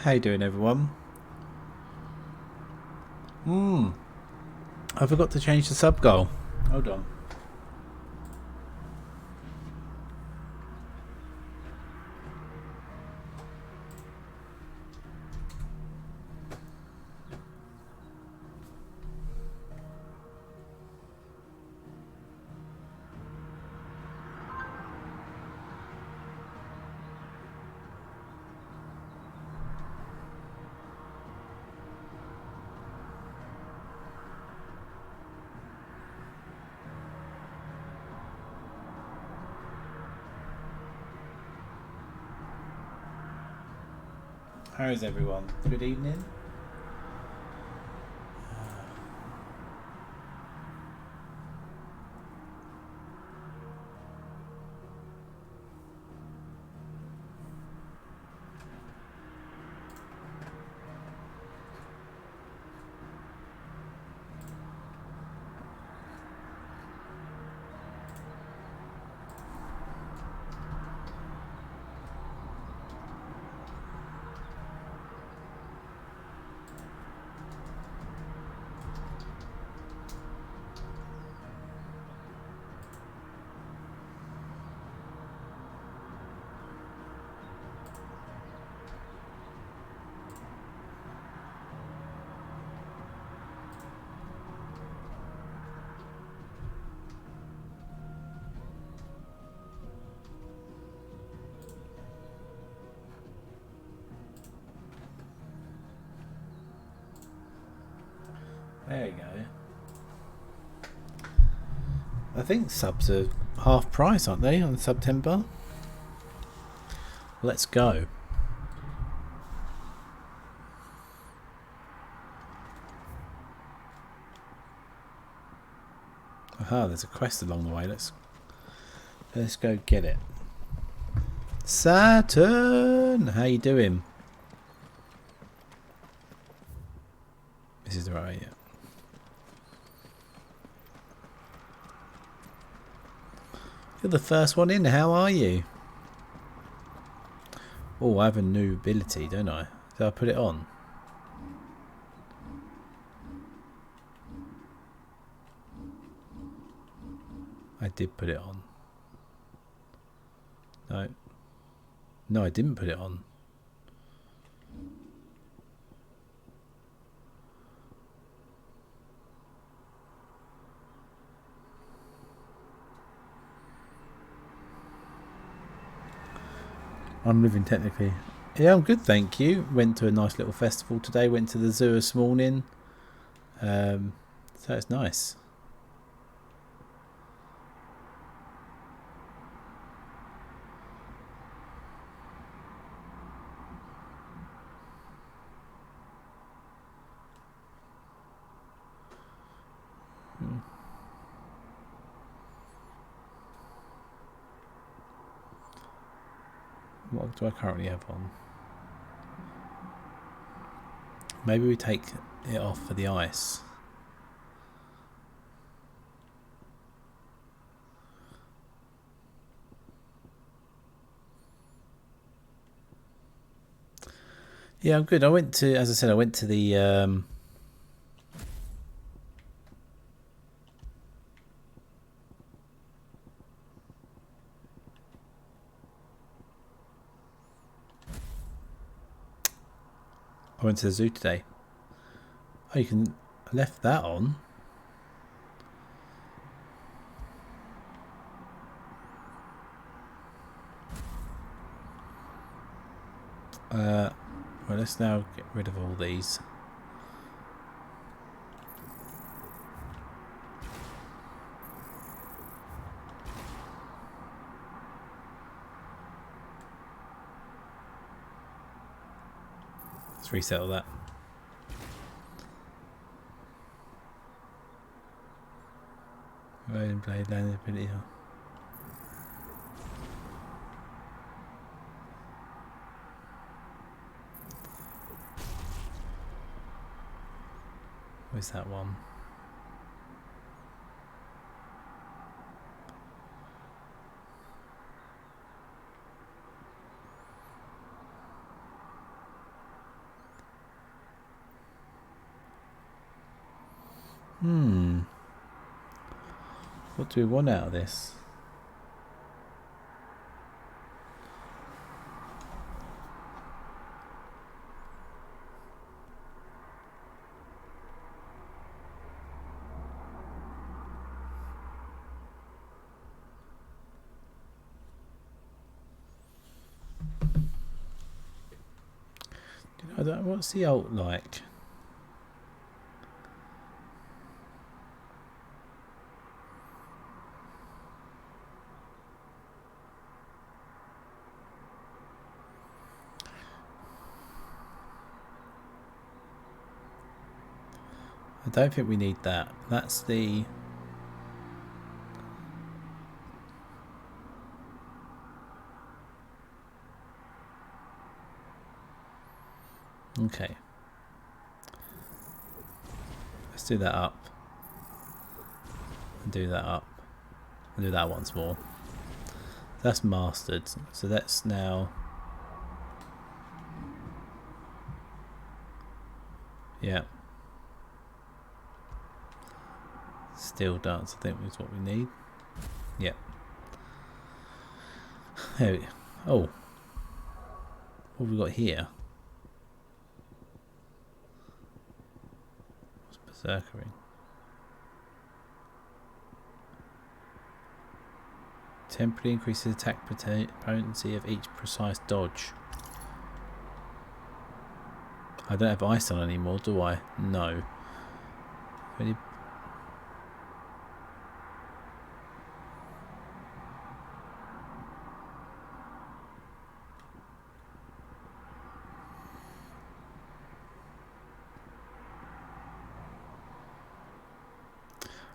How you doing, everyone? I forgot to change the sub goal. Hold on. How is everyone? Good evening. There you go. I think subs are half price, aren't they, on September? Let's go. Aha, there's a quest along the way. Let's go get it. Saturn, how you doing? This is the right, yeah. You're the first one in. How are you? Oh, I have a new ability, don't I? Did I put it on? I did put it on. No. No, I didn't put it on. I'm living technically. Yeah, I'm good, thank you. Went to a nice little festival today. Went to the zoo this morning. So it's nice. What do I currently have on? Maybe we take it off for the ice. Yeah, I'm good. I went to, as I said, I went to the I went to the zoo today. Oh, you can left that on. Well, let's now get rid of all these. Let's resettle that. Rolling blade landing ability. Where's that one? What do we want out of this? What's the alt like? I don't think we need that. That's the... Okay. Let's do that up. And do that up. And do that once more. That's mastered. So that's now... Yeah. Steel dance, I think, is what we need. Yep. There we go. Oh. What have we got here? What's berserkering? Temporarily increases attack potency of each precise dodge. I don't have ice on anymore, do I? No. Any...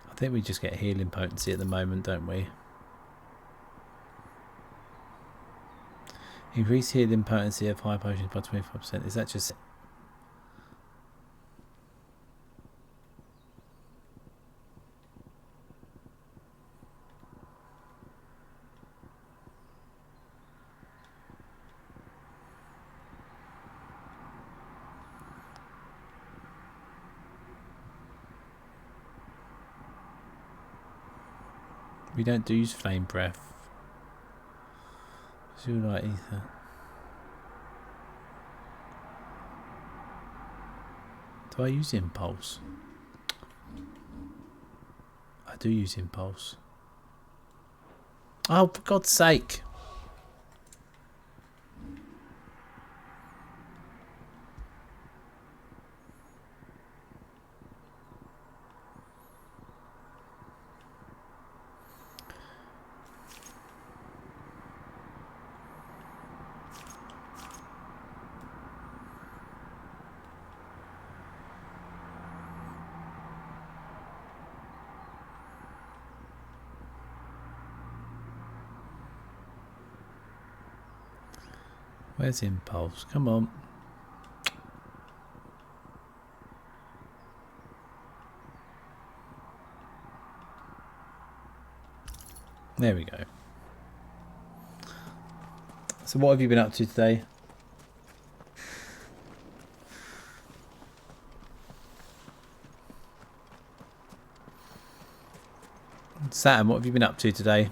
I think we just get healing potency at the moment, don't we? Increase healing potency of high potions by 25%. Is that just... We don't use flame breath. Like ether. Do I use impulse? I do use impulse. Oh, for God's sake! Where's impulse? Come on. There we go. So what have you been up to today? Saturn, what have you been up to today?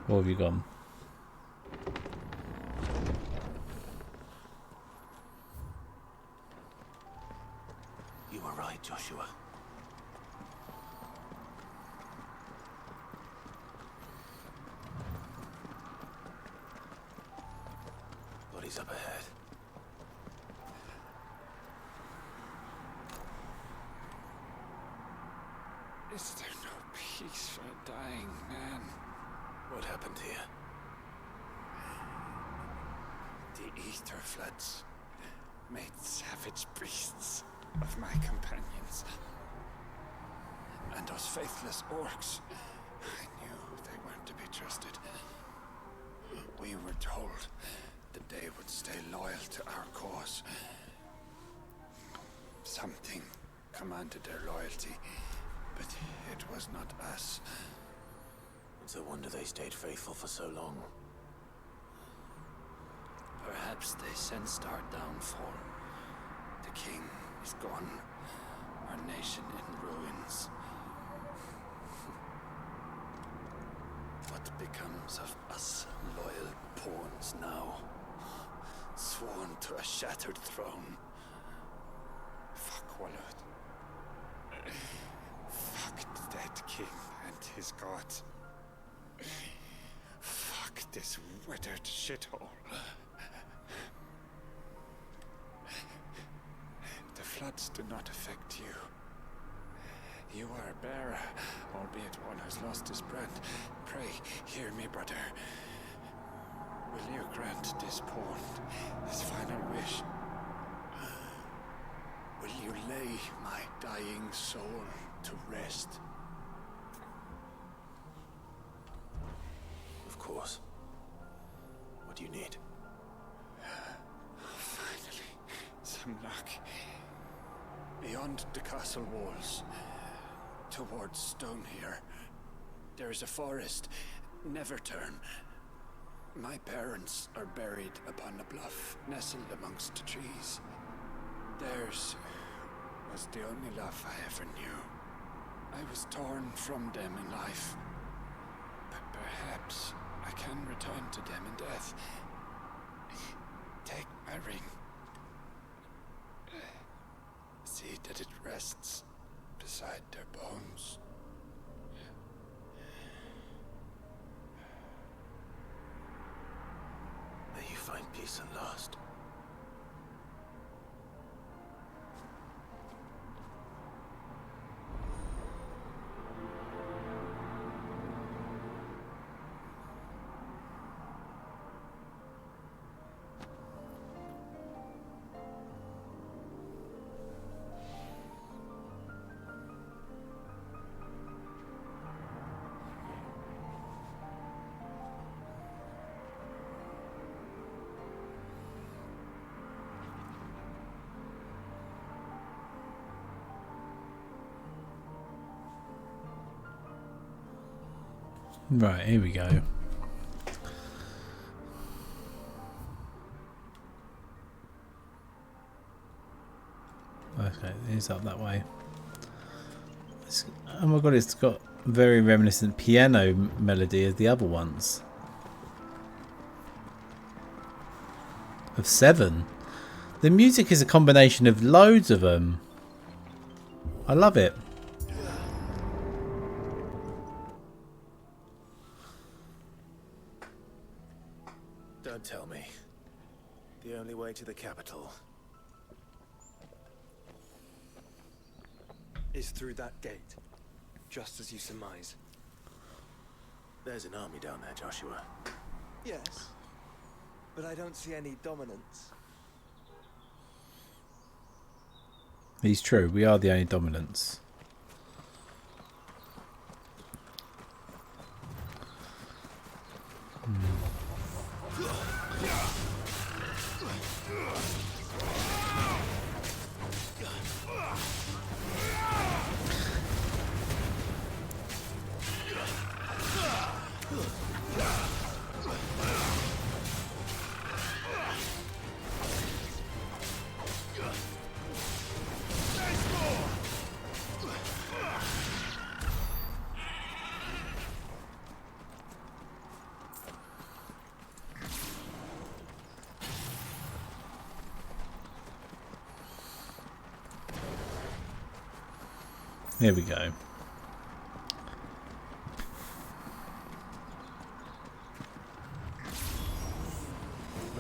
Or have you gone? You were right, Joshua. But he's up ahead. Is there no peace for a dying man? What happened here? The ether floods made savage beasts of my companions. And those faithless orcs, I knew they weren't to be trusted. We were told that they would stay loyal to our cause. Something commanded their loyalty. was not us. It's a wonder they stayed faithful for so long. Perhaps they sensed our downfall. The king is gone. Our nation in ruins. What becomes of us loyal pawns now? Sworn to a shattered throne. Fuck Walud. Fuck the dead king and his gods. Fuck this withered shithole. The floods do not affect you. You are a bearer, albeit one who's lost his brand. Pray, hear me, brother. Will you grant this pawn his final wish? Will you lay my dying soul to rest? Of course. What do you need? Finally, some luck. Beyond the castle walls, towards Stone here, there is a forest. Never turn. My parents are buried upon a bluff, nestled amongst the trees. Theirs was the only love I ever knew. I was torn from them in life, but perhaps I can return to them in death. Take my ring. See that it rests beside their bones. May you find peace at last. Right, here we go. Okay, it's up that way. Oh my god, it's got very reminiscent piano melody of the other ones. Of 7. The music is a combination of loads of them. I love it. Don't tell me. The only way to the capital is through that gate, just as you surmise. There's an army down there, Joshua. Yes, but I don't see any dominance. He's true, we are the only dominants. There we go. Let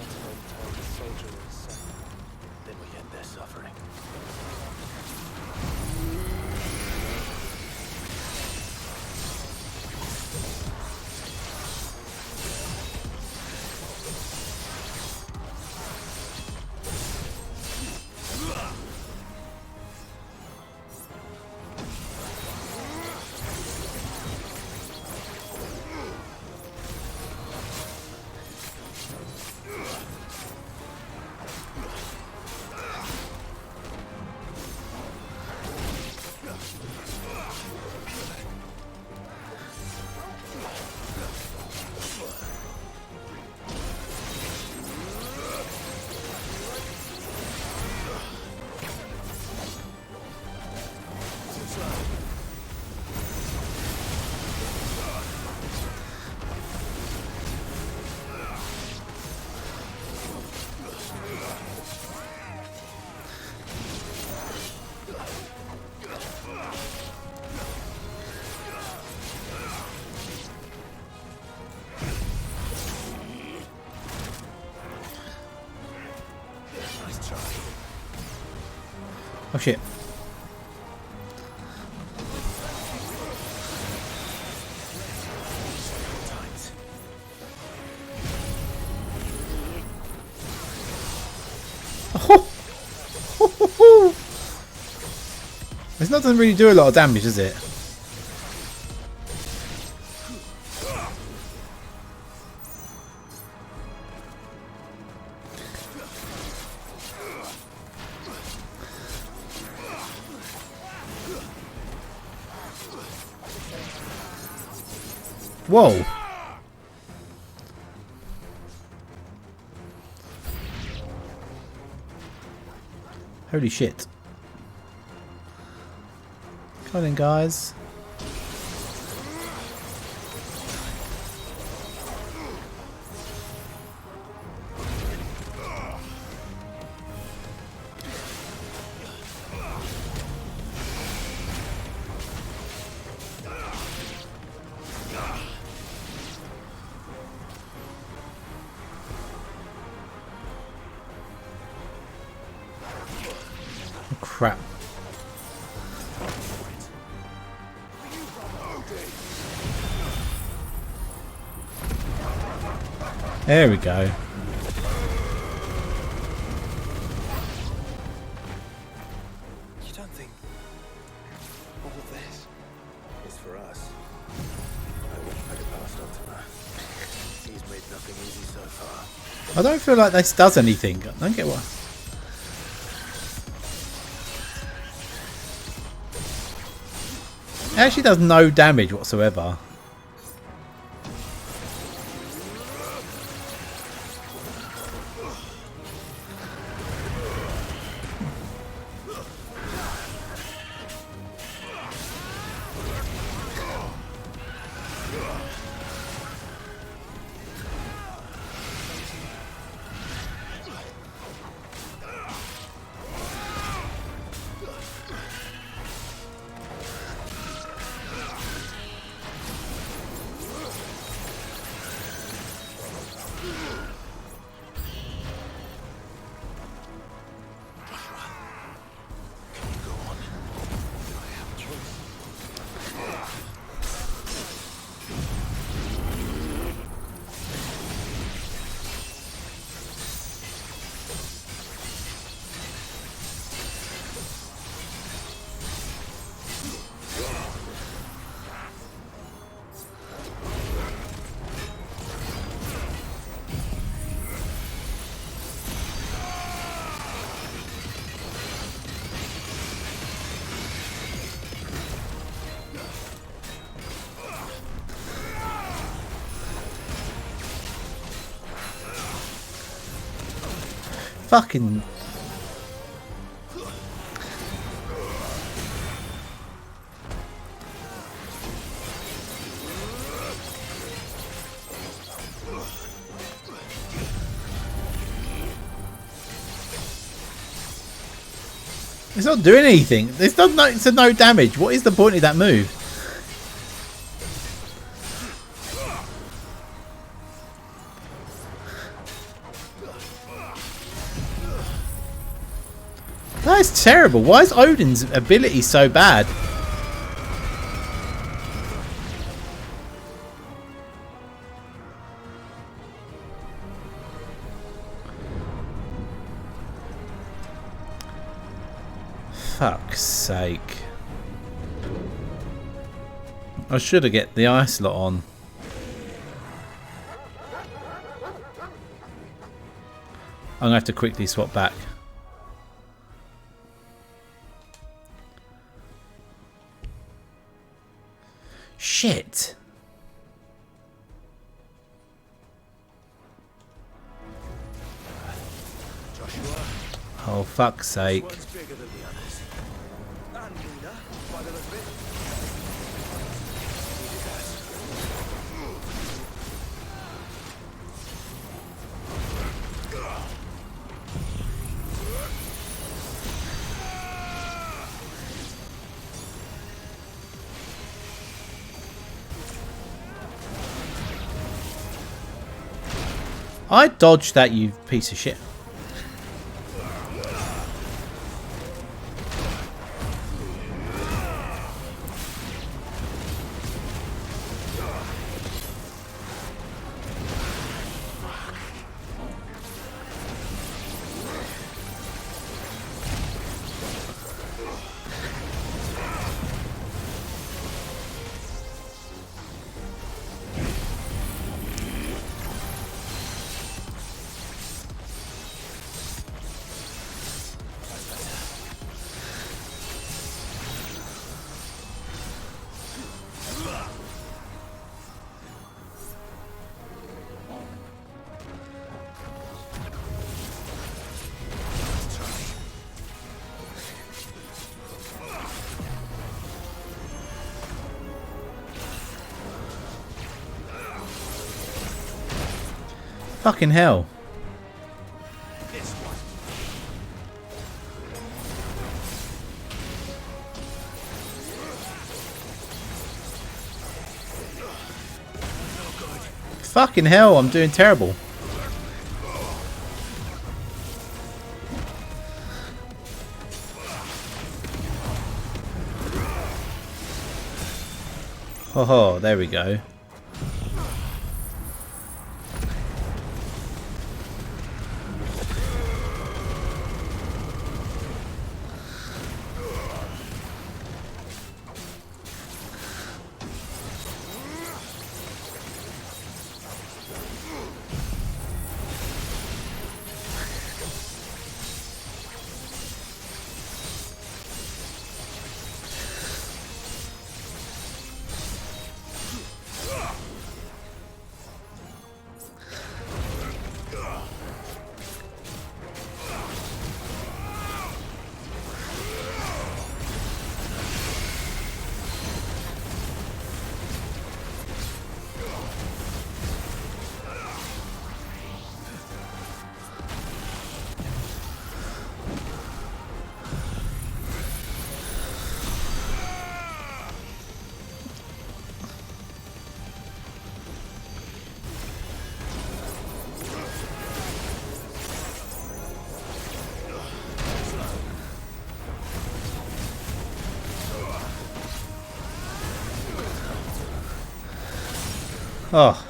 alone turn the soldier and son. Then we end their suffering. Oh shit. This not doesn't really do a lot of damage, does it? Whoa. Holy shit. Come on in, guys. Oh, crap. There we go. You don't think all this is for us? I wouldn't put it past Ultima. He's made nothing easy so far. I don't feel like this does anything. I don't get what. It actually does no damage whatsoever. Fucking. It's not doing anything. It's no damage. What is the point of that move? That is terrible. Why is Odin's ability so bad? Fuck's sake. I should have get the ice lot on. I'm going to have to quickly swap back. Shit. Oh, fuck's sake. One's bigger than the others. And leaner, by the look of it. I dodged that, you piece of shit. Fucking hell. This one. Fucking hell, I'm doing terrible. Oh, there we go. Oh.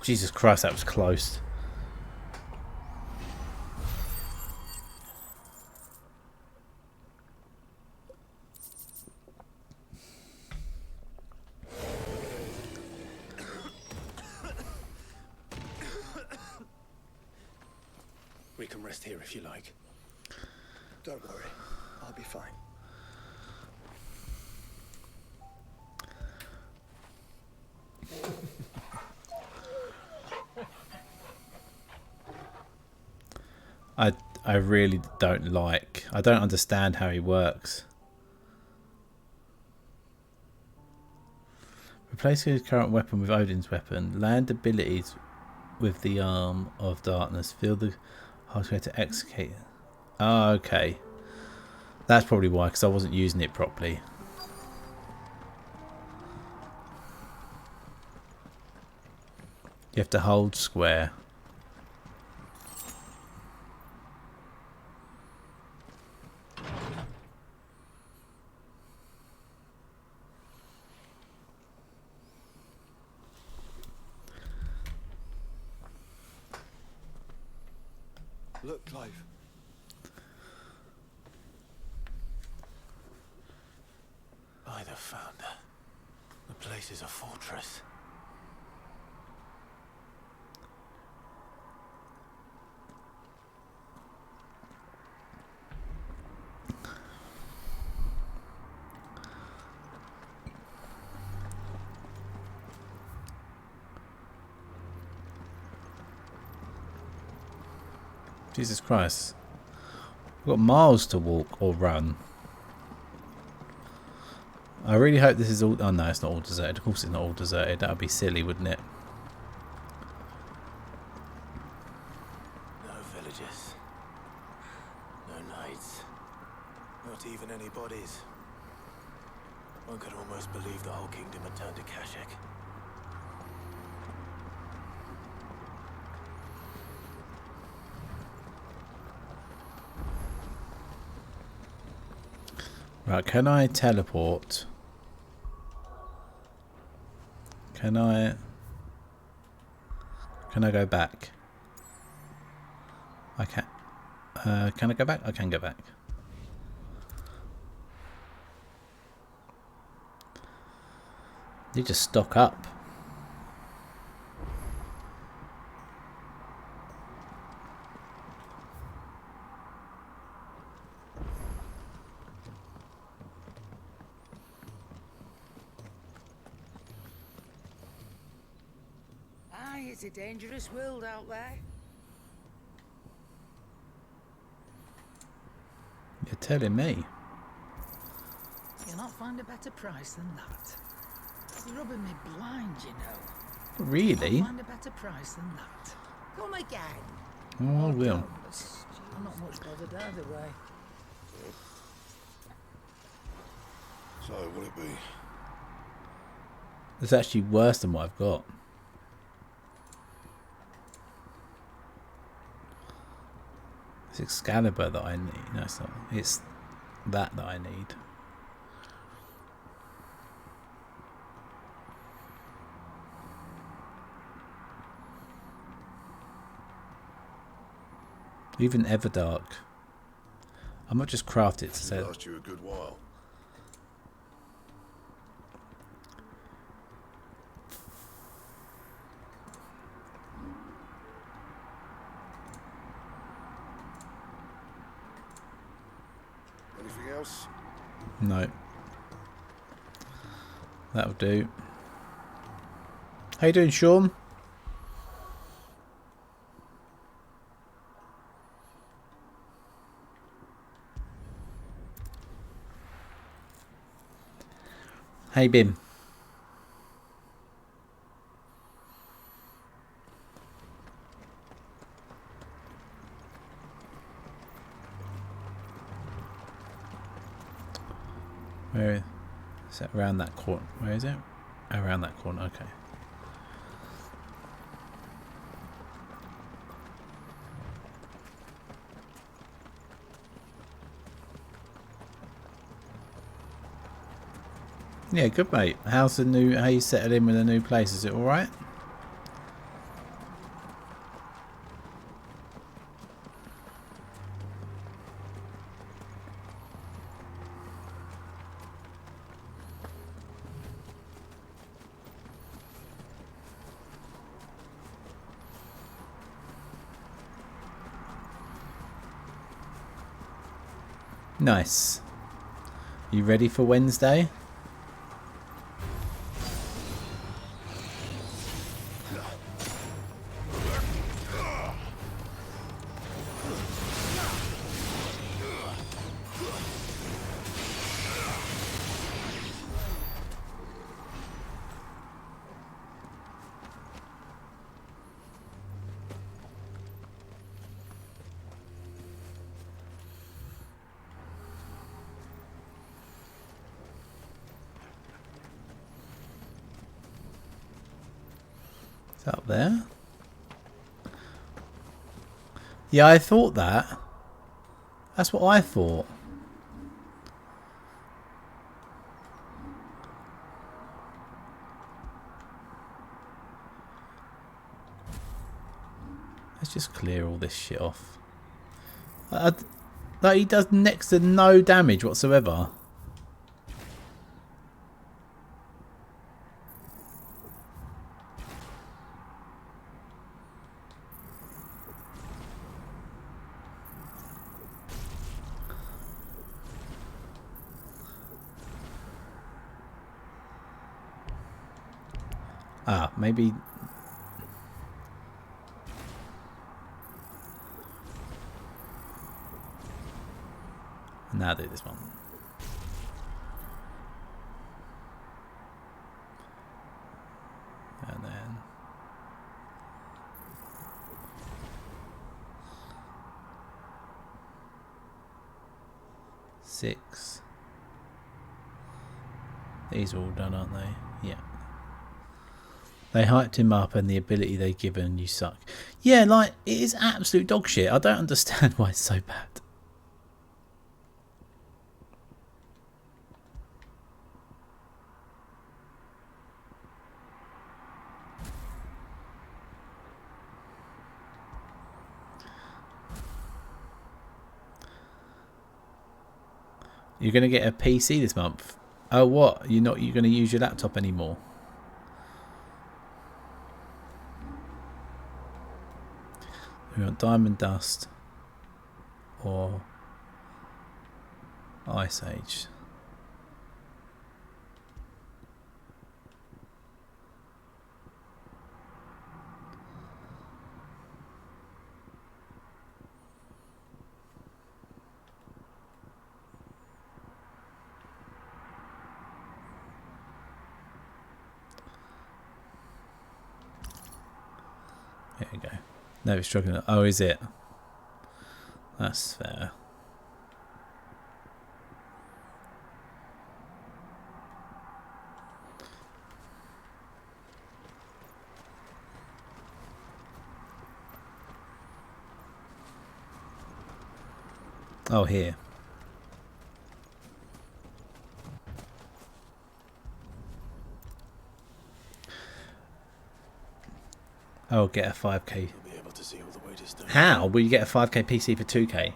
Jesus Christ, that was close. We can rest here if you like. Don't worry, I'll be fine. I really don't like. I don't understand how he works. Replace his current weapon with Odin's weapon. Land abilities with the arm of darkness. Feel the hardware to execute. Oh, okay. That's probably why, because I wasn't using it properly. You have to hold square. Look, Clive. By the Founder. The place is a fortress. Jesus Christ. We've got miles to walk or run. I really hope this is all... Oh no, it's not all deserted. Of course it's not all deserted. That would be silly, wouldn't it? No villages. No knights. Not even any bodies. One could almost believe the whole kingdom had turned to Kashek. Right, can I teleport? Can I go back? I can't. Can I go back? I can go back. You just stock up. Aye, it's a dangerous world out there. You're telling me. You'll not find a better price than that. You're rubbing me blind, you know. Really? You'll find a better price than that. Come again. Oh, I will. I'm not much bothered either way. So, will it be? It's actually worse than what I've got. It's Excalibur that I need. No, it's not. It's that I need. Even Everdark. I might just craft it to say. Last you a good while. Anything else? No. That'll do. How you doing, Sean? Hey, Bim. Where is that? Around that corner. Where is it? Around that corner. Okay. Yeah, good mate. How's the new? How you settled in with the new place? Is it all right? Nice. You ready for Wednesday? It's up there. Yeah, I thought that. That's what I thought. Let's just clear all this shit off. Like he does next to no damage whatsoever. Ah, maybe. Now do this one. And then. Six. These are all done, aren't they? Yeah. They hyped him up and the ability they've given, you suck. Yeah, like, it is absolute dog shit. I don't understand why it's so bad. You're going to get a PC this month. Oh, what? You're going to use your laptop anymore? We want Diamond Dust or Ice Age. There we go. No, it's struggling. Oh, is it? That's fair. Oh, here. Oh, get a 5K. How will you get a 5K PC for 2K?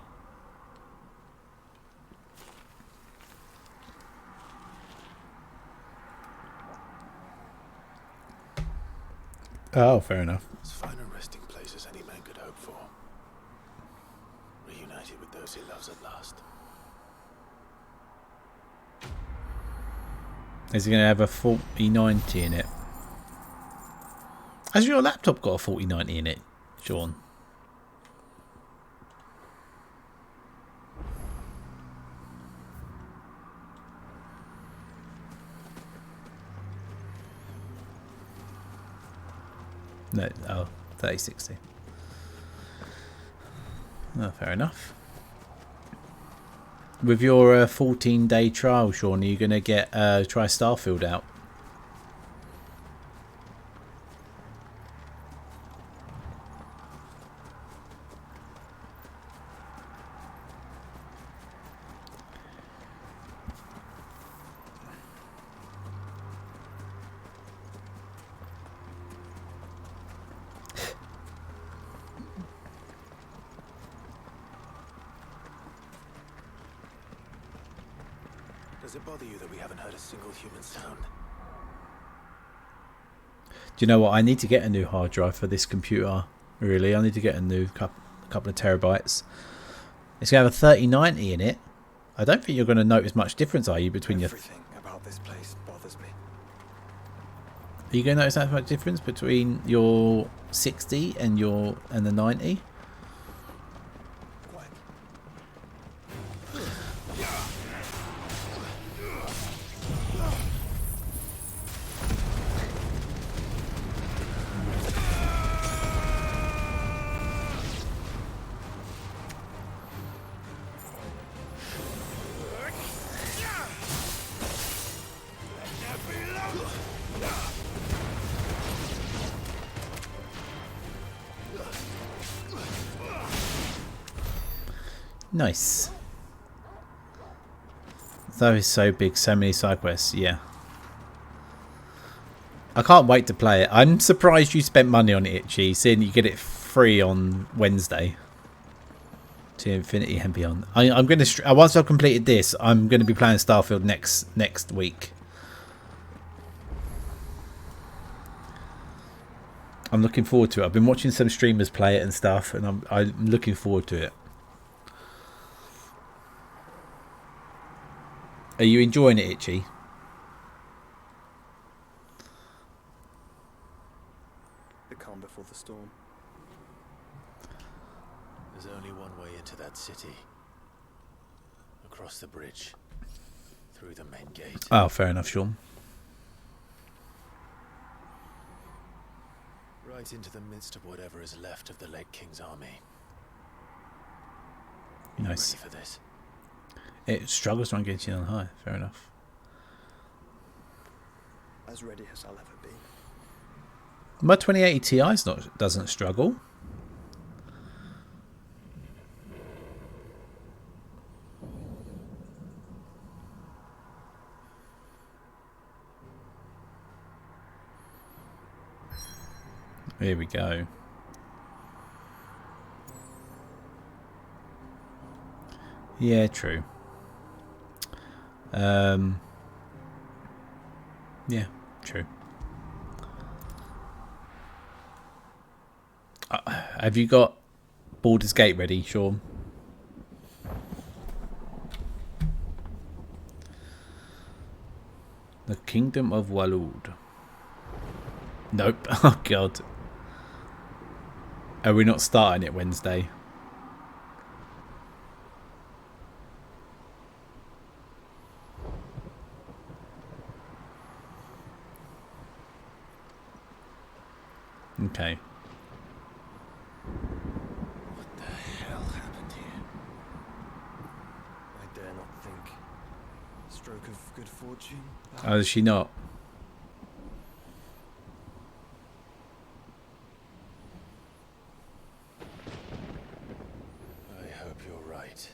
Oh, fair enough. As fine a resting place as any man could hope for. Reunited with those he loves at last. Is he going to have a 4090 in it? Has your laptop got a 4090 in it, Sean? No, oh, 3060. Oh, fair enough. With your 14-day trial, Sean, are you going to get try Starfield out? Does it bother you that we haven't heard a single human sound? Do you know what? I need to get a new hard drive for this computer. Really, I need to get a new couple of terabytes. It's going to have a 3090 in it. I don't think you're going to notice much difference, are you, between your... Everything about this place bothers me. Are you going to notice that much difference between your 60 and the 90? Nice. That is so big, so many side quests, yeah. I can't wait to play it. I'm surprised you spent money on it, Itchy, seeing you get it free on Wednesday. To Infinity and beyond. I'm going to once I've completed this, I'm going to be playing Starfield next week. I'm looking forward to it. I've been watching some streamers play it and stuff, and I'm looking forward to it. Are you enjoying it, Itchy? The calm before the storm. There's only one way into that city. Across the bridge. Through the main gate. Oh, fair enough, Sean. Right into the midst of whatever is left of the late King's army. Nice. Ready for this? It struggles to engage on high. Fair enough. As ready as I'll ever be. My 2080 Ti doesn't struggle. Here we go. Yeah, true. Yeah, true. Have you got Baldur's Gate ready, Sean? The Kingdom of Walud. Nope. Oh god. Are we not starting it Wednesday? Okay. What the hell happened here? I dare not think. Stroke of good fortune? Oh, is she not? I hope you're right.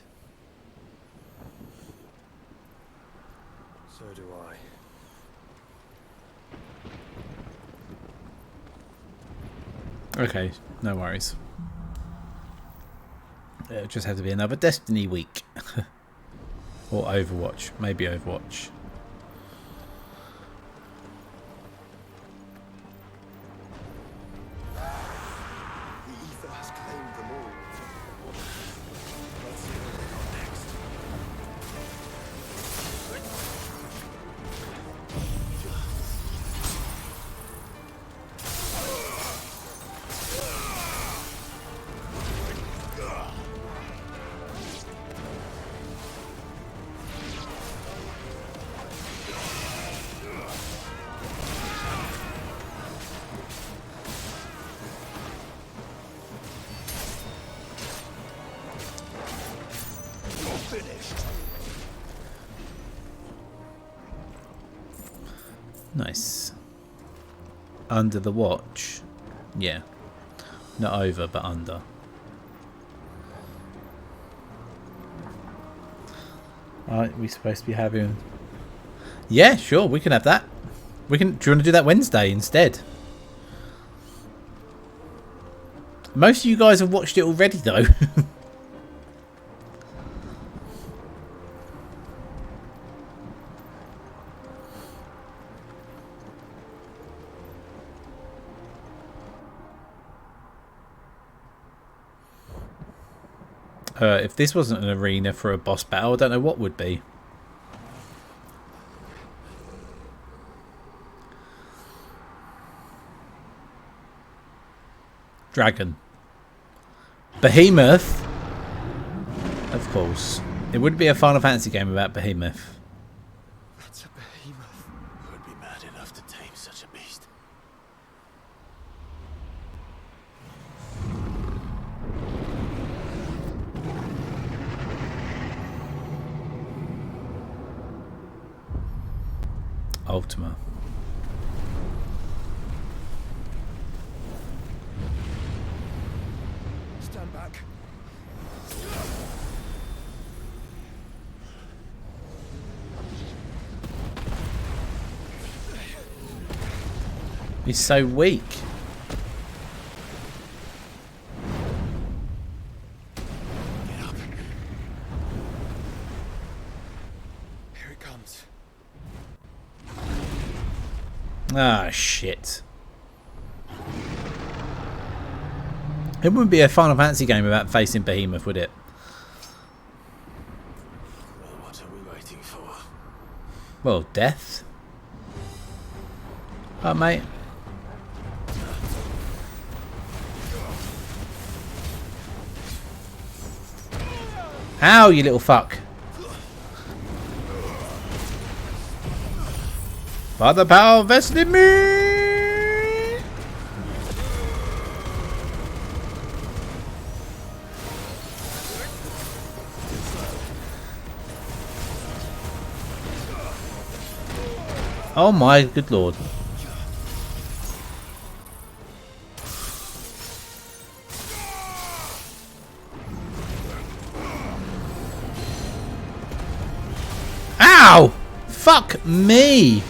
So do I. Okay, no worries. It'll just have to be another Destiny week. Or Overwatch. Maybe Overwatch. The ether has claimed them all. Let's see what they got next. Nice. Under the watch. Yeah. Not over, but under. Alright, we supposed to be having... Yeah, sure, we can have that. We can. Do you want to do that Wednesday instead? Most of you guys have watched it already, though. If this wasn't an arena for a boss battle, I don't know what would be. Dragon. Behemoth? Of course. It would be a Final Fantasy game about Behemoth. That's a behemoth. Who would be mad enough to tame such a beast? Ultima. Stand back. He's so weak. Get up. Here it comes. Ah, shit. It wouldn't be a Final Fantasy game about facing Behemoth, would it? Well, what are we waiting for? Well, death. Oh, mate. Ow, you little fuck. By the power vested in me! Oh my good lord. Ow! Fuck me!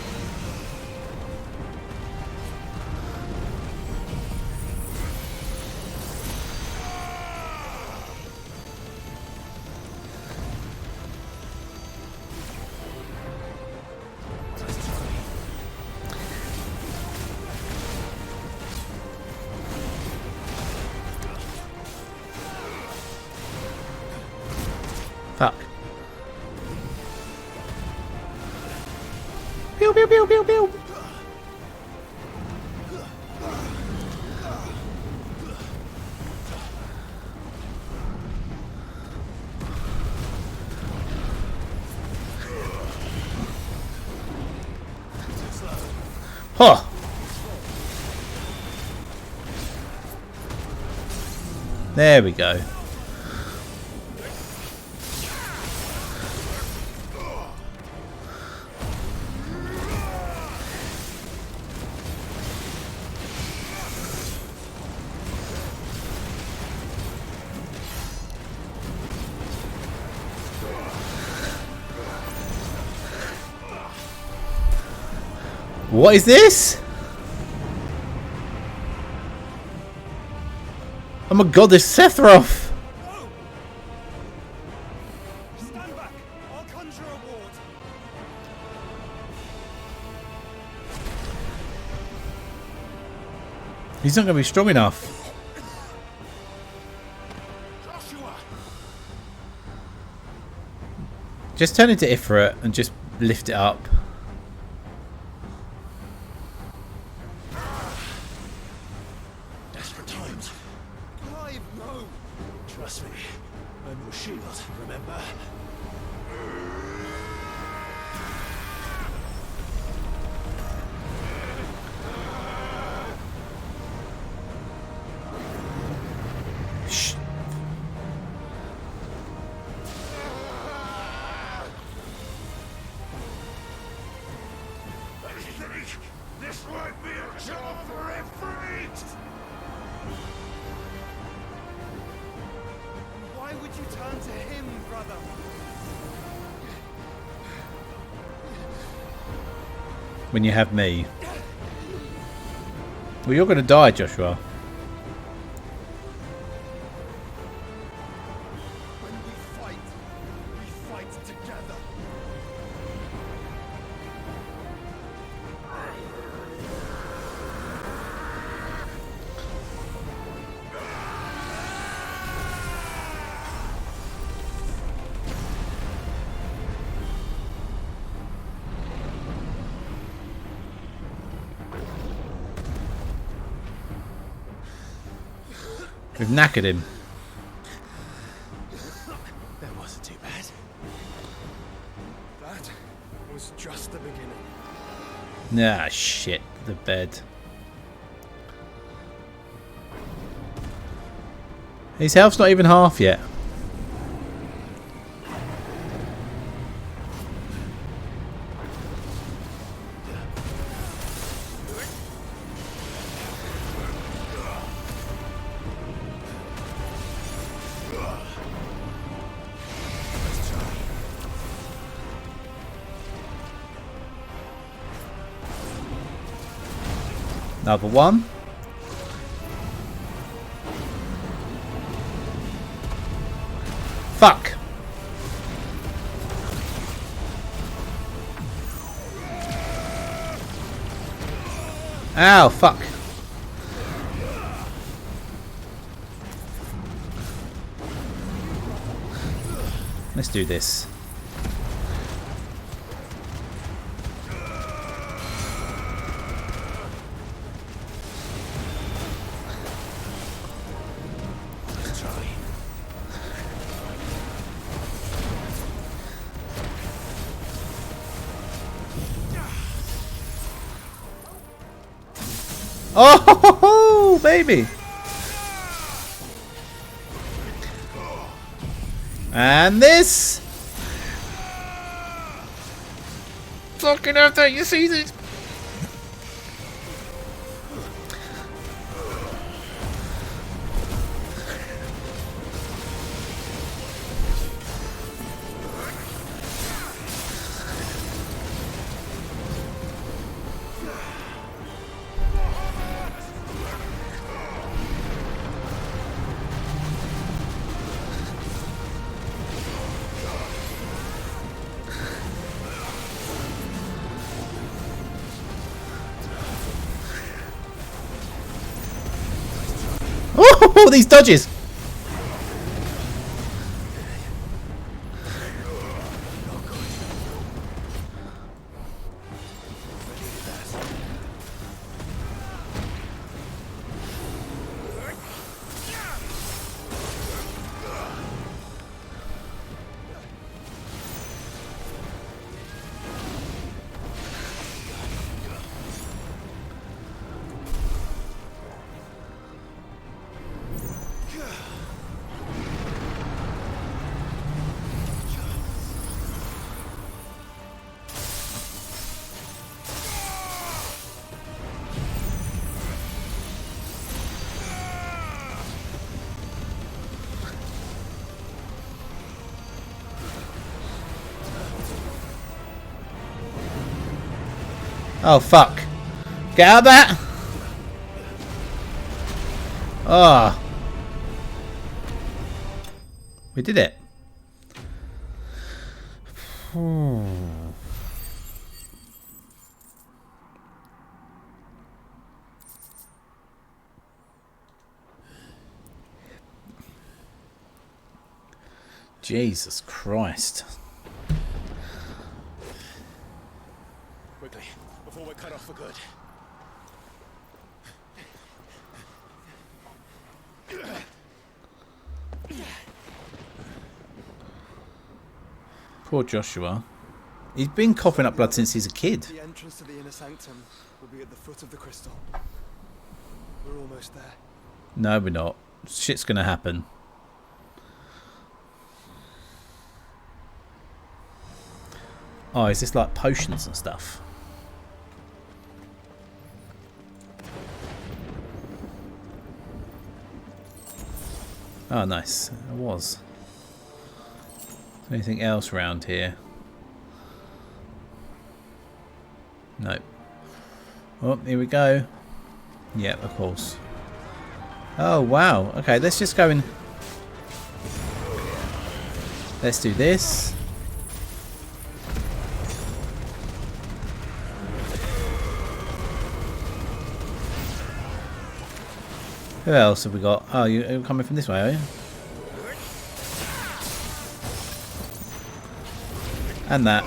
Huh. There we go. What is this? Oh my god, there's Sephiroth! Stand back! I'll conjure a ward. He's not going to be strong enough. Joshua! Just turn into Ifrit and just lift it up. Desperate times. Clive, no! Trust me. I'm your shield, remember? Shh. This might be a job for Ifrit! Why would you turn to him, brother? When you have me. Well, you're going to die, Joshua. When we fight together. We've knackered him. That wasn't too bad. That was just the beginning. Nah, shit. The bed. His health's not even half yet. Another one. Fuck. Ow, fuck. Let's do this. Oh, baby. And this. Fucking hell, don't you see this? Oh, these dodges! Oh, fuck. Get out of that! Ah. Oh. We did it. Jesus Christ. Quickly, before we're cut off for good. Poor Joshua. He's been coughing up blood since he's a kid. The entrance to the inner sanctum will be at the foot of the crystal. We're almost there. No, we're not. Shit's gonna happen. Oh, is this like potions and stuff? Oh, nice. It was. Anything else around here? Nope. Oh, here we go. Yep, of course. Oh, wow. Okay, let's just go and... Let's do this. Who else have we got? Oh, you're coming from this way, are you? And that.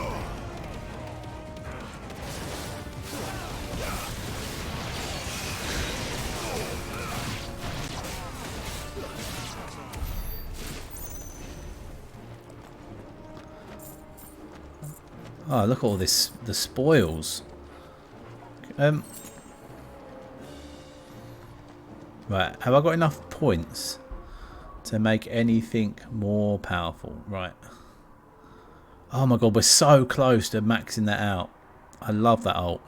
Oh, look at all this, the spoils. Right, have I got enough points to make anything more powerful? Right. Oh my god, we're so close to maxing that out. I love that ult.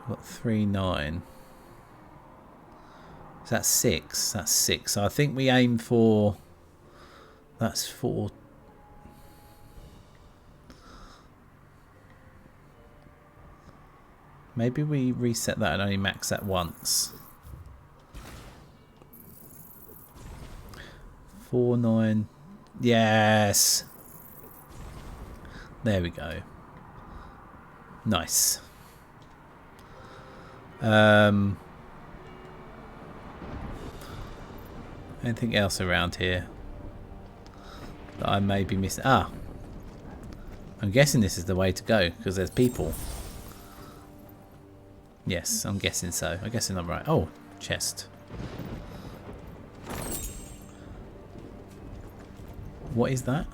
Got 3-9. Is that 6? That's 6. So I think we aim for... That's 4. Maybe we reset that and only max that once. 4-9. Yes. There we go. Nice. Anything else around here that I may be missing? Ah, I'm guessing this is the way to go because there's people. Yes, I'm guessing so. I'm guessing I'm right. Oh, chest. What is that?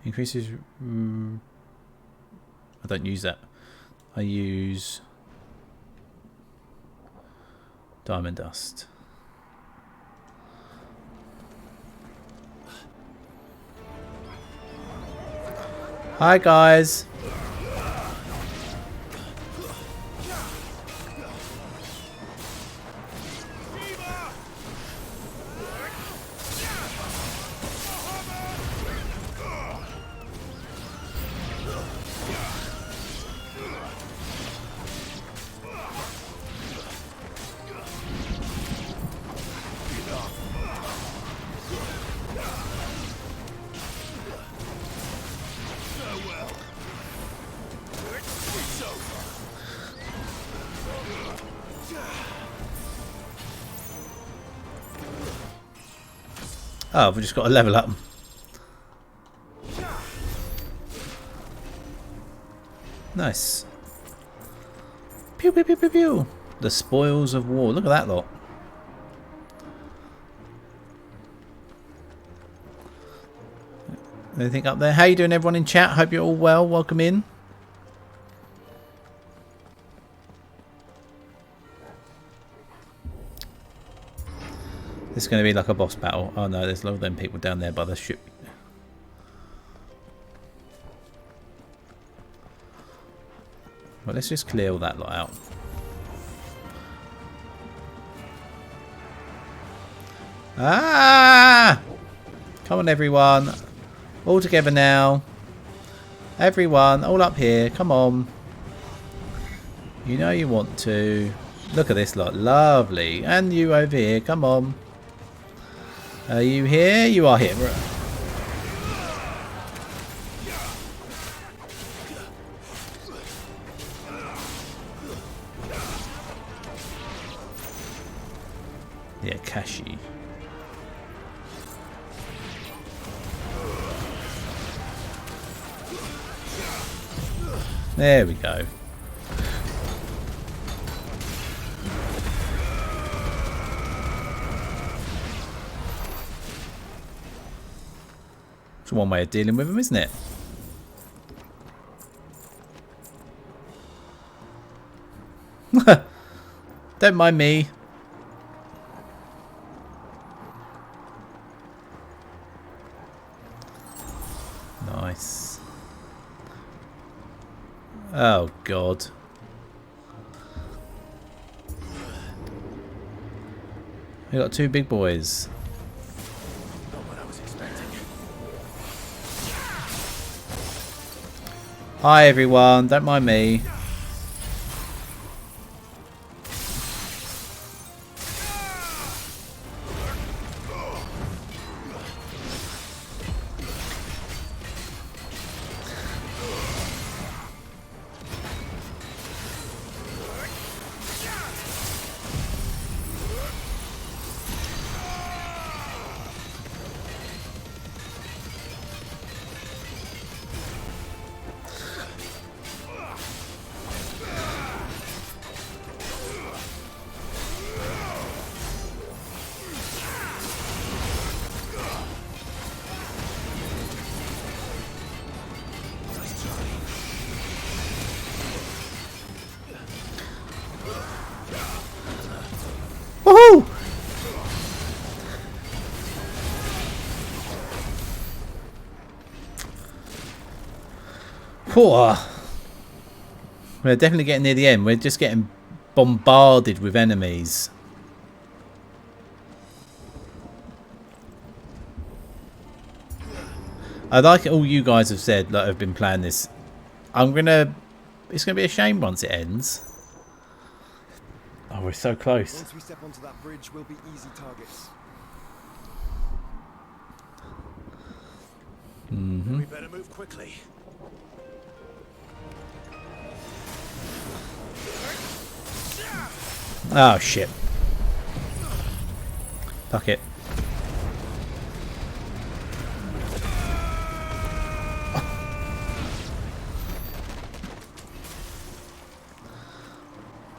Increases... I don't use that. I use... diamond dust. Hi guys. Oh, we've just got to level up. Nice. Pew pew pew pew pew. The spoils of war. Look at that lot. Anything up there? How you doing, everyone in chat? Hope you're all well. Welcome in. This is going to be like a boss battle. Oh no, there's a lot of them people down there by the ship. Well, let's just clear all that lot out. Ah! Come on, everyone. All together now. Everyone, all up here. Come on. You know you want to. Look at this lot. Lovely. And you over here. Come on. Are you here? You are here. Yeah, Kashi. There we go. It's one way of dealing with them, isn't it? Don't mind me. Nice. Oh, God. We got two big boys. Not what I was expecting. Hi, everyone. Don't mind me. Woohoo! We're definitely getting near the end. We're just getting bombarded with enemies. I like all you guys have said that have been playing this. It's gonna be a shame once it ends. Oh, we're so close. Once we step onto that bridge, we'll be easy targets. We better move quickly. Oh shit. Fuck it.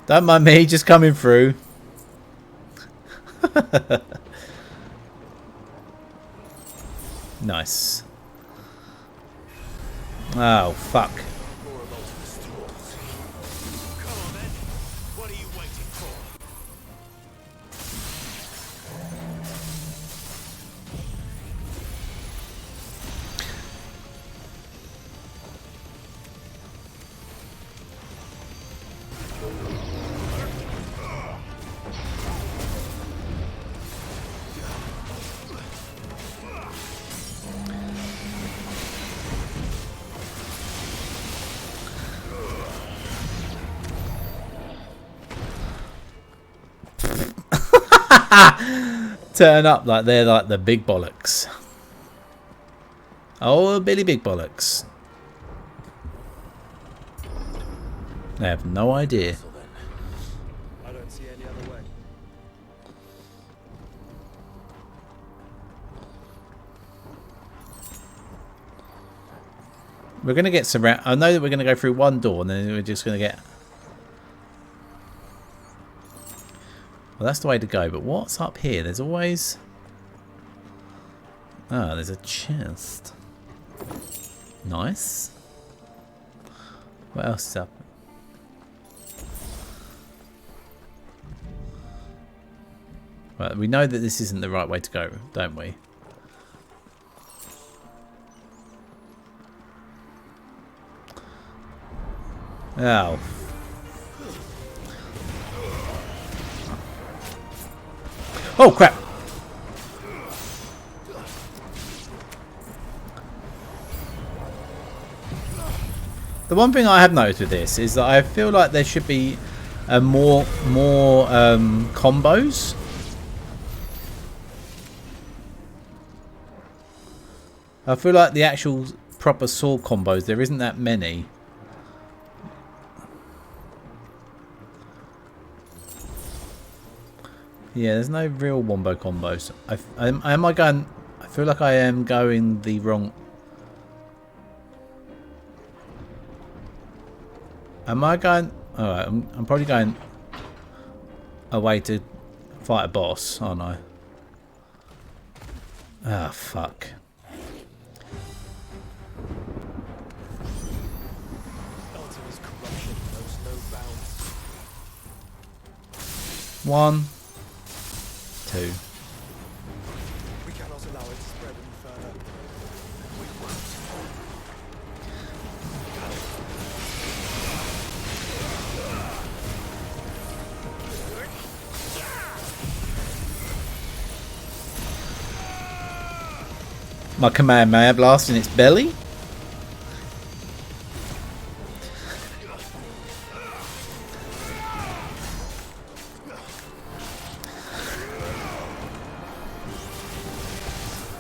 Don't mind me, just coming through. Nice. Oh, fuck. More of Ultima's tools. Come on then. What are you waiting for? Turn up like they're like the big bollocks. Oh, Billy Big Bollocks. They have no idea. So then, I don't see any other way. We're going to get surrounded. I know that we're going to go through one door and then we're just going to get... Well, that's the way to go. But what's up here? There's always... Ah, there's a chest. Nice. What else is up? Well, we know that this isn't the right way to go, don't we? Oh. Oh, crap. The one thing I have noticed with this is that I feel like there should be more combos. I feel like the actual proper sword combos, there isn't that many. Yeah, there's no real wombo combos. Am I going? I feel like I am going the wrong. Am I going? Alright, I'm probably going away to fight a boss, aren't I? Ah, fuck. Ultima's corruption knows no bounds. 1, 2. We cannot allow it to spread any further. We won't. My Kamehameha blast in its belly?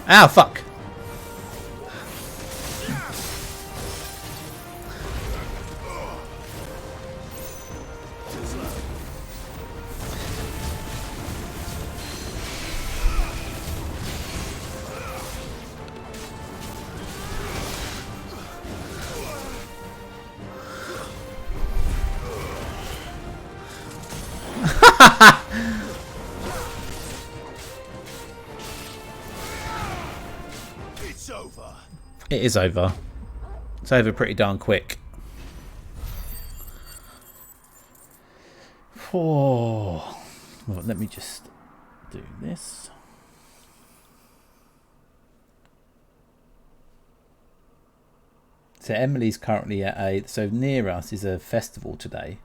Ow, fuck. It's over. It is over. It's over pretty darn quick. Oh, well, let me just do this. So Emily's currently at so near us is a festival today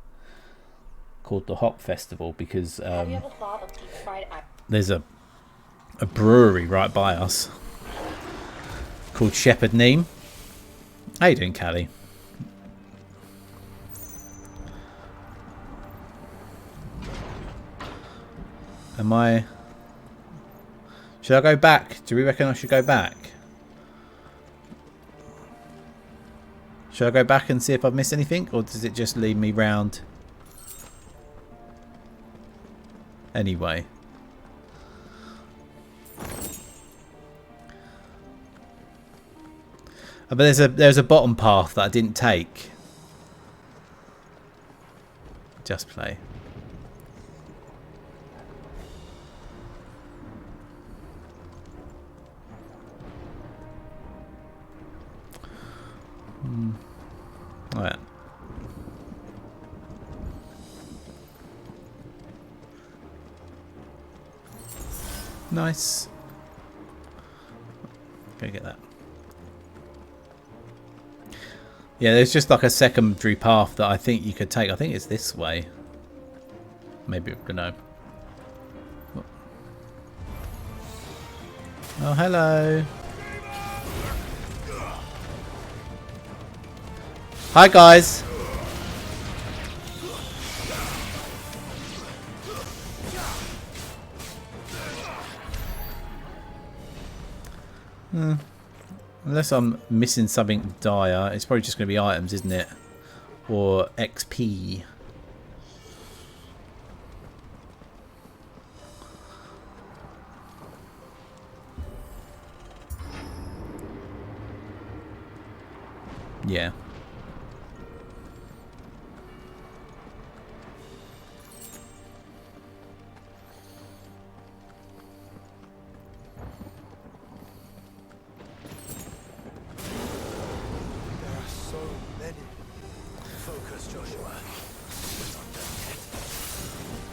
called the Hop Festival because Have you ever thought of deep fried there's a brewery right by us called Shepherd Neame. How you doing, Callie? Am I... Should I go back? Do we reckon I should go back? Should I go back and see if I've missed anything? Or does it just lead me round? Anyway. But there's a bottom path that I didn't take. Just play. Alright. Nice. Go get that. Yeah, there's just like a secondary path that I think you could take. I think it's this way. Maybe, I don't know. Oh, hello. Hi, guys. Unless I'm missing something dire, it's probably just going to be items, isn't it? Or XP. Yeah.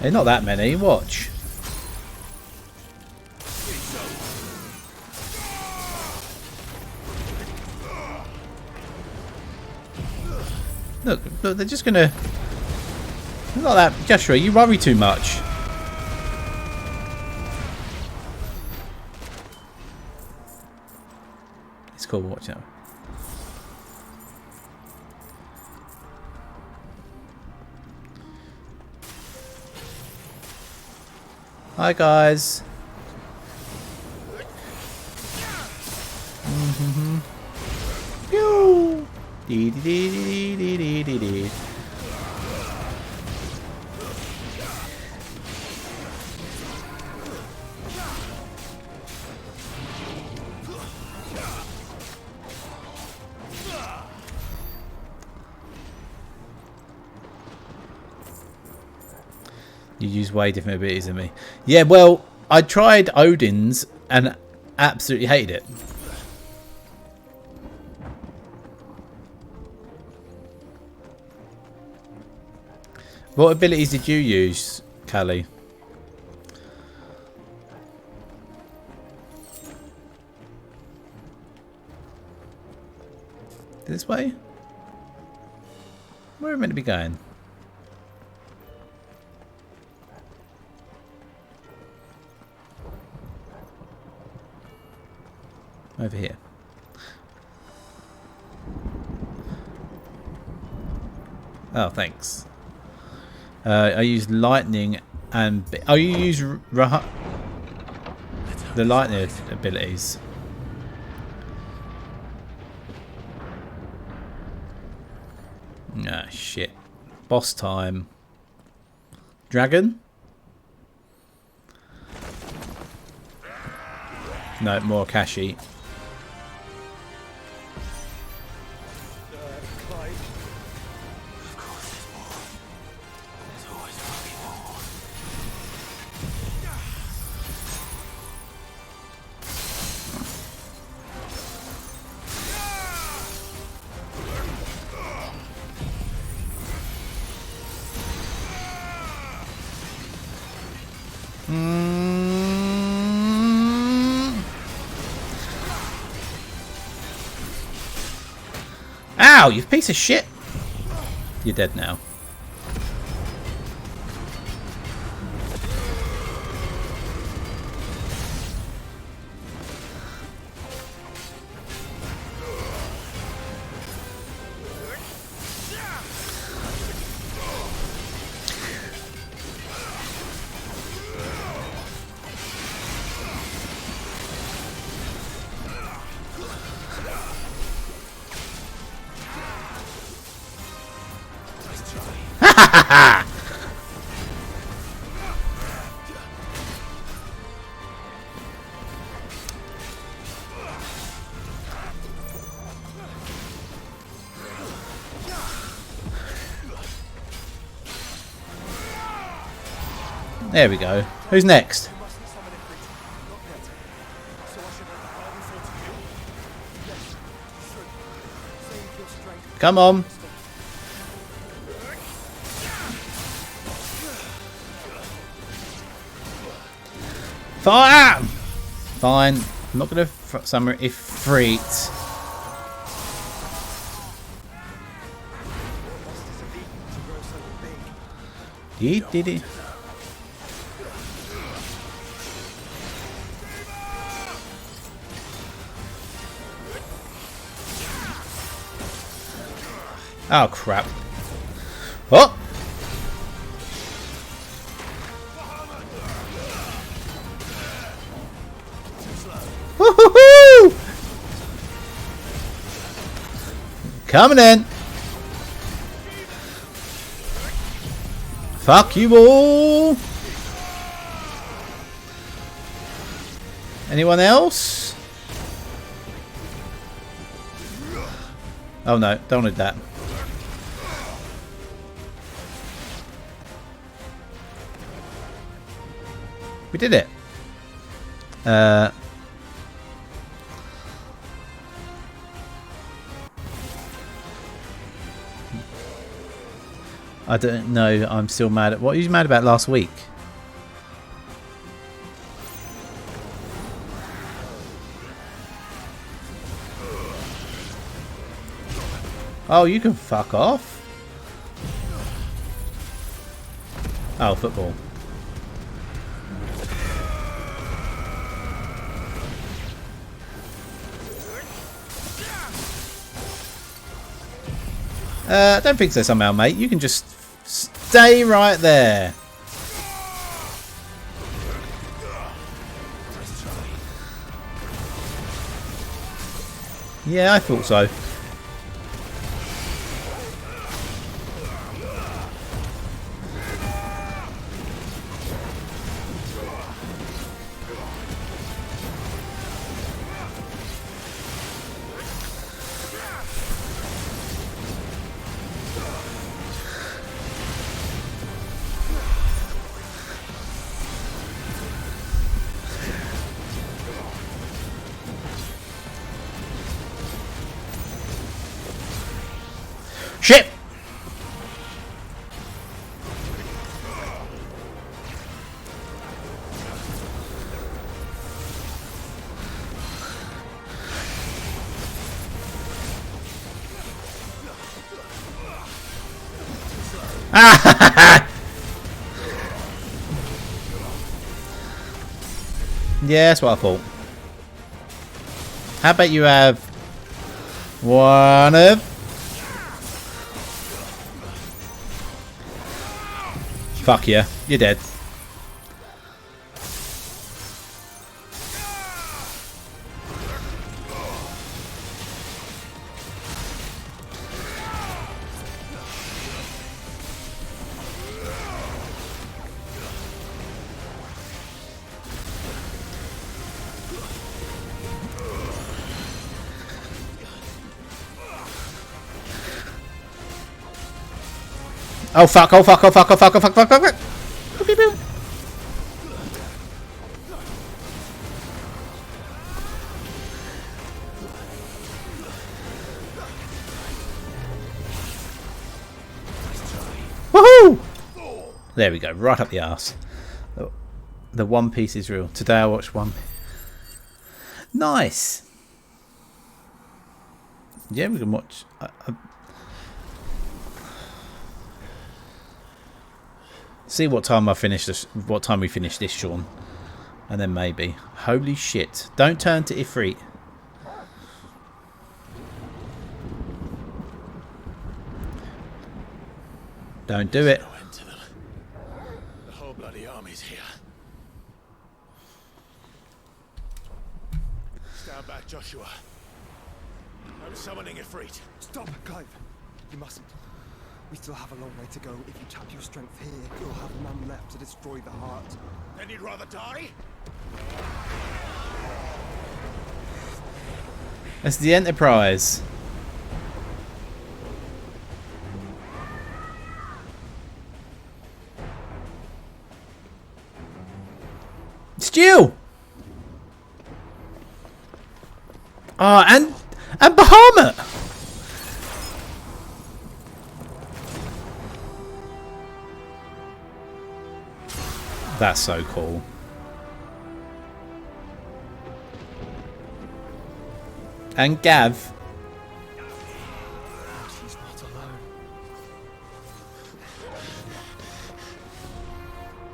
Hey, not that many. Watch. Look, they're just gonna... Not that... Joshua, you worry too much. It's cool, watch out. Hi guys. Pew! Dee dee dee dee dee dee dee. You use way different abilities than me. Yeah, well, I tried Odin's and absolutely hated it. What abilities did you use, Callie? This way? Where are we meant to be going? Over here. Oh, thanks. I use lightning and... Oh, you use the lightning abilities. Ah, shit. Boss time. Dragon? No, more Kashi. Clyde. Of course there's more. There's always fucking more. Ow, you piece of shit! You're dead now. There we go. Who's next? Come on. Fire! Fine. I'm not going to summon Ifrit. Did it? Oh crap. Oh! Woohoo! Coming in. Fuck you all. Anyone else? Oh no, don't need that. We did it. I don't know. I'm still mad at... What were you mad about last week? Oh, you can fuck off. Oh, football. I don't think so somehow, mate. You can just stay right there. Yeah, I thought so. Shit! Yeah, that's what I thought. How about you have one of... Fuck yeah, you're dead. Oh fuck, oh fuck, oh fuck, oh fuck, oh fuck, fuck, fuck, fuck. Woohoo! There we go, right up the arse. The One Piece is real. Today I watched One Piece. Nice! Yeah, we can watch... See what time I finish this. What time we finish this, Sean, and then maybe. Holy shit! Don't turn to Ifrit. Don't do it. The whole bloody army's here. Stand back, Joshua. I'm summoning Ifrit. Stop, Clive. You mustn't. We still have a long way to go. If you tap your strength here, you'll have none left to destroy the heart. Then you'd rather die? That's the Enterprise. Stu! Oh, and Bahamut! That's so cool. And Gav. She's not alone.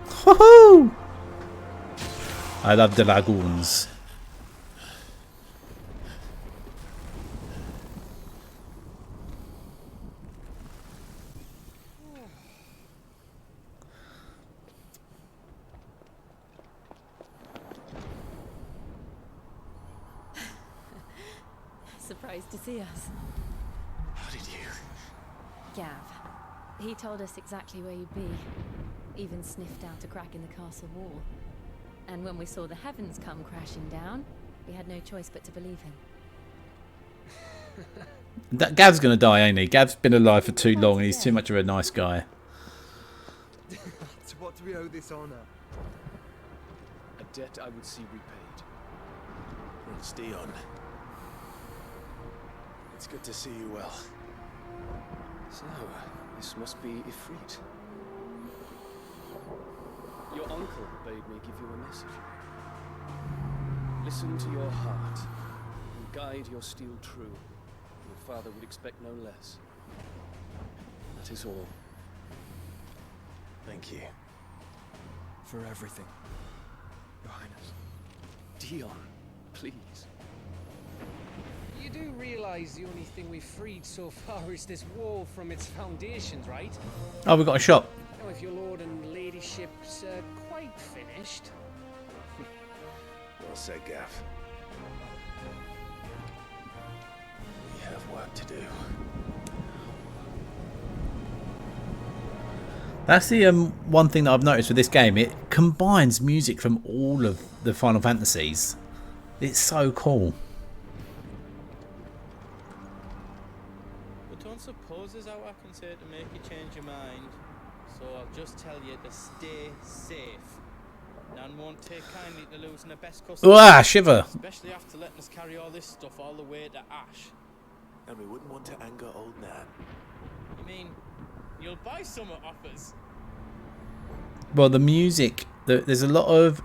Woohoo! I love the lagoons. Surprised to see us. How did you? Gav. He told us exactly where you'd be. Even sniffed out a crack in the castle wall. And when we saw the heavens come crashing down, we had no choice but to believe him. Gav's gonna die, ain't he? Gav's been alive for too long and he's too much of a nice guy. To what do we owe this honor? A debt I would see repaid. Prince Dion. It's good to see you well. So, this must be Ifrit. Your uncle bade me give you a message. Listen to your heart and guide your steel true. Your father would expect no less. That is all. Thank you. For everything, Your Highness. Dion, please. You do realize the only thing we've freed so far is this wall from its foundations, right? Oh, we got a shot. Now, if your lord and ladyship's quite finished... Well said, Gav. work to do. That's the one thing that I've noticed with this game. It combines music from all of the Final Fantasies. It's so cool. But don't suppose there's how I can say to make you change your mind. So I'll just tell you to stay safe. None won't take kindly to losing the best customer. Ah, shiver. Especially after letting us carry all this stuff all the way to Ash. And we wouldn't want to anger old Nan. You mean you'll buy some at offers? Well, the music. There's a lot of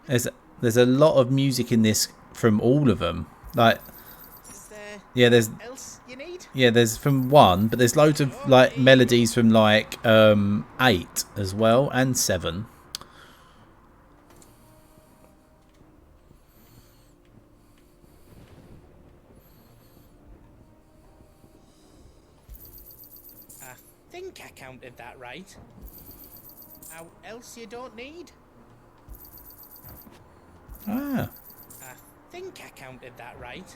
there's a lot of music in this from all of them. Like, yeah, there's else you need? yeah, there's from 1, but there's loads of like melodies from like 8 as well, and 7. I think I counted that right. How else you don't need? Ah, I think I counted that right.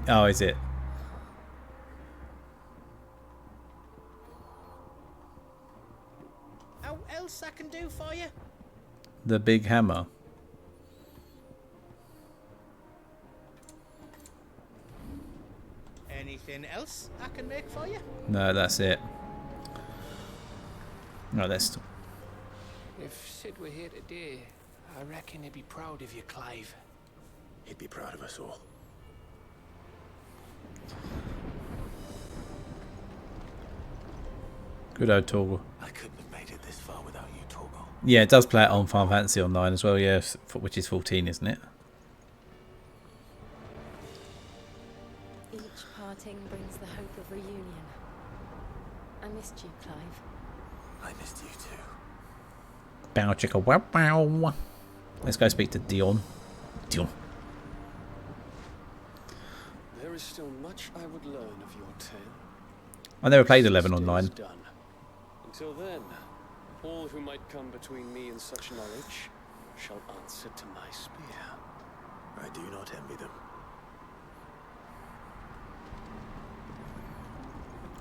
oh, is it? How else I can do for you? The big hammer. Anything else I can make for you? No, that's it. No, that's. If Sid were here today, I reckon he'd be proud of you, Clive. He'd be proud of us all. Good old Torgal. I couldn't have made it this far without you, Torgal. Yeah, it does play it on Final Fantasy Online as well, yeah, which is 14, isn't it? Each parting brings the hope of reunion. I missed you, Clive. I missed you too. Bow chicka wow wow. Let's go speak to Dion. Dion. There is still much I would learn of your tale. I never played 11 6 days online. done. Until then, all who might come between me and such knowledge shall answer to my spear. I do not envy them.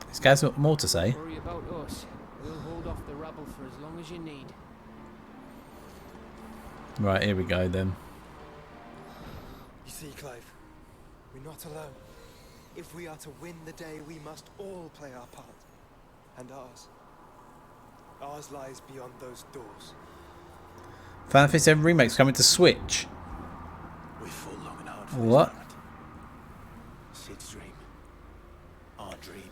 This guy's got more to say. Worry about us. We'll hold off the rabble for as long as you need. Right, here we go then. You see, Clive, we're not alone. If we are to win the day, we must all play our part. And ours. Ours lies beyond those doors. Final Fantasy VII Remake's coming to Switch. We fought long and hard for What? this moment. Sid's dream. Our dream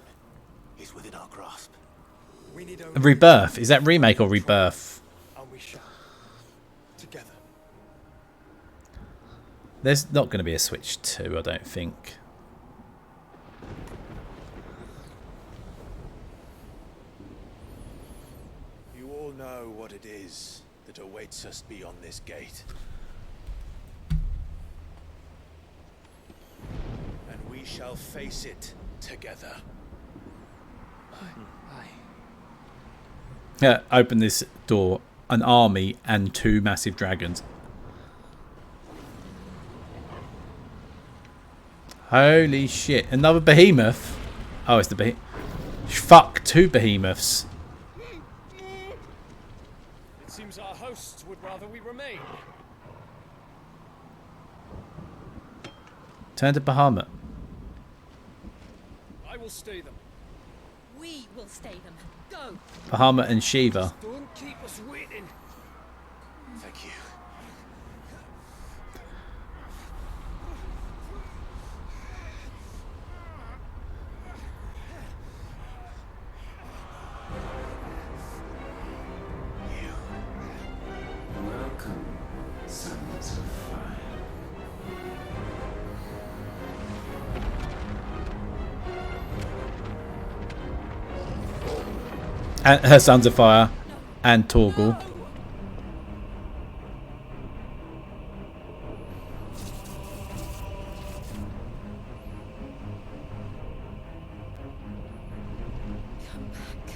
is within our grasp. We need only Rebirth. Is that remake or rebirth? and we shall. Together. There's not going to be a Switch 2, I don't think. You all know what it is that awaits us beyond this gate. And we shall face it together. Aye. Yeah, open this door. An army and 2 massive dragons. Holy shit. Another behemoth? Oh, it's the behemoth. Fuck, 2 behemoths. It seems our hosts would rather we remain. Turn to Bahamut. I will stay them. We will stay them. Go! Bahamut and Shiva. Don't keep us waiting. Thank you. Welcome, sons of fire. And her Sons of Fire and Torgal. Come back.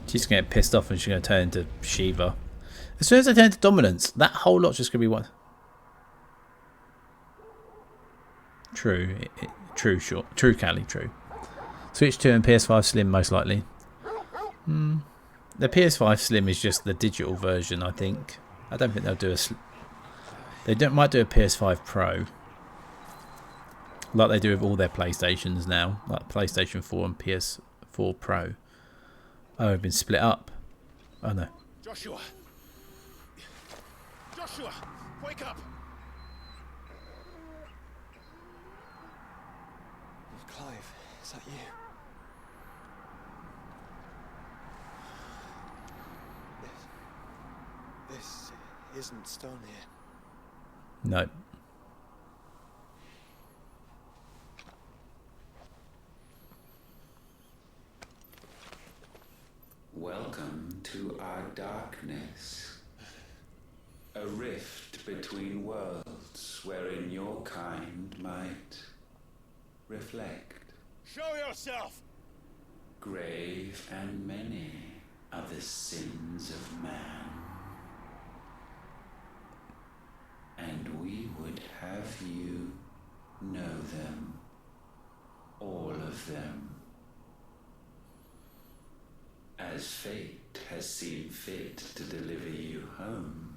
She's going to get pissed off and she's going to turn into Shiva. As soon as I turn into Dominance, that whole lot's just going to be one. True. True, short. True, Callie, true. Switch 2 and PS5 Slim, most likely. The PS5 Slim is just the digital version, I think. I don't think they'll do a... might do a PS5 Pro. Like they do with all their PlayStations now. Like PlayStation 4 and PS4 Pro. Oh, they've been split up. Oh no. Joshua! Joshua! Wake up! Clive, is that you? This isn't stone here. No. Welcome to our darkness. A rift between worlds wherein your kind might reflect. Show yourself! Grave and many are the sins of man. And we would have you know them. All of them. As fate has seen fit to deliver you home.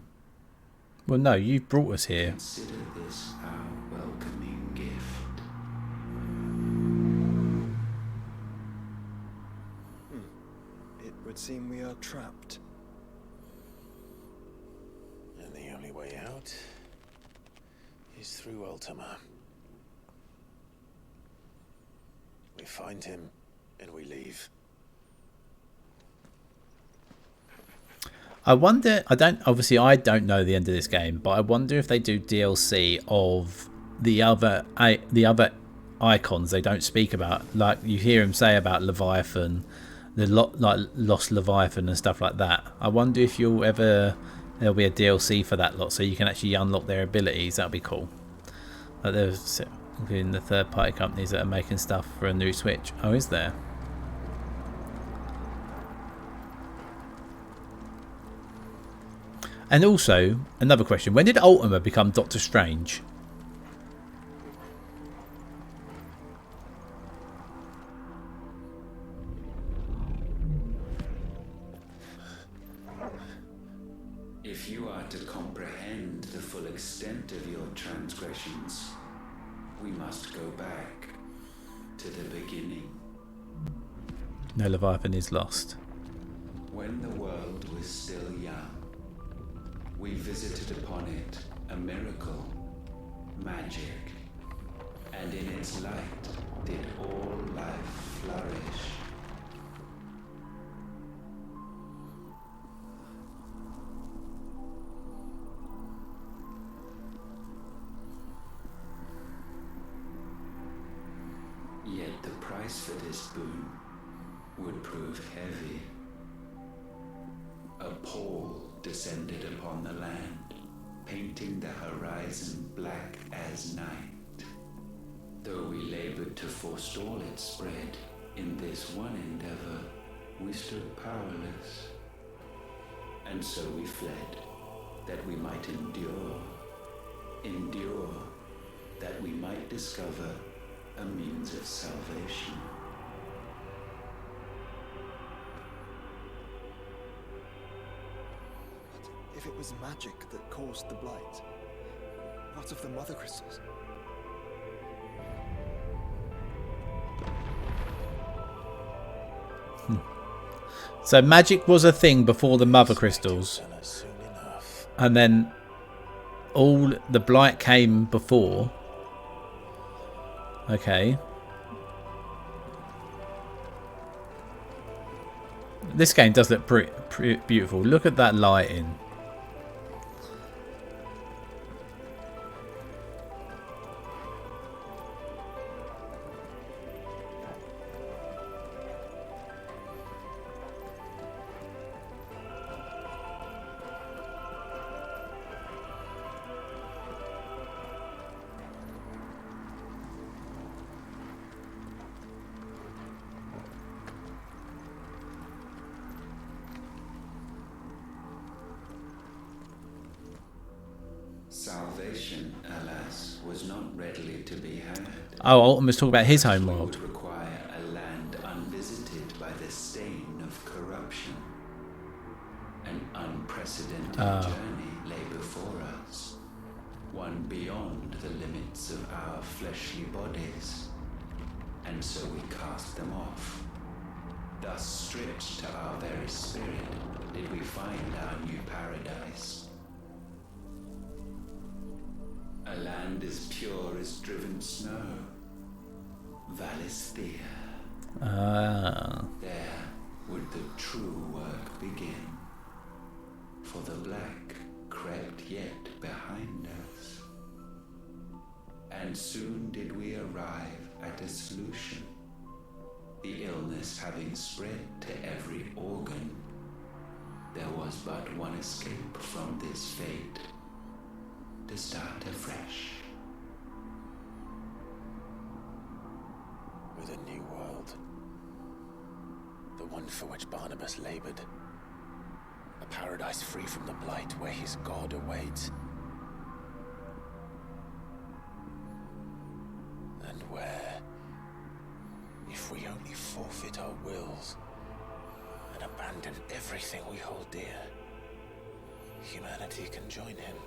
Well, no, you've brought us here. Consider this our welcoming gift. It would seem we are trapped. And the only way out is through Ultima. We find him and we leave. I wonder, I don't know the end of this game, but I wonder if they do DLC of the other icons they don't speak about. Like you hear him say about Leviathan, like Lost Leviathan and stuff like that. I wonder if there'll be a DLC for that lot, so you can actually unlock their abilities. That'd be cool. Like there's including the third-party companies that are making stuff for a new Switch. Oh, is there? And also, another question. When did Ultima become Doctor Strange? If you are to comprehend the full extent of your transgressions, we must go back to the beginning. No, Leviathan is lost. When the world was still young, we visited upon it a miracle, magic, and in its light did all life flourish. Yet the price for this boon would prove heavy. A pall descended upon the land, painting the horizon black as night. Though we labored to forestall its spread, in this one endeavor we stood powerless. And so we fled, that we might endure, that we might discover a means of salvation. If it was magic that caused the blight, what of the mother crystals? So magic was a thing before the mother crystals, and then all the blight came before. Okay. This game does look pretty beautiful. Look at that lighting. salvation, alas, was not readily to be had. Oh, Ultima's talking about his home It world. would require a land unvisited by the stain of corruption. An unprecedented journey lay before us, one beyond the limits of our fleshly bodies, and so we cast them off. Thus stripped to our very spirit did we find our new paradise. A land as pure as driven snow, Valisthea. There would the true work begin, for the black crept yet behind us. And soon did we arrive at a solution, the illness having spread to every organ. There was but one escape from this fate, to start afresh. With a new world. The one for which Barnabas labored. A paradise free from the blight where his God awaits. And where, if we only forfeit our wills and abandon everything we hold dear, humanity can join him.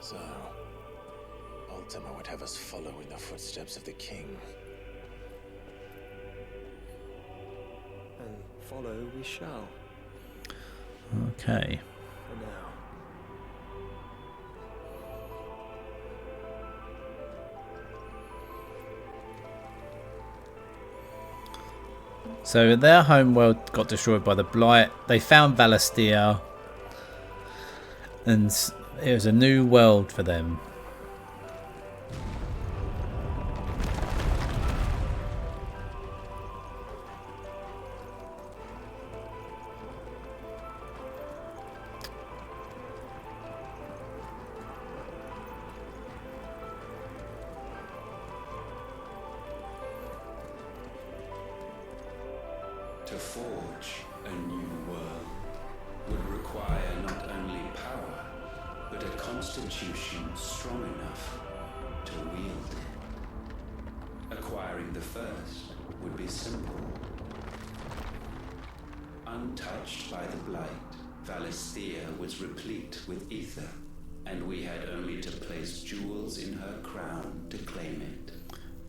So, Ultima would have us follow in the footsteps of the king. And follow we shall. Okay. For now. So their home world got destroyed by the blight. They found Valisthea, and it was a new world for them. To forge a new world would require not only power, but a constitution strong enough to wield it. Acquiring the first would be simple. Untouched by the blight, Valisthea was replete with ether, and we had only to place jewels in her crown to claim it.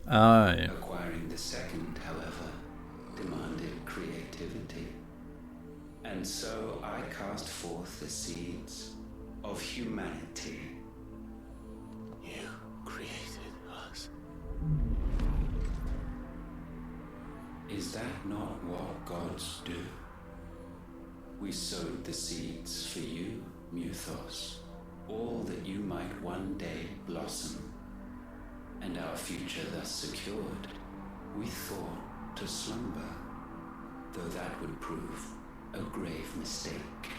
Oh. Acquiring the second, however, demanded creativity. And so I cast forth the seeds of humanity. You created us. Is that not what gods do? We sowed the seeds for you, Muthos, all that you might one day blossom. And our future thus secured, we thought to slumber, though that would prove a grave mistake.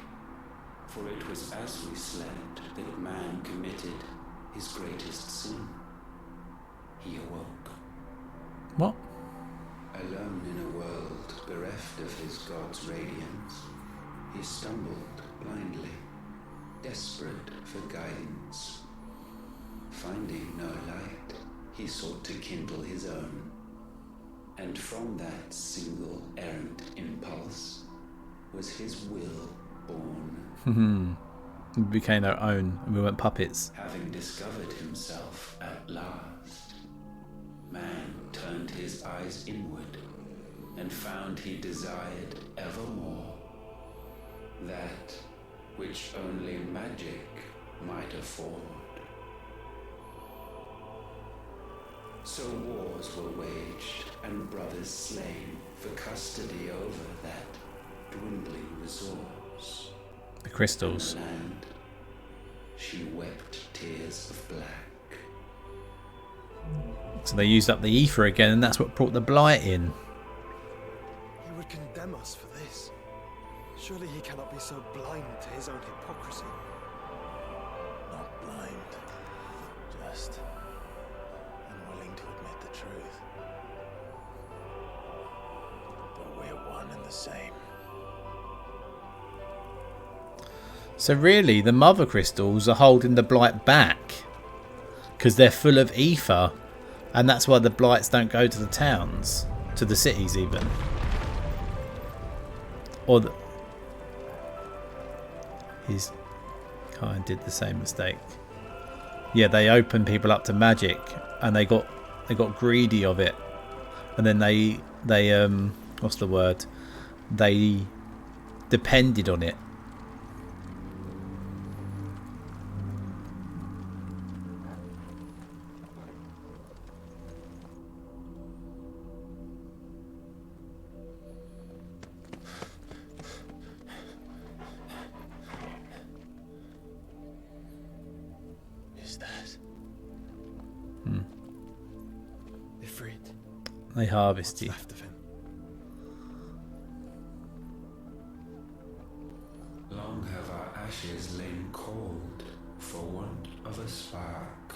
For it was as we slept that man committed his greatest sin. He awoke. What? Alone in a world bereft of his God's radiance, he stumbled blindly, desperate for guidance. Finding no light, he sought to kindle his own. And from that single errant impulse was his will born. We became our own, and we weren't puppets. Having discovered himself at last, man turned his eyes inward and found he desired evermore that which only magic might afford. So wars were waged and brothers slain for custody over that dwindling resource. The crystals. And the land, she wept tears of black. So they used up the ether again, and that's what brought the blight in. He would condemn us for this. Surely he cannot be so blind to his own hypocrisy. Not blind, just unwilling to admit the truth. But we're one and the same. So really, the mother crystals are holding the blight back because they're full of ether, and that's why the blights don't go to the towns, to the cities even. Or his kind did the same mistake. Yeah, they opened people up to magic, and they got greedy of it, and then they what's the word? They depended on it. They harvest you. Long have our ashes lain cold for want of a spark.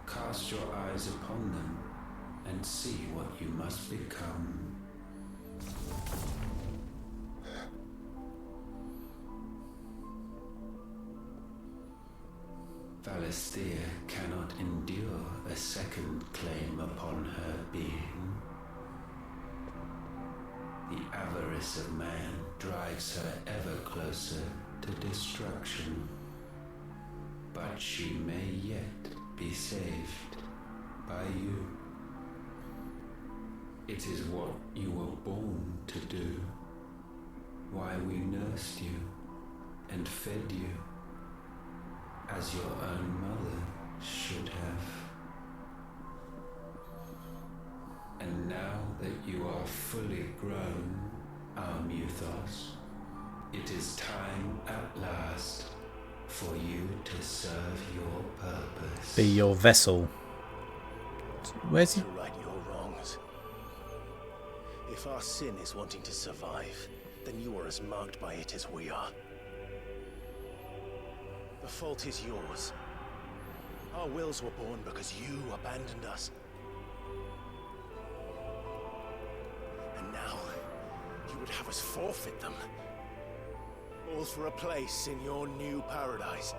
Cast your eyes upon them and see what you must become. Valisthea cannot endure a second claim upon her being. The avarice of man drives her ever closer to destruction. But she may yet be saved by you. It is what you were born to do, why we nursed you and fed you, as your own mother should have. And now that you are fully grown, our Muthos, it is time at last for you to serve your purpose. Be your vessel. Where's he? To right your wrongs. If our sin is wanting to survive, then you are as marked by it as we are. The fault is yours. Our wills were born because you abandoned us. And now, you would have us forfeit them. All for a place in your new paradise.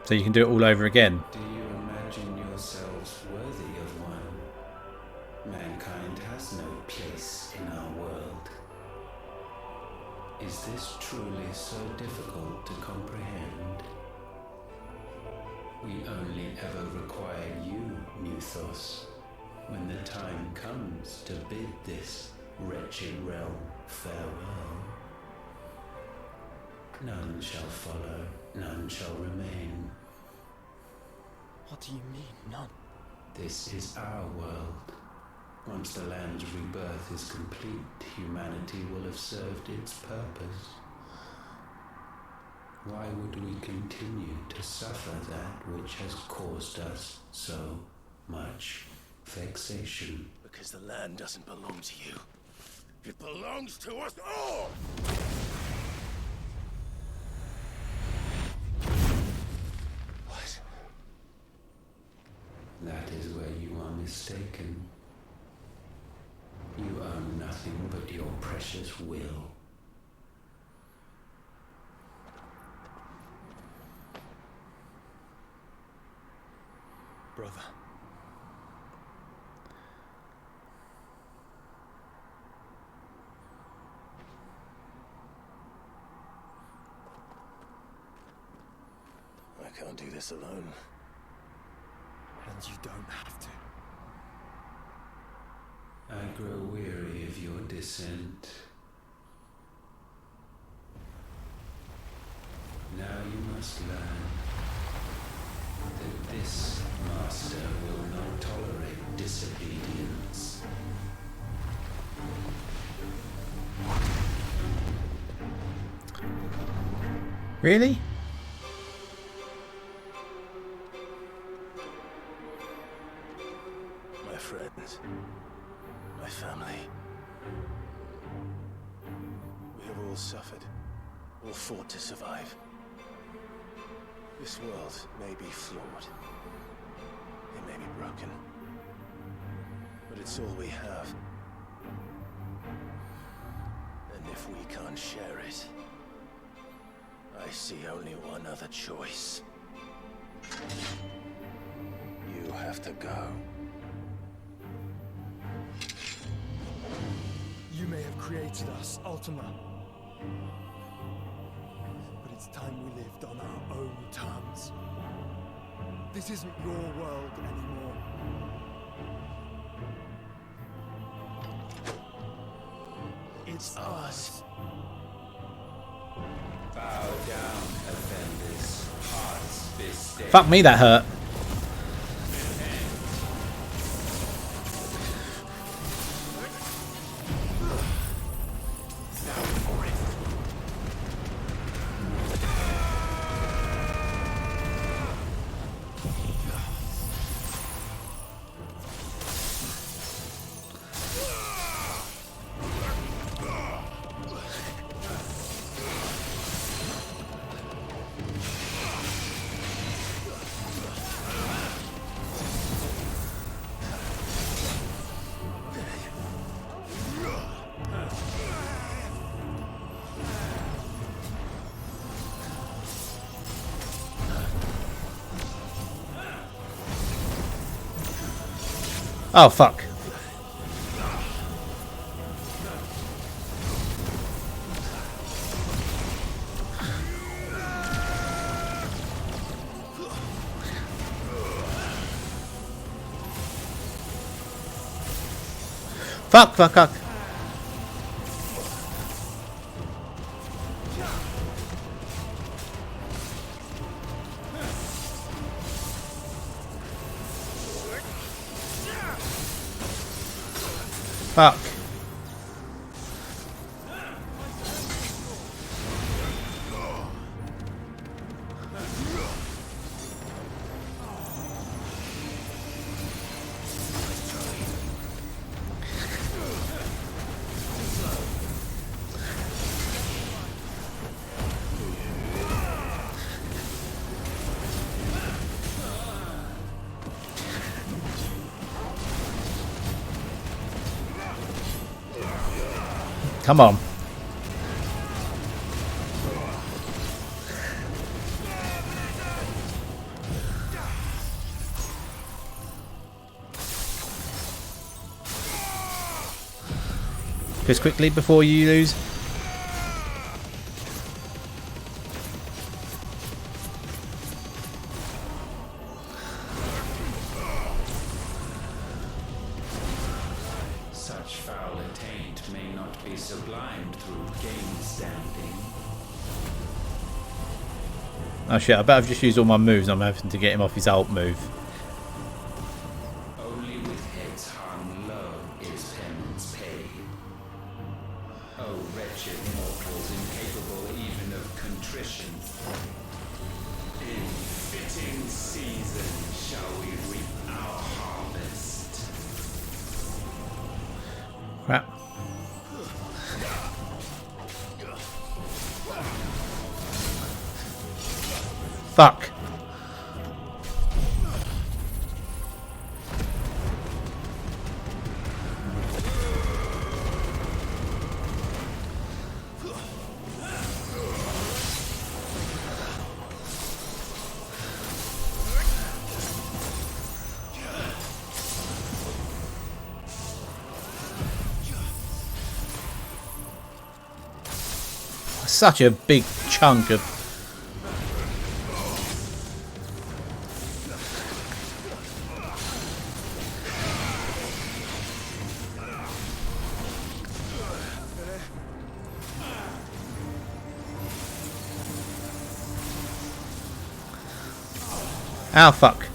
So you can do it all over again. Do you imagine yourselves worthy of one? Mankind has no place in our world. Is this truly so difficult to comprehend? We only ever require you, Muthos, when the time comes to bid this wretched realm farewell. None shall follow, none shall remain. What do you mean, none? This is our world. Once the land's rebirth is complete, humanity will have served its purpose. Why would we continue to suffer that which has caused us so much vexation? Because the land doesn't belong to you. It belongs to us all! What? That is where you are mistaken. You own nothing but your precious will. Brother. I can't do this alone. And you don't have to. I grow weary of your dissent. Now you must learn that this master will not tolerate disobedience. Really? My friends, my family. We have all suffered, all fought to survive. This world may be flawed. It may be broken. But it's all we have. And if we can't share it, I see only one other choice. You have to go. You may have created us, Ultima. But it's time we lived on our own terms. This isn't your world anymore. It's ours. Bow down, offenders. Hearts be steady. Fuck me, that hurt. Oh, fuck. Fuck, fuck, fuck. Fuck. Come on. Just quickly before you lose. Such foul attaint may not be sublimed through game standing. Oh shit, I bet I've just used all my moves. I'm having to get him off his ult move. Only with heads hung low is penance paid. Oh, wretched mortals incapable even of contrition. In fitting season shall we reap our harvest. Crap. Fuck. Such a big chunk of... Ow, fuck.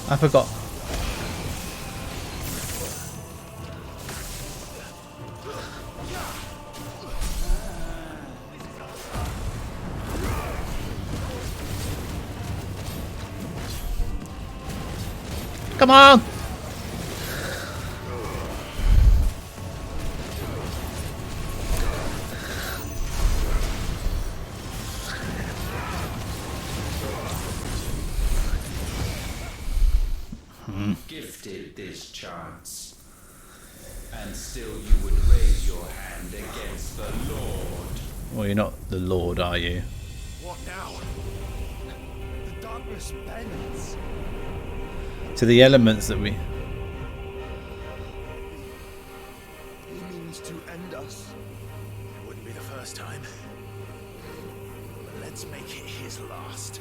I forgot. Come on! Gifted this chance, and still you would raise your hand against the Lord. Well, you're not the Lord, are you? What now? The darkness bends. To the elements that we... He means to end us. It wouldn't be the first time. But let's make it his last.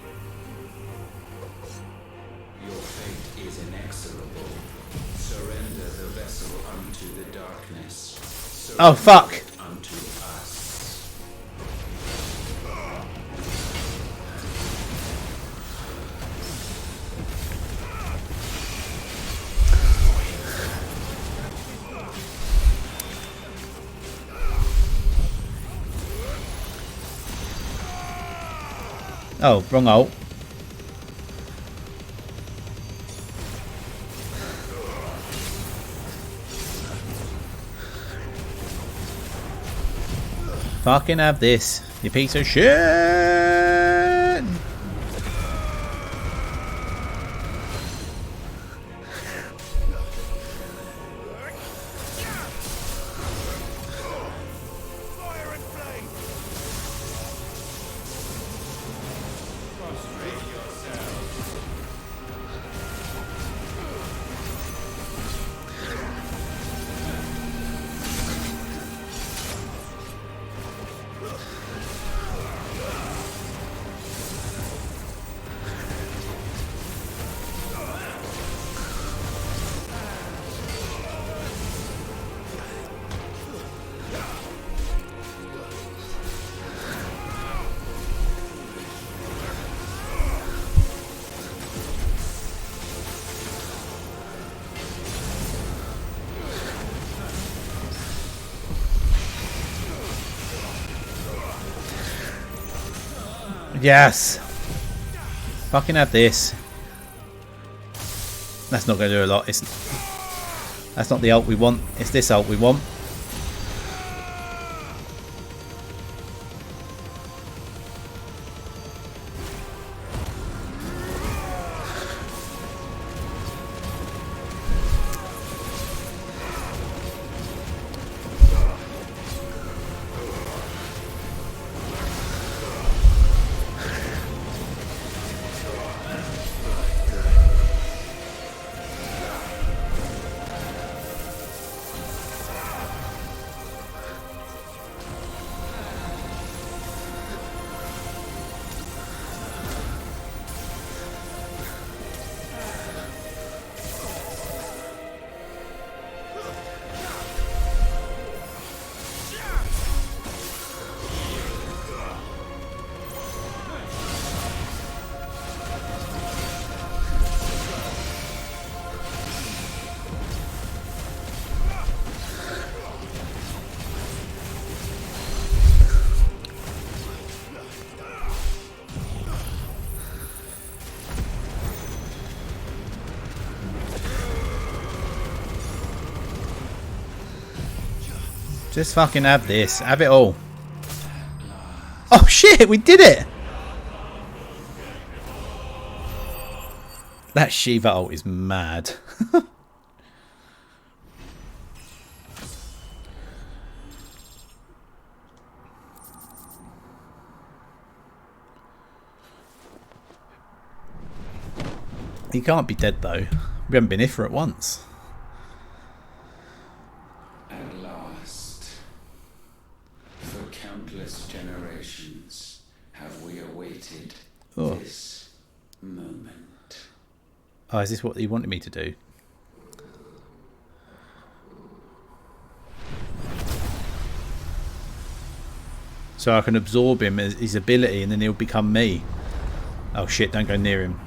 Your fate is inexorable. Surrender the vessel unto the darkness. Surrender Oh, fuck! it unto us. Oh, wrong ult. Fucking have this, you piece of shit! Yes! Fucking have this. That's not going to do a lot. That's not the ult we want. It's this ult we want. Just fucking have this. Have it all. Oh shit, we did it! That Shiva ult is mad. He can't be dead though. We haven't been here for it once. At last, for countless generations, have we awaited this moment. Oh, is this what he wanted me to do? So I can absorb him as his ability and then he'll become me. Oh shit, don't go near him.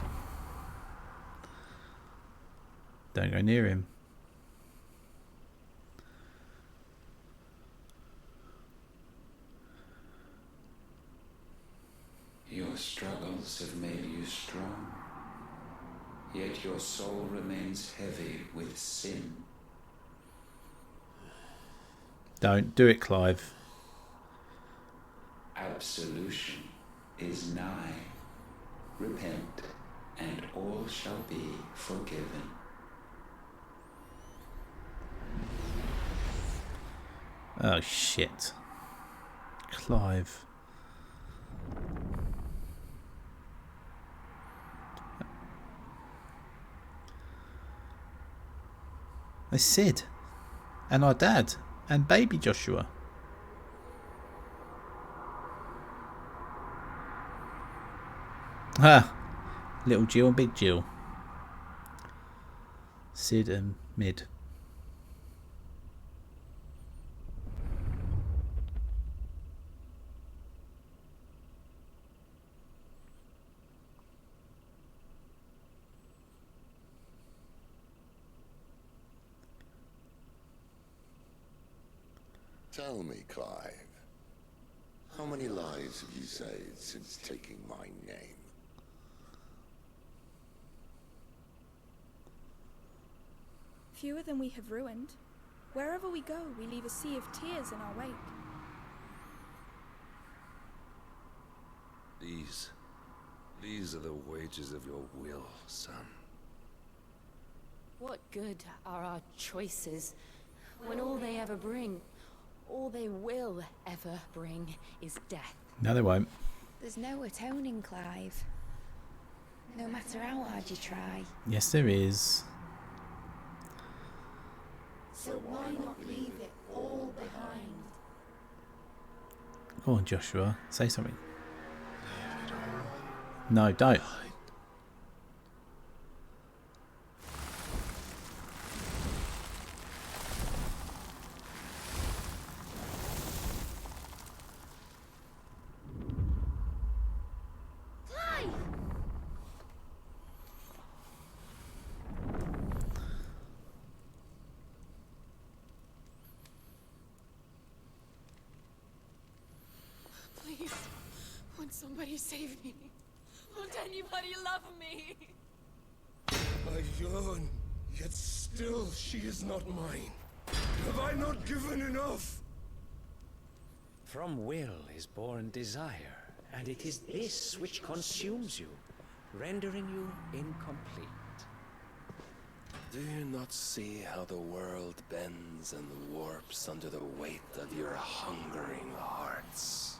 Don't go near him. Your struggles have made you strong, yet your soul remains heavy with sin. Don't do it, Clive. Absolution is nigh. Repent, and all shall be forgiven. Oh shit. Clive. There's Sid. And our dad. And baby Joshua. Ah. Little Jill and Big Jill. Sid and Mid. Tell me, Clive, how many lives have you saved since taking my name? Fewer than we have ruined. Wherever we go, we leave a sea of tears in our wake. These are the wages of your will, son. What good are our choices when all they ever bring, all they will ever bring, is death? No, they won't. There's no atoning, Clive. No matter how hard you try. Yes, there is. So why not leave it all behind? Go on, Joshua. Say something. No, don't. Please, won't somebody save me? Won't anybody love me? I yearn, yet still she is not mine. Have I not given enough? From will is born desire, and it is this which consumes you, rendering you incomplete. Do you not see how the world bends and warps under the weight of your hungering hearts?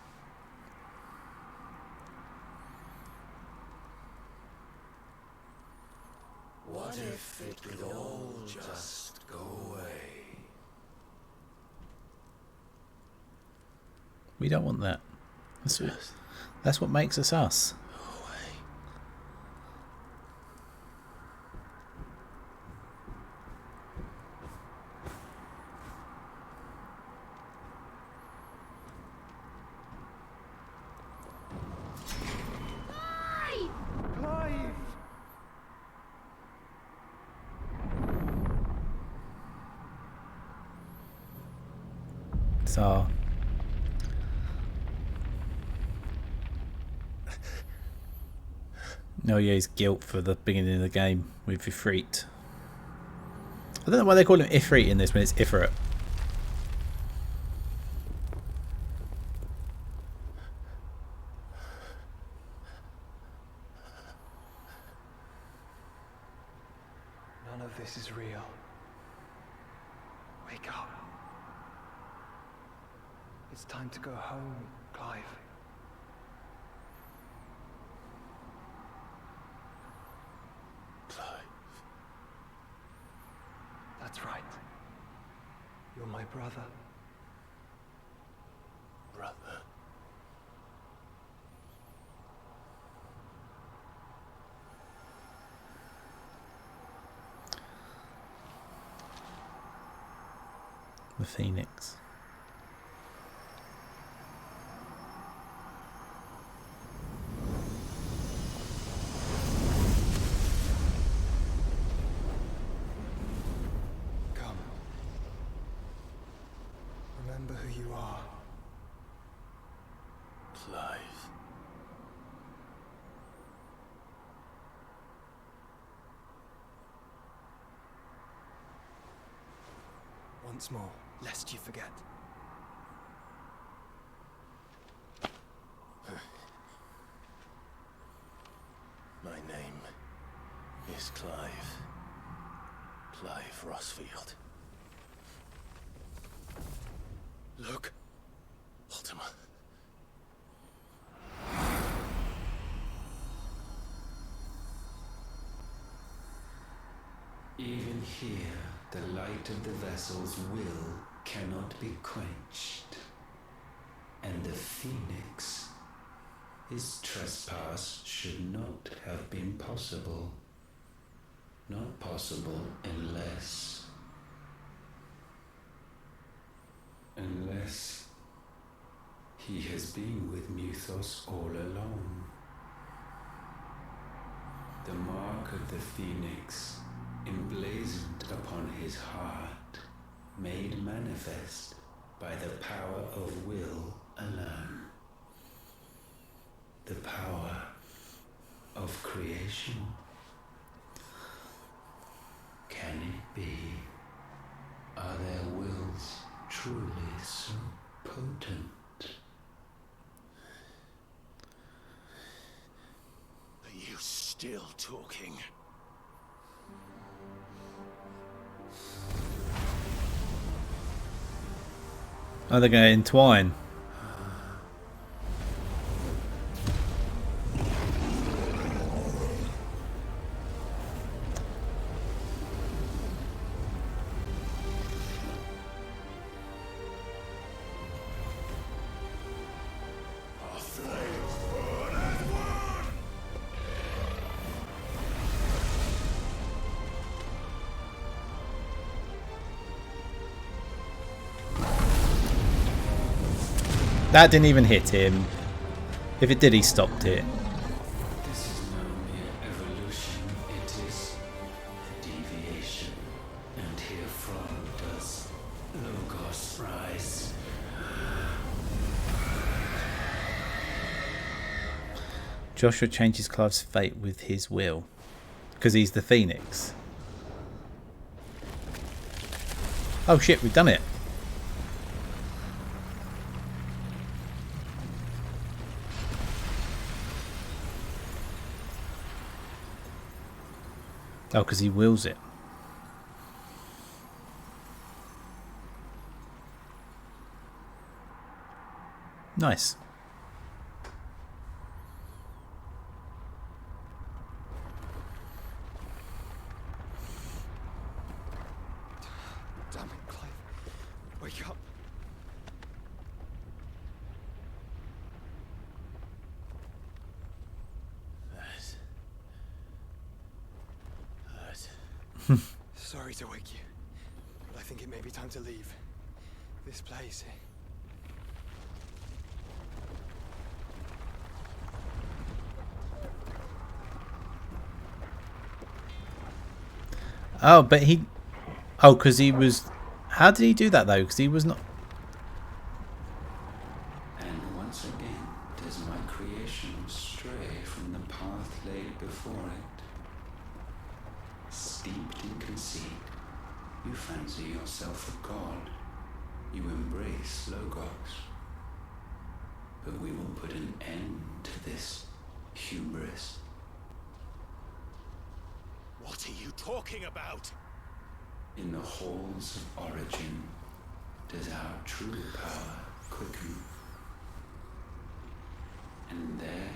What if it could all just go away? We don't want that. That's what makes us us. Clive! So oh yeah, his guilt for the beginning of the game with Ifrit. I don't know why they call him Ifrit in this when it's Ifrit. None of this is real. Wake up. It's time to go home, Clive. Clive. That's right. You're my brother. Brother. The Phoenix. remember who you are. Clive. Once more, lest you forget. My name is Clive. Clive Rossfield. Look, Ultima. Even here, the light of the vessel's will cannot be quenched. And the Phoenix, his trespass should not have been possible. Not possible unless he has been with Mythos all along. The mark of the Phoenix, emblazoned upon his heart, made manifest by the power of will alone. The power of creation. Can it be? Are their wills truly so potent? Are you still talking? Oh, they're going to entwine. That didn't even hit him. If it did, he stopped it. This is no mere evolution, it is a deviation. And herefrom does Logos rise. Joshua changes Clive's fate with his will. Because he's the Phoenix. Oh shit, we've done it. Oh, because he wills it. Nice. Damn it, Clive. Wake up. Sorry to wake you, but I think it may be time to leave this place. Oh, but he... Oh, because he was... How did he do that, though? Because he was not... And once again does my creation stray from the path laid before it. Steeped in conceit, you fancy yourself a god. You embrace Logos. But we will put an end to this hubris. What are you talking about? In the halls of origin does our true power quicken. And there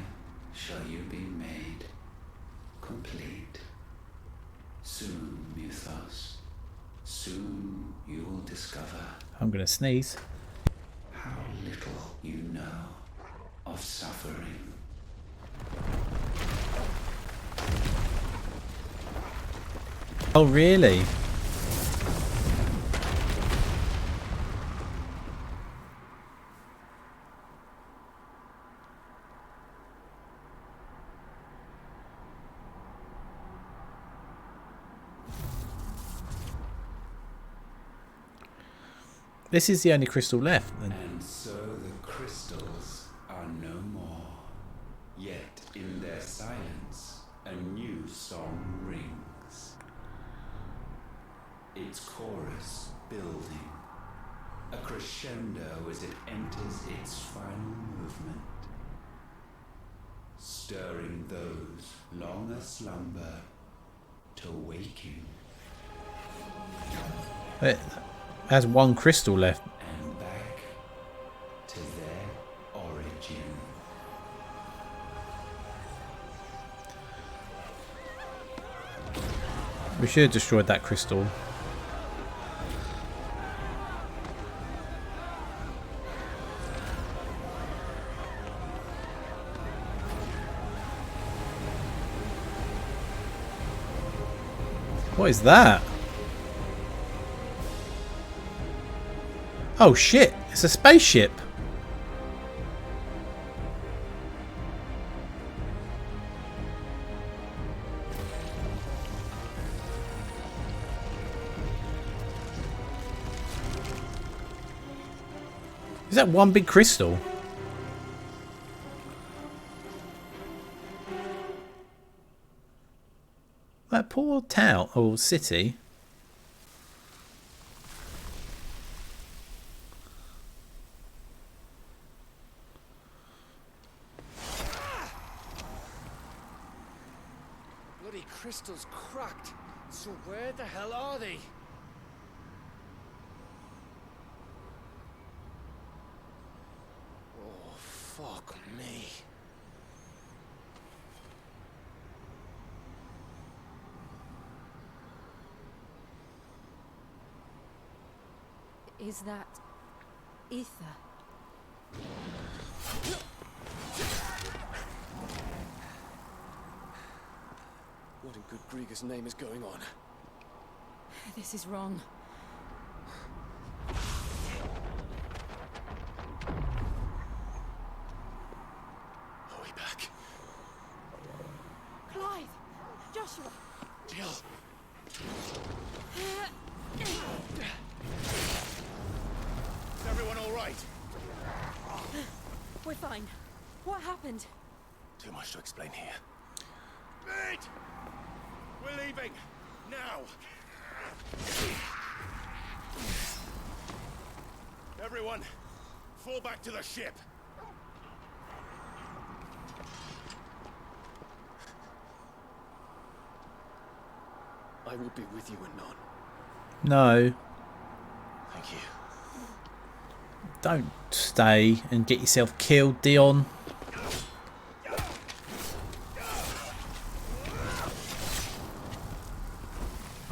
shall you be made complete. Soon, Mythos, soon you will discover I'm going to sneeze. how little you know of suffering. Oh, really? This is the only crystal left. Then. And so the crystals are no more. Yet in their silence, a new song rings. Its chorus building, a crescendo as it enters its final movement, stirring those long aslumber to waking. It has one crystal left. And back to their origin. We should have destroyed that crystal. What is that? Oh shit, it's a spaceship. Is that one big crystal? That poor town or city. Bloody crystal's cracked. So where the hell are they? Oh, fuck me. Is that ether? What in good Grieger's name is going on? This is wrong. Are we back? Clive! Joshua! Jill! Is everyone all right? We're fine. What happened? Too much to explain here. Mate! We're leaving! Now! Everyone, fall back to the ship! I will be with you anon. No. Thank you. Don't stay and get yourself killed, Dion.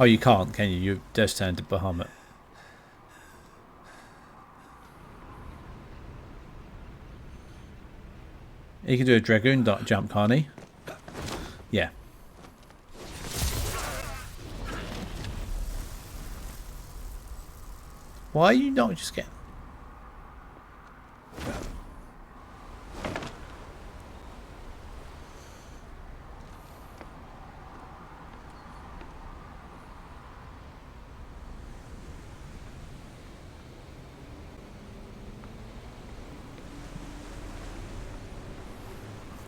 Oh, you can't, can you? You just turned to Bahamut. He can do a dragoon jump, can't he? Yeah. Why are you not just getting...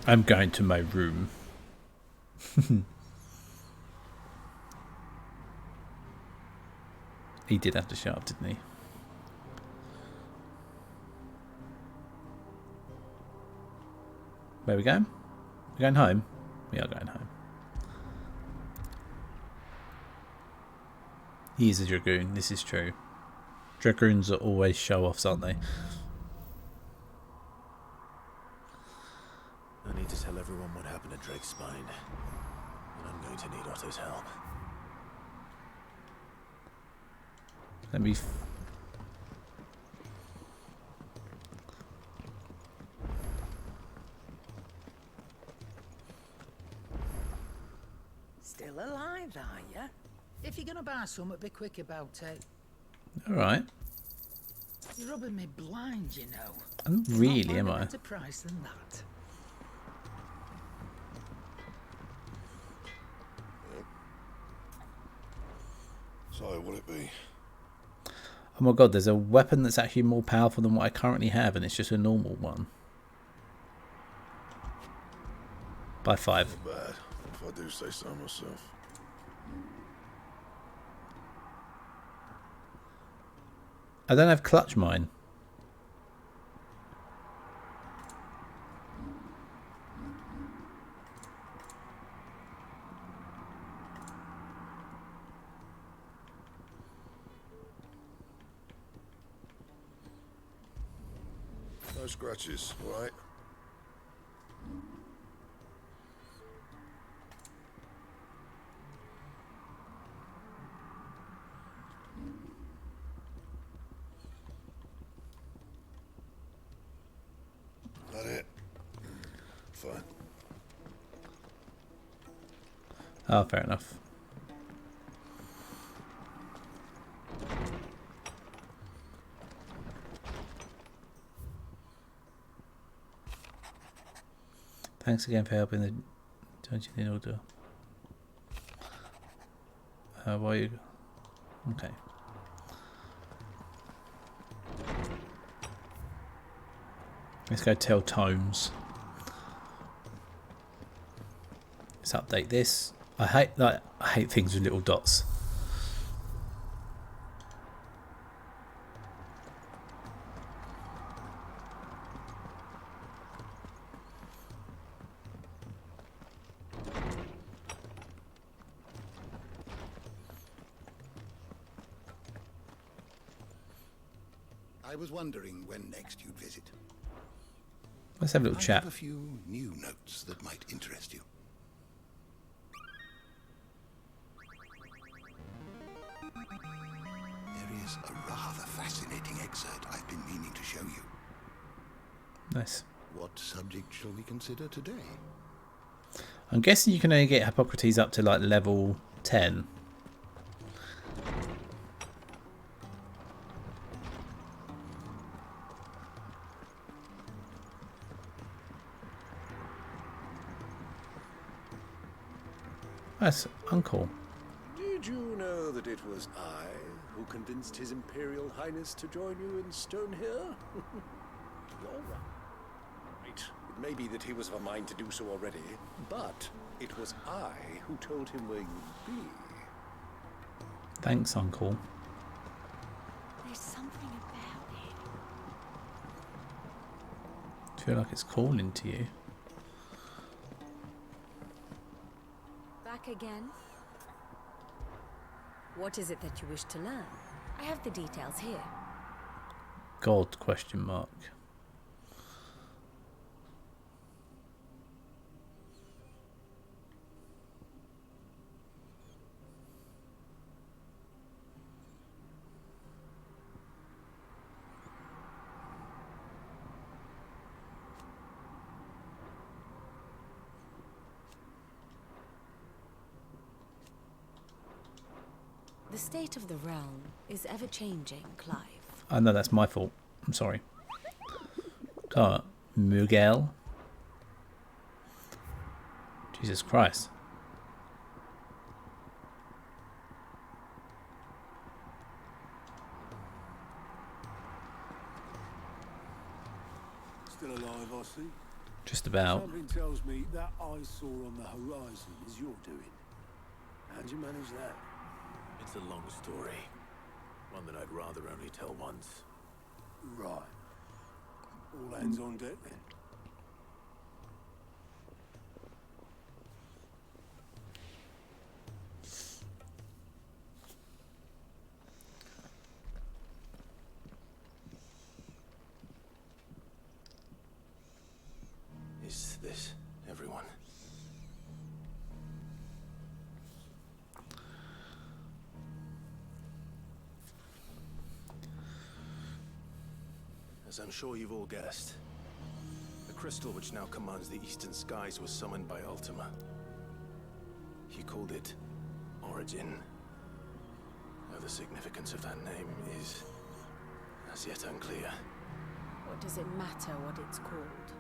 I'm going to my room. He did have to shut up, didn't he? Where are we going? We're going home? We are going home. He is a dragoon, this is true. Dragoons are always show-offs, aren't they? I need to tell everyone what happened at Drake's Spine. And I'm going to need Otto's help. Let me... Still alive, are ya? If you're gonna buy something, be quick about it. Alright. You're rubbing me blind, you know. I'm really, am I? Better price than that. So, will it be? Oh my god, there's a weapon that's actually more powerful than what I currently have, and it's just a normal one. By 5. Not bad, if I do say so myself. I don't have clutch mine. No scratches, right? That it? Fine. Oh, fair enough. Thanks again for helping the dungeon in order. Why you? Okay. Let's go tell Tomes. Let's update this. I hate things with little dots. I was wondering when next you'd visit. Let's have a little I chat. have a few new notes that might interest you. There is a rather fascinating excerpt I've been meaning to show you. Nice. What subject shall we consider today? I'm guessing you can only get Hippocrates up to like level 10. That's uncool. Did you know that it was I who convinced His Imperial Highness to join you in Stonehill? You're right. It may be that he was of a mind to do so already, but it was I who told him where you'd be. Thanks, uncle. There's something about it. I feel like it's calling to you. Back again? What is it that you wish to learn? I have the details here. God, question mark. The state of the realm is ever-changing, Clive. Oh no, that's my fault. I'm sorry. Miguel. Jesus Christ. Still alive, I see. Just about. Something tells me that eyesore on the horizon is your doing. How'd you manage that? It's a long story. One that I'd rather only tell once. Right. All hands on deck then. Is this everyone? As I'm sure you've all guessed, the crystal which now commands the eastern skies was summoned by Ultima. He called it Origin. Though the significance of that name is as yet unclear. What does it matter what it's called?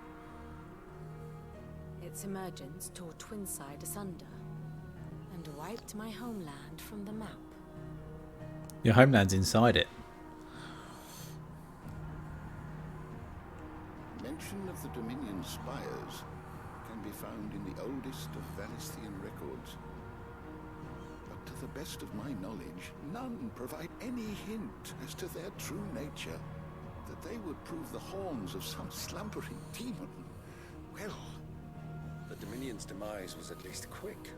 Its emergence tore Twinside asunder and wiped my homeland from the map. Your homeland's inside it. mention of the Dominion spires can be found in the oldest of Valisthian records. But to the best of my knowledge, none provide any hint as to their true nature. That they would prove the horns of some slumbering demon. Well, The Dominion's demise was at least quick.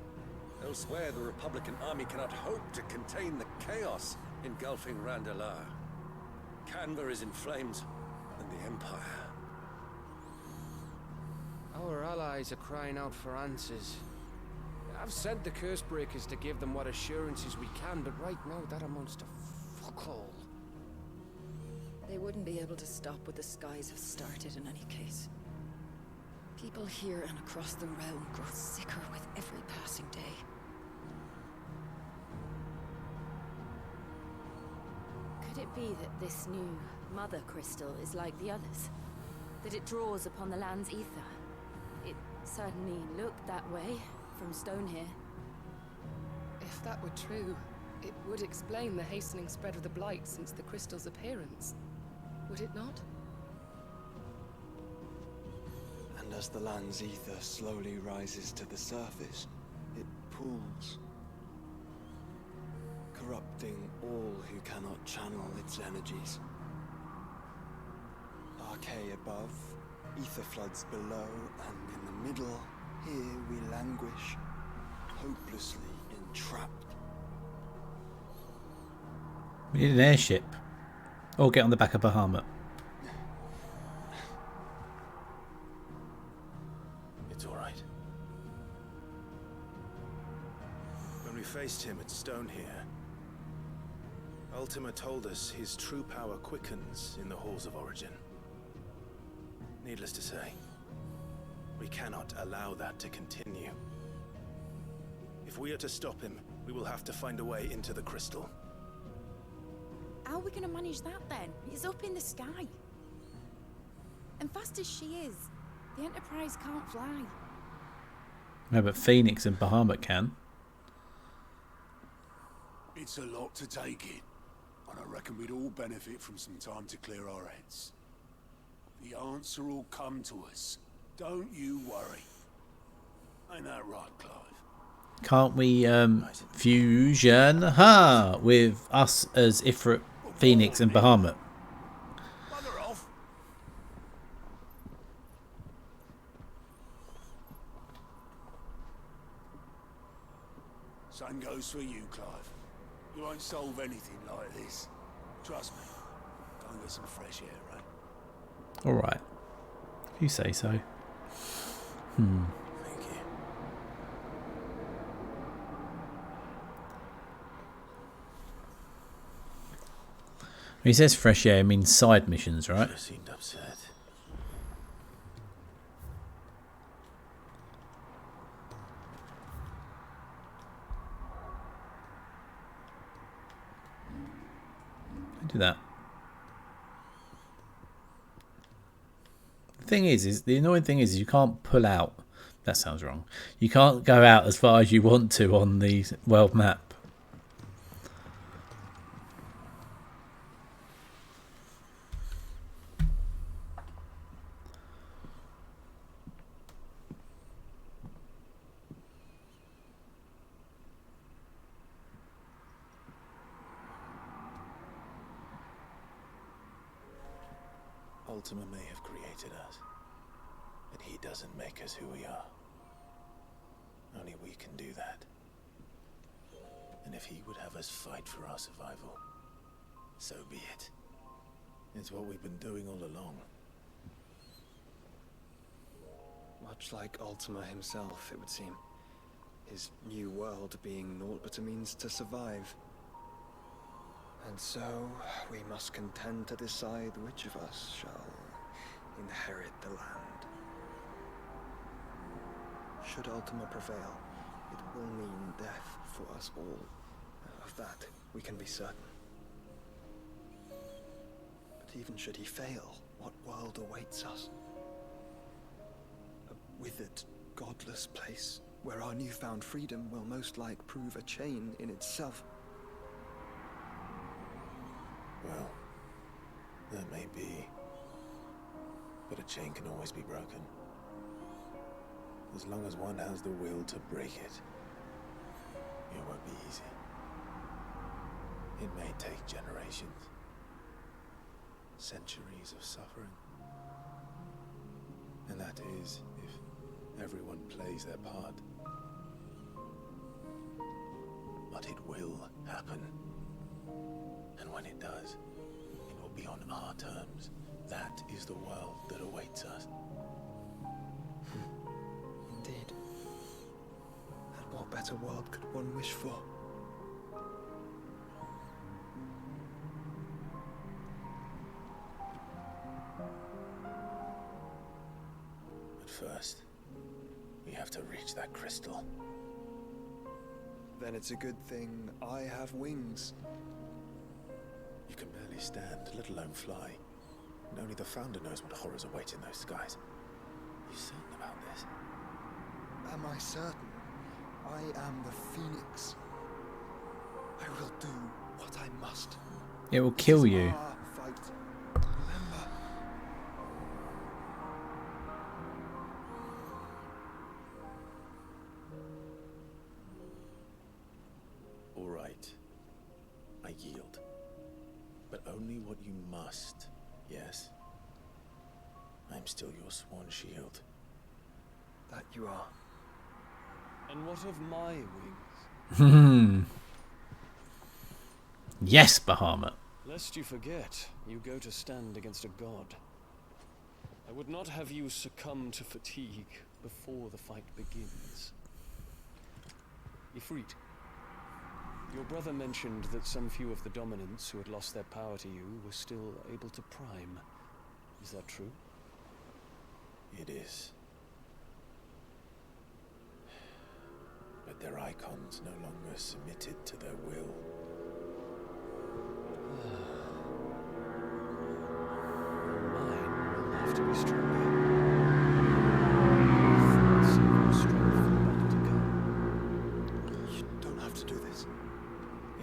Elsewhere, the Republican army cannot hope to contain the chaos engulfing Randalar. Canva is in flames, and the Empire. Our allies are crying out for answers. I've sent the Cursebreakers to give them what assurances we can, but right now that amounts to fuck all. They wouldn't be able to stop what the skies have started in any case. People here and across the realm grow sicker with every passing day. Could it be that this new Mother Crystal is like the others? That it draws upon the land's ether? It certainly looked that way from stone here. If that were true, it would explain the hastening spread of the Blight since the crystal's appearance. Would it not? And as the land's ether slowly rises to the surface, it pools, corrupting all who cannot channel its energies. Archay above, ether floods below, and in the middle, here we languish, hopelessly entrapped. We need an airship. Or get on the back of Bahamut. It's all right. When we faced him at Stone here, Ultima told us his true power quickens in the Halls of Origin. Needless to say, we cannot allow that to continue. If we are to stop him, we will have to find a way into the crystal. How are we going to manage that then? It's up in the sky. And fast as she is, the Enterprise can't fly. No, but Phoenix and Bahamut can. It's a lot to take in, and I reckon we'd all benefit from some time to clear our heads. The answer will come to us. Don't you worry. Ain't that right, Clive? Can't we fusion with us as Ifrit, Phoenix and Bahamut? Bugger off. Same goes for you, Clive. You won't solve anything like this. Trust me. Go and get some fresh air, right? Alright. If you say so. Thank you. When he says fresh air, it means side missions, right? Sure seemed upset. Do that. The thing is the annoying thing is you can't pull out. That sounds wrong. You can't go out as far as you want to on the world map. Ultima may have created us, but he doesn't make us who we are. Only we can do that. And if he would have us fight for our survival, so be it. It's what we've been doing all along. Much like Ultima himself, it would seem. His new world being naught but a means to survive. And so, we must contend to decide which of us shall inherit the land. Should Ultima prevail, it will mean death for us all. Of that, we can be certain. But even should he fail, what world awaits us? A withered, godless place, where our newfound freedom will most like prove a chain in itself. Well, that may be. But a chain can always be broken. As long as one has the will to break it, it won't be easy. It may take generations, centuries of suffering. And that is if everyone plays their part. But it will happen. And when it does, it will be on our terms. That is the world that awaits us. Indeed. And what better world could one wish for? But first, we have to reach that crystal. Then it's a good thing I have wings. You can barely stand, let alone fly. And only the Founder knows what horrors await in those skies. You certain about this? Am I certain? I am the Phoenix. I will do what I must. It will kill you. Our fight. Remember. All right. I yield. But only what you must, yes? I'm still your swan shield. That you are. And what of my wings? Yes, Bahamut. Lest you forget, you go to stand against a god. I would not have you succumb to fatigue before the fight begins. Ifrit, your brother mentioned that some few of the dominants who had lost their power to you were still able to prime. Is that true? It is. But their icons no longer submitted to their will. Mine will have to be stronger. You don't have to do this.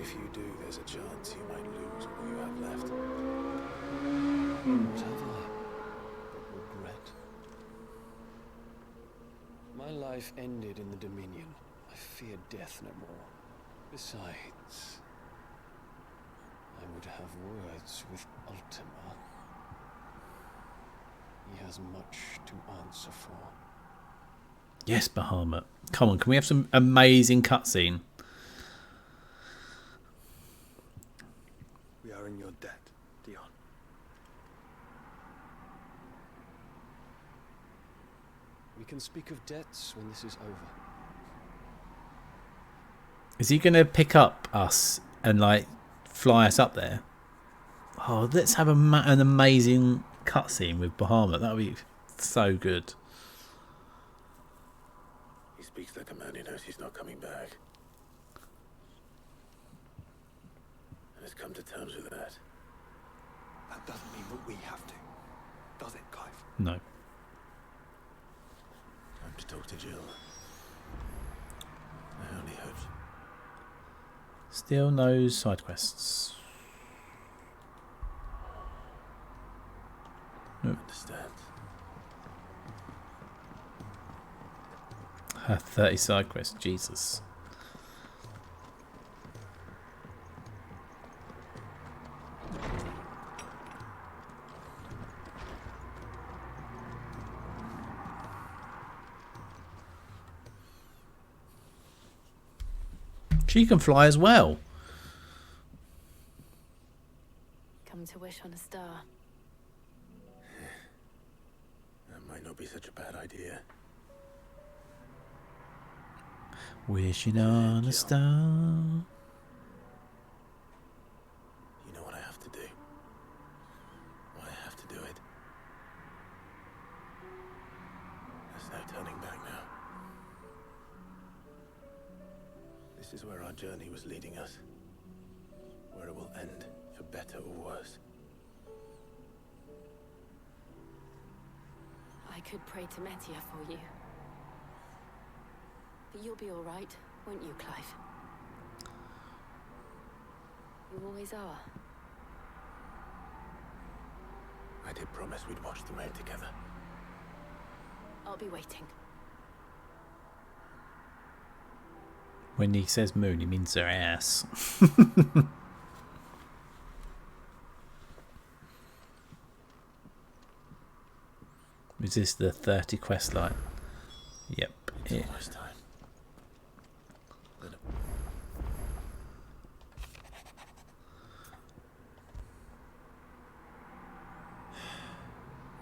If you do, there's a chance you might lose all you have left. What have I but regret? My life ended in the Dominion. I fear death no more. Besides, I would have words with Ultima. He has much to answer for. Yes, Bahamut. Come on, can we have some amazing cutscene? We are in your debt, Dion. We can speak of debts when this is over. Is he going to pick up us and like fly us up there? Oh, let's have an amazing cutscene with Bahamut. That would be so good. He speaks like a man who knows he's not coming back. And has come to terms with that. That doesn't mean that we have to, does it, Clive? No. Time to talk to Jill. I only hope. Still no side quests. Nope. Understand. 30 side quests, Jesus. She can fly as well. Come to wish on a star. That might not be such a bad idea. Wishing on a star. You know what I have to do. Why I have to do it. There's no turning back now. This is where our journey was leading us. Where it will end, for better or worse. I could pray to Metia for you. But you'll be all right, won't you, Clive? You always are. I I did promise we'd watch the raid together. I'll be waiting. When he says moon, he means their ass. Is this the 30 quest line? Yep. It's almost time.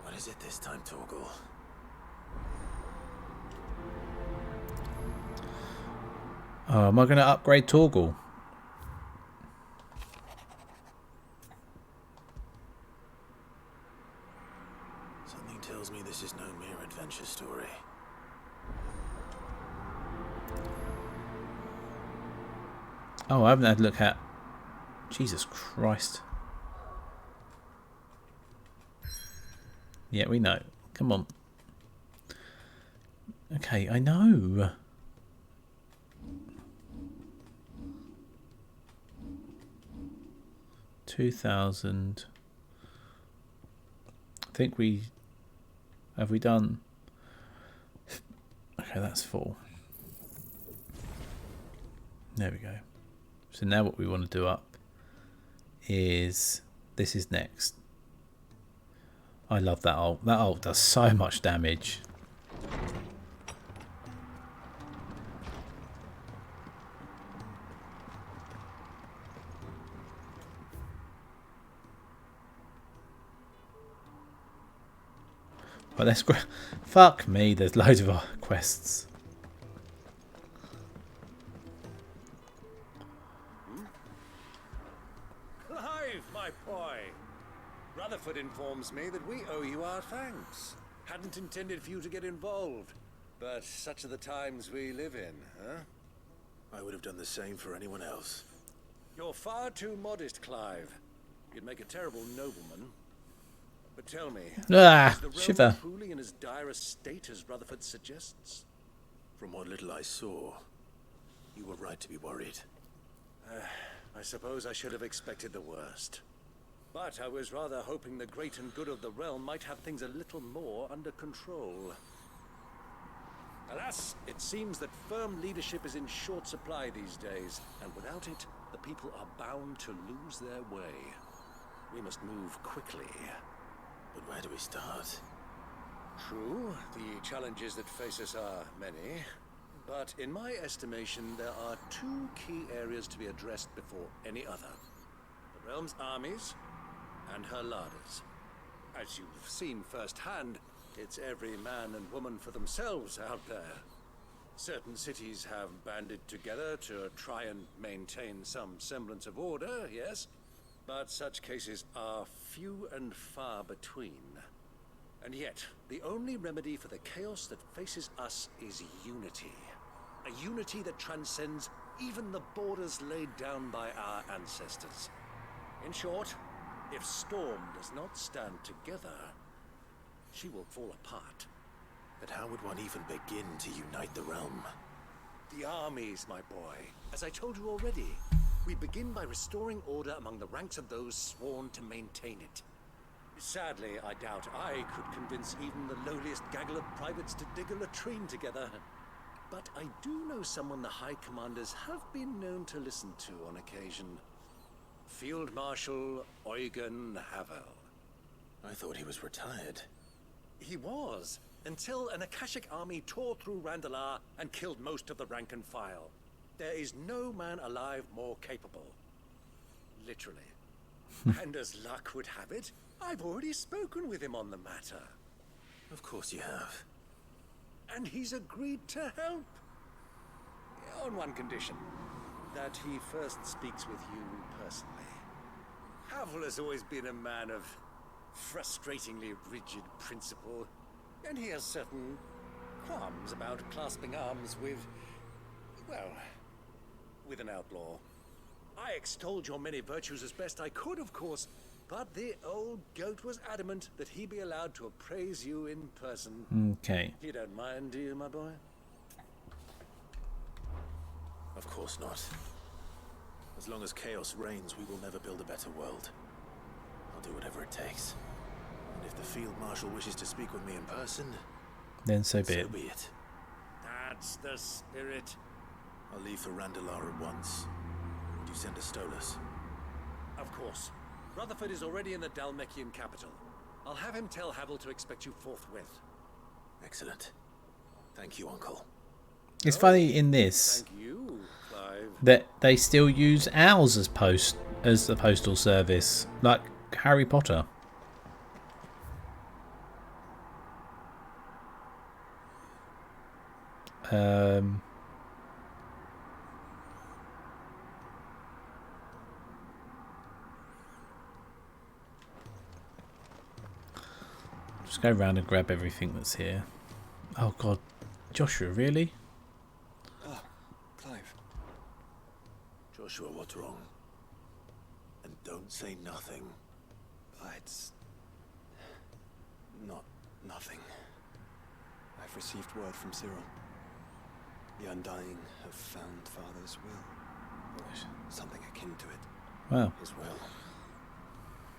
What is it this time, Torgal? Oh, am I going to upgrade Torgal? Something tells me this is no mere adventure story. Oh, I haven't had a look at... Jesus Christ. Yeah, we know. Come on. Okay, I know. $2,000. I think we... Have we done... Okay, that's full. There we go. So now what we want to do up is... This is next. I love that ult. That ult does so much damage. But let's... Fuck me, there's loads of quests. Clive, my boy. Rutherford informs me that we owe you our thanks. Hadn't intended for you to get involved, but such are the times we live in, huh? I would have done the same for anyone else. You're far too modest, Clive. You'd make a terrible nobleman. But tell me, is the realm shiver. truly in as dire a state as Rutherford suggests? From what little I saw, you were right to be worried. I suppose I should have expected the worst. But I was rather hoping the great and good of the realm might have things a little more under control. Alas, it seems that firm leadership is in short supply these days, and without it, the people are bound to lose their way. We must move quickly. But where do we start? True, the challenges that face us are many, but in my estimation, there are two key areas to be addressed before any other. The realm's armies and her larders. As you've seen firsthand, it's every man and woman for themselves out there. Certain cities have banded together to try and maintain some semblance of order, yes, but such cases are few and far between. And yet, the only remedy for the chaos that faces us is unity. A unity that transcends even the borders laid down by our ancestors. In short, if Storm does not stand together, she will fall apart. But how would one even begin to unite the realm? The armies, my boy. As I told you already, we begin by restoring order among the ranks of those sworn to maintain it. Sadly, I doubt I could convince even the lowliest gaggle of privates to dig a latrine together. But I do know someone the High Commanders have been known to listen to on occasion. Field Marshal Eugen Havel. I thought he was retired. He was, until an Akashic army tore through Randalar and killed most of the rank and file. There is no man alive more capable. Literally. And as luck would have it, I've already spoken with him on the matter. Of course you have. And he's agreed to help. On one condition. That he first speaks with you personally. Havel has always been a man of frustratingly rigid principle, and he has certain qualms about clasping arms with, well, with an outlaw. I extolled your many virtues as best I could, of course, but the old goat was adamant that he be allowed to appraise you in person. Okay. You don't mind, do you, my boy? Of course not. As long as chaos reigns, we will never build a better world. I'll do whatever it takes. And If the Field Marshal wishes to speak with me in person, then so be it. so be it. That's the spirit. I'll leave for Randalar at once. Would you send a Stolas? Of course. Rutherford is already in the Dalmekian capital. I'll have him tell Havel to expect you forthwith. Excellent. Thank you, Uncle. It's funny in this Thank you, Clive. that they still use owls as the postal service, like Harry Potter. Just go around and grab everything that's here. Oh God, Joshua, really? Ah, Clive. Joshua, what's wrong? And don't say nothing. It's not nothing. I've received word from Cyril. The Undying have found Father's will. Or something akin to it. Wow. His will.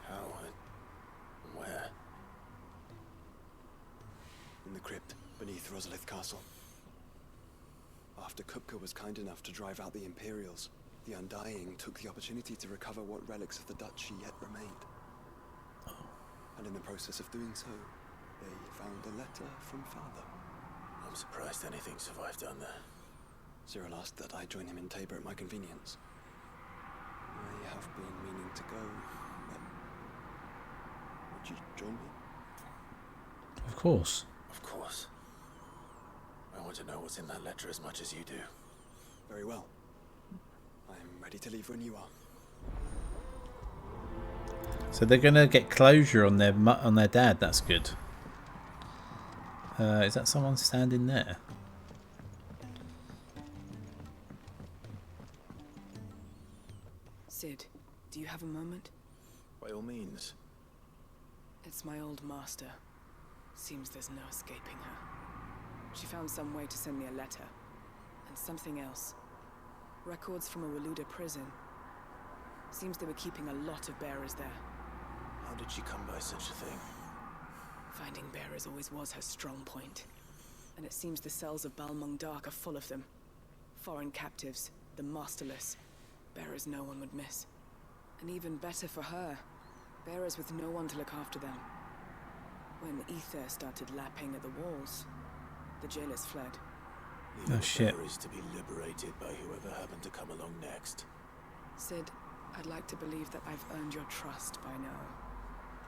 How and where? In the crypt beneath Rosalith Castle. After Kupka was kind enough to drive out the Imperials, the Undying took the opportunity to recover what relics of the Duchy yet remained. And in the process of doing so, they found a letter from Father. I'm surprised anything survived down there. Cyril asked that I join him in Tabor at my convenience. I have been meaning to go, but would you join me? Of course. Of course. I want to know what's in that letter as much as you do. Very well. I'm ready to leave when you are. So they're gonna get closure on their dad. That's good. Is that someone standing there? Sid, do you have a moment? By all means. It's my old master. Seems there's no escaping her. She found some way to send me a letter. And something else. Records from a Waluda prison. Seems they were keeping a lot of bearers there. How did she come by such a thing? Finding bearers always was her strong point. And it seems the cells of Balmung Dark are full of them. Foreign captives, the masterless. Bearers no one would miss. And even better for her, bearers with no one to look after them. When ether started lapping at the walls, the jailers fled. Oh shit. Bearers to be liberated by whoever happened to come along next. Sid, I'd like to believe that I've earned your trust by now.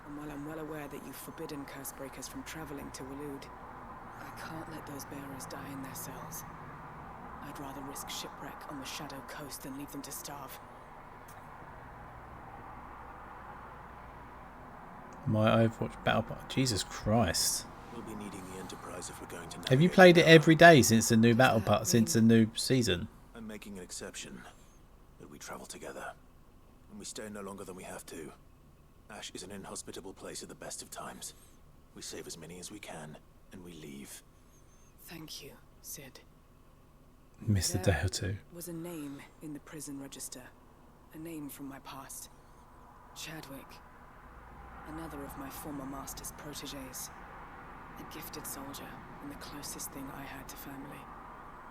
And while I'm well aware that you've forbidden Cursebreakers from traveling to Waloed, I can't let those bearers die in their cells. I'd rather risk shipwreck on the Shadow Coast than leave them to starve. My Overwatch battle pass. Jesus Christ. We'll be needing the Enterprise if we're going to Have you played it every day since the new battle pass, since the new season? I'm making an exception. But we travel together. And we stay no longer than we have to. Ash is an inhospitable place at the best of times. We save as many as we can, and we leave. Thank you, Sid. Missed a day or two. There was a name in the prison register. A name from my past. Chadwick. Another of my former master's protégés. A gifted soldier, and the closest thing I had to family.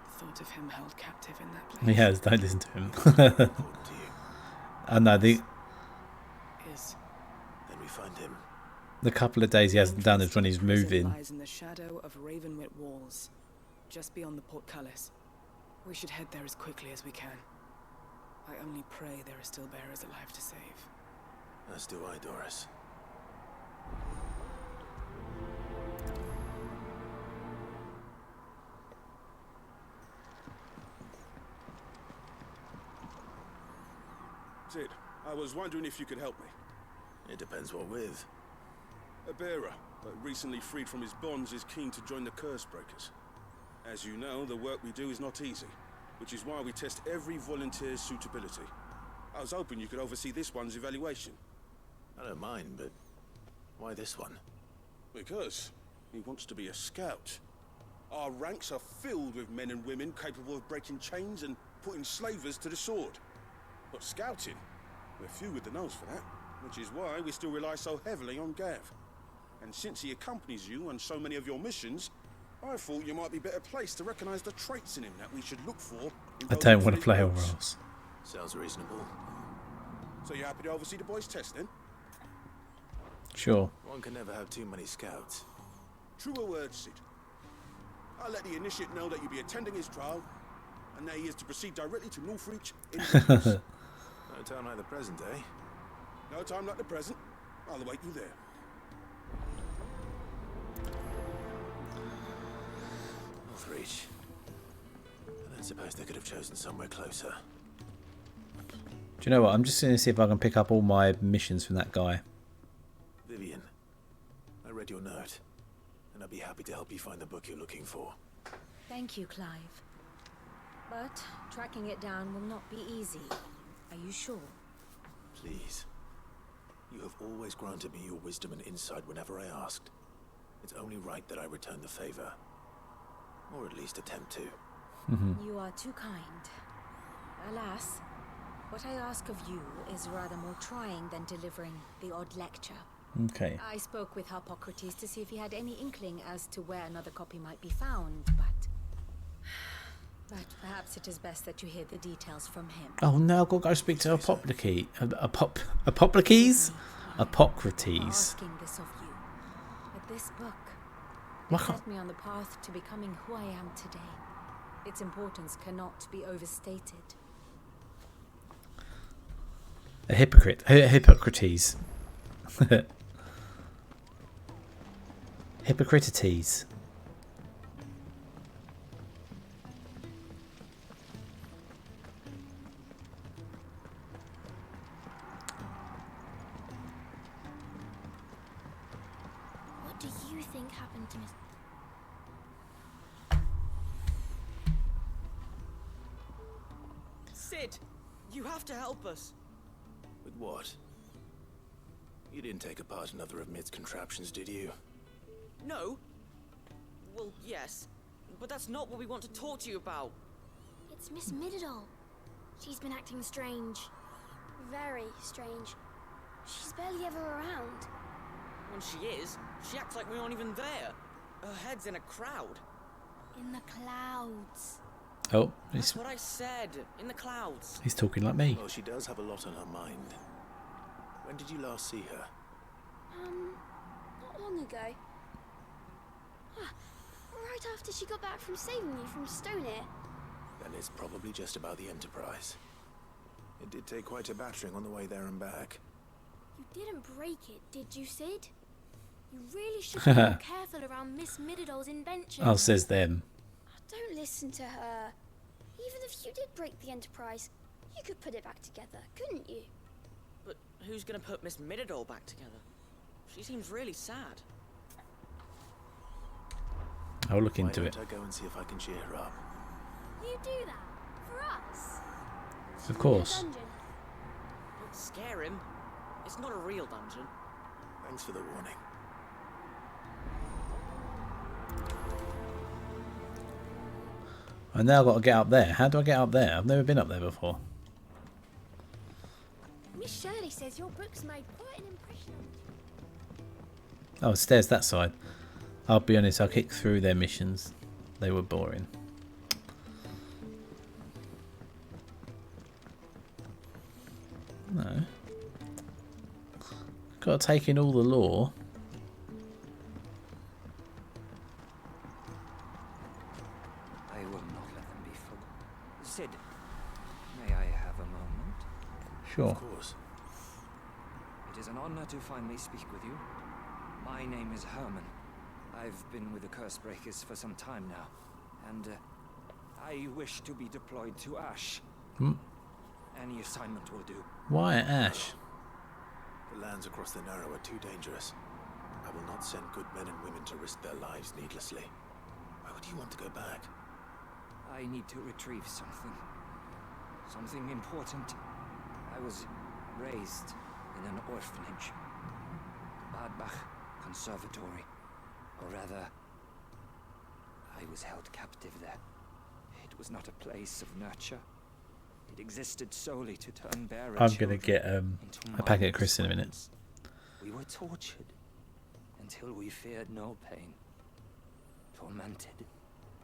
The thought of him held captive in that place. Yes, don't listen to him. I know, Is. Then we find him. The couple of days he hasn't done is when he's moving. Lies in the shadow of Ravenwit walls, just beyond the portcullis. We should head there as quickly as we can. I only pray there are still bearers alive to save. As do I, Doris. Sid, I was wondering if you could help me. It depends what with. A bearer, but recently freed from his bonds, is keen to join the Cursebreakers. As you know, the work we do is not easy, which is why we test every volunteer's suitability. I was hoping you could oversee this one's evaluation. I don't mind, but why this one? Because he wants to be a scout. Our ranks are filled with men and women capable of breaking chains and putting slavers to the sword. But scouting, we're few with the nose for that, which is why we still rely so heavily on Gav. And since he accompanies you on so many of your missions, I thought you might be better placed to recognize the traits in him that we should look for. I don't want to play all roles. Sounds reasonable. So you happy to oversee the boys' test then? Sure. One can never have too many scouts. Truer words, Sid. I'll let the initiate know that you'll be attending his trial, and that he is to proceed directly to Northreach in weeks. No time like the present, eh? No time like the present. I'll await you there. Northreach. I don't suppose they could have chosen somewhere closer. Do you know what? I'm just going to see if I can pick up all my missions from that guy. Vivian, I read your note, and I'd be happy to help you find the book you're looking for. Thank you, Clive. But tracking it down will not be easy. Are you sure? Please. You have always granted me your wisdom and insight whenever I asked. It's only right that I return the favor. Or at least attempt to. You are too kind. Alas, what I ask of you is rather more trying than delivering the odd lecture. Okay. I spoke with Hippocrates to see if he had any inkling as to where another copy might be found, but perhaps it is best that you hear the details from him. Oh no, I've got to go speak to Hippocrates. Hippocrates? Hippocrates. Asking this of you. But this book What? set me on the path to becoming who I am today. Its importance cannot be overstated. A hypocrite. Hippocrates. Hippocrates. What do you think happened to Miss... Sid, you have to help us. With what? You didn't take apart another of Mid's contraptions, did you? No. Well, yes. But that's not what we want to talk to you about. It's Miss Mididol. She's been acting strange. Very strange. She's barely ever around. When she is, she acts like we aren't even there. Her head's in a crowd. In the clouds. Oh, That's what I said. In the clouds. he's talking like me. Well, she does have a lot on her mind. When did you last see her? Not long ago. Right after she got back from saving you from Stonehenge. Then it's probably just about the Enterprise. It did take quite a battering on the way there and back. You didn't break it, did you, Sid? You really should be more careful around Miss Mididol's inventions. Oh, says them. Don't listen to her. Even if you did break the Enterprise, you could put it back together, couldn't you? But who's gonna put Miss Mididol back together? She seems really sad. I'll look into Why it. don't I go and see if I can cheer her up? You do that? For us? Of course. Dungeon. Don't scare him. It's not a real dungeon. Thanks for the warning. I now got to get up there. How do I get up there? I've never been up there before. Miss Shirley says your books made quite an impression on me. Oh, stairs that side. I'll be honest, I'll kick through their missions. They were boring. No. Got to take in all the lore. I will not let them be fooled. Sid, may I have a moment? Sure. Of course. It is an honor to finally speak with you. My name is Herman. I've been with the Cursebreakers for some time now, and I wish to be deployed to Ash. Any assignment will do. Why Ash? The lands across the Narrow are too dangerous. I will not send good men and women to risk their lives needlessly. Why would you want to go back? I need to retrieve something. Something important. I was raised in an orphanage. Badbach Conservatory. Or rather, I was held captive there. It was not a place of nurture. It existed solely to turn bearer I'm going to get a packet of crisps in a minute. We were tortured and until we feared no pain. Tormented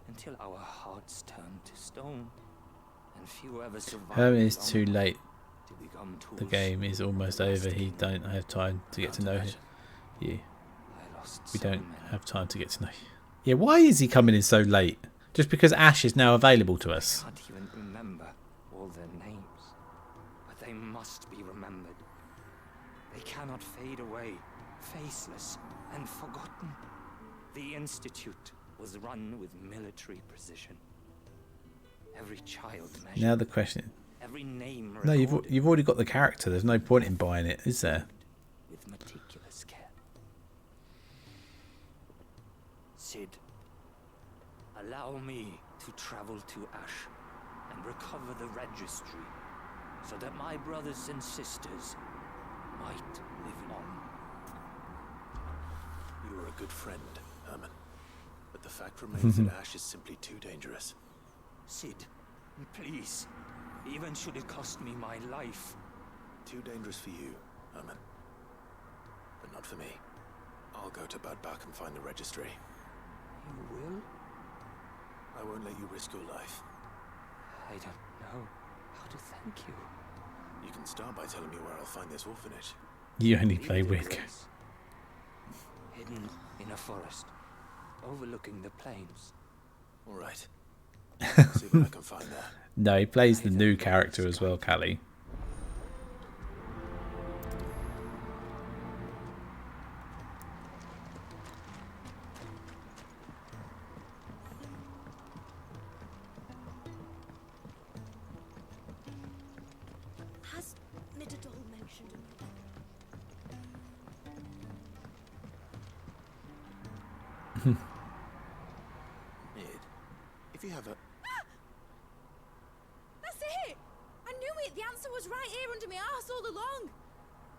until our hearts turned to stone. And few ever survived. Herman is too late. To become The tools game is almost of the over. last He king. don't have time to get to know you. I lost We so don't many. have time to get to know you. Yeah, why is he coming in so late? Just because Ash is now available to us. I can't even remember all their names, but they must be remembered. They cannot fade away, faceless and forgotten. The Institute was run with military precision. Every child measured. Now the question. Every name No, recorded you've already got the character. There's no point in buying it, is there? with meticulous care. Sid, allow me to travel to Ash and recover the registry so that my brothers and sisters might live on. You are a good friend, Herman. But the fact remains that Ash is simply too dangerous. Sid, please, even should it cost me my life. Too dangerous for you, Herman. But not for me. I'll go to Bad Bach and find the registry. You will? I won't let you risk your life. I don't know how to thank you. You can start by telling me where I'll find this orphanage. You only play Leave with. the place. Hidden in a forest, overlooking the plains. All right. I'll see what I can find there. No, he plays the new character as well, Callie. Has Midadol mentioned him? Mid, if you have a... That's it! I knew it! The answer was right here under my arse all along!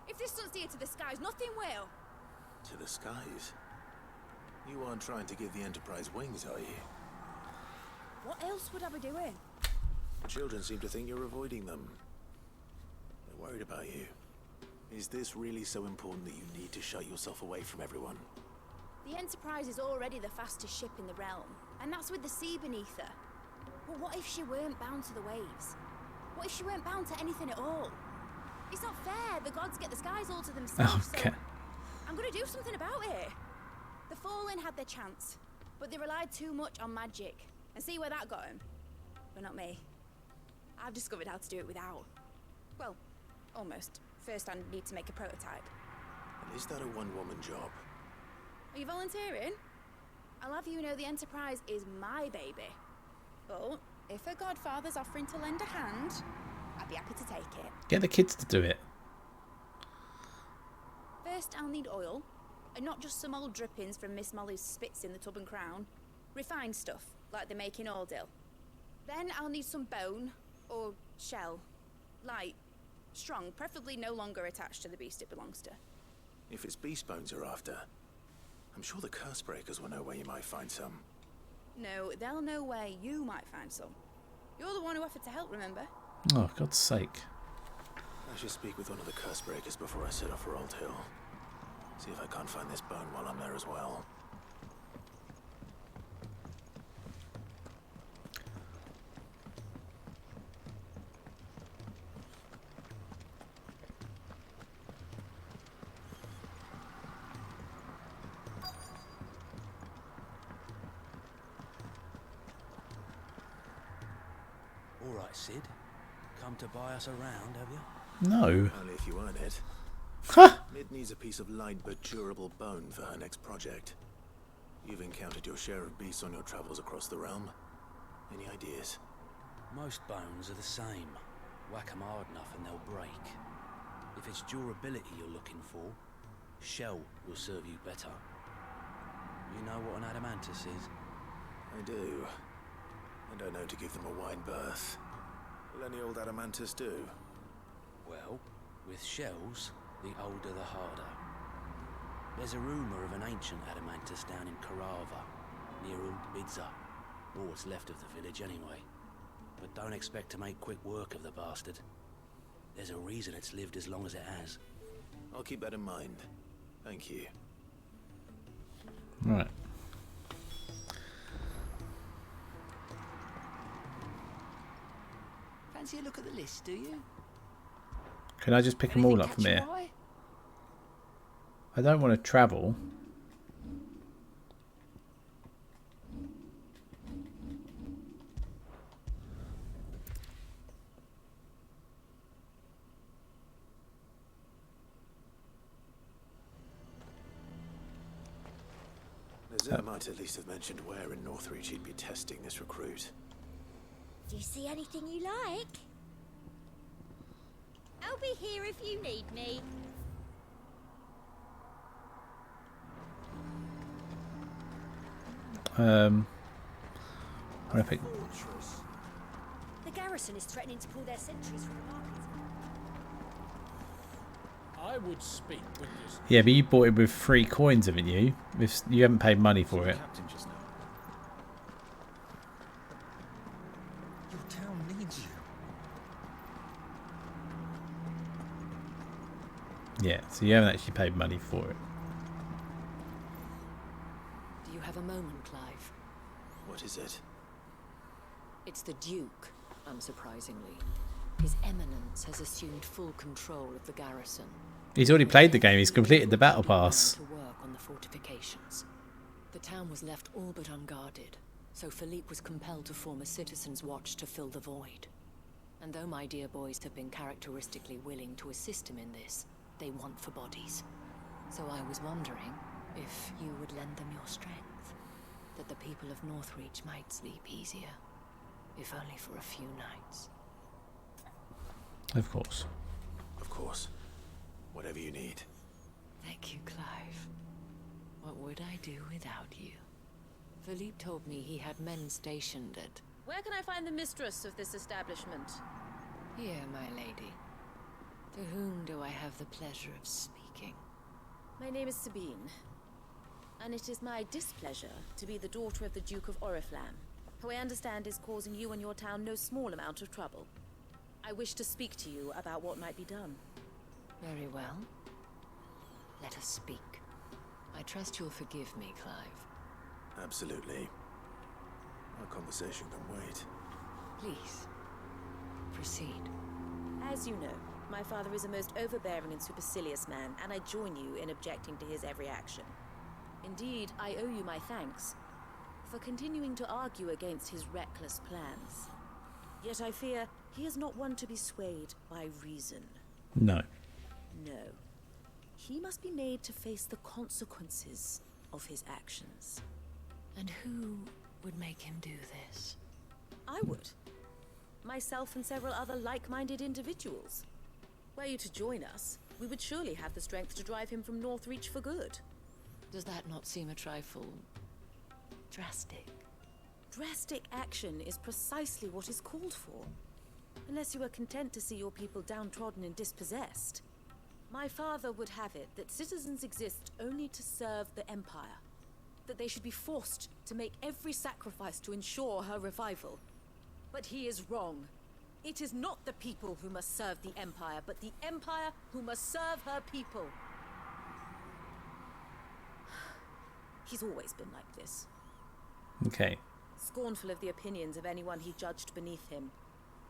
If this doesn't steer to the skies, nothing will! To the skies? You aren't trying to give the Enterprise wings, are you? What else would I be doing? The children seem to think you're avoiding them. They're worried about you. Is this really so important that you need to shut yourself away from everyone? The Enterprise is already the fastest ship in the realm, and that's with the sea beneath her. But what if she weren't bound to the waves? What if she weren't bound to anything at all? It's not fair. The gods get the skies all to themselves, Okay. so I'm gonna do something about it. The Fallen had their chance, but they relied too much on magic. And see where that got them? But not me. I've discovered how to do it without. Well, almost. First I need to make a prototype. And is that a one-woman job? Are you volunteering? I'll have you know the Enterprise is my baby. But if her godfather's offering to lend a hand, I'd be happy to take it. Get the kids to do it. First, I'll need oil, and not just some old drippings from Miss Molly's spits in the Tub and Crown. Refined stuff, like they make in Ordill. Then I'll need some bone, or shell. Light, strong, preferably no longer attached to the beast it belongs to. If it's beast bones you're after, I'm sure the curse breakers will know where you might find some. No, they'll know where you might find some. You're the one who offered to help, remember? Oh, God's sake. I should speak with one of the curse breakers before I set off for Old Hill. See if I can't find this bone while I'm there as well. All right, Sid. Come to buy us around, have you? No. Only if you earn it. Ha! Mid needs a piece of light but durable bone for her next project. You've encountered your share of beasts on your travels across the realm. Any ideas? Most bones are the same. Whack 'em hard enough and they'll break. If it's durability you're looking for, shell will serve you better. You know what an adamantus is? I do. And I know to give them a wide berth. Will any old adamantus do? Well, with shells, the older the harder. There's a rumour of an ancient adamantus down in Karava, near Ultima, or what's left of the village anyway. But don't expect to make quick work of the bastard. There's a reason it's lived as long as it has. I'll keep that in mind. Thank you. Right. Fancy a look at the list, do you? Can I just pick them all up from here? I don't want to travel. Nazir might at least have mentioned where in Northreach he'd be testing this recruit. Do you see anything you like? I'll be here if you need me. I pick. The garrison is threatening to pull their sentries from the market. I would speak with this. Yeah, but you bought it with 3 coins, haven't you? If you haven't paid money for it. Your town needs you. Yeah, so you haven't actually paid money for it. Do you have a moment, Clive? What is it? It's the Duke, unsurprisingly. His Eminence has assumed full control of the garrison. He's already played the game. He's completed the battle pass. To work on the fortifications. The town was left all but unguarded, so Philippe was compelled to form a citizens' watch to fill the void. And though my dear boys have been characteristically willing to assist him in this, they want for bodies. So I was wondering if you would lend them your strength, that the people of Northreach might sleep easier, if only for a few nights. Of course. Of course. Whatever you need. Thank you, Clive. What would I do without you? Philippe told me he had men stationed at... Where can I find the mistress of this establishment? Here, my lady. To whom do I have the pleasure of speaking? My name is Sabine, and it is my displeasure to be the daughter of the Duke of Oriflamme, who I understand is causing you and your town no small amount of trouble. I wish to speak to you about what might be done. Very well. Let us speak. I trust you'll forgive me, Clive. Absolutely. Our conversation can wait. Please, proceed. As you know, my father is a most overbearing and supercilious man, and I join you in objecting to his every action. Indeed, I owe you my thanks for continuing to argue against his reckless plans. Yet I fear he is not one to be swayed by reason. No. No. He must be made to face the consequences of his actions. And who would make him do this? I would. Myself and several other like-minded individuals. Were you to join us, we would surely have the strength to drive him from Northreach for good. Does that not seem a trifle... drastic? Drastic action is precisely what is called for. Unless you are content to see your people downtrodden and dispossessed. My father would have it that citizens exist only to serve the Empire. That they should be forced to make every sacrifice to ensure her revival. But he is wrong. It is not the people who must serve the Empire, but the Empire who must serve her people. He's always been like this. Okay. Scornful of the opinions of anyone he judged beneath him.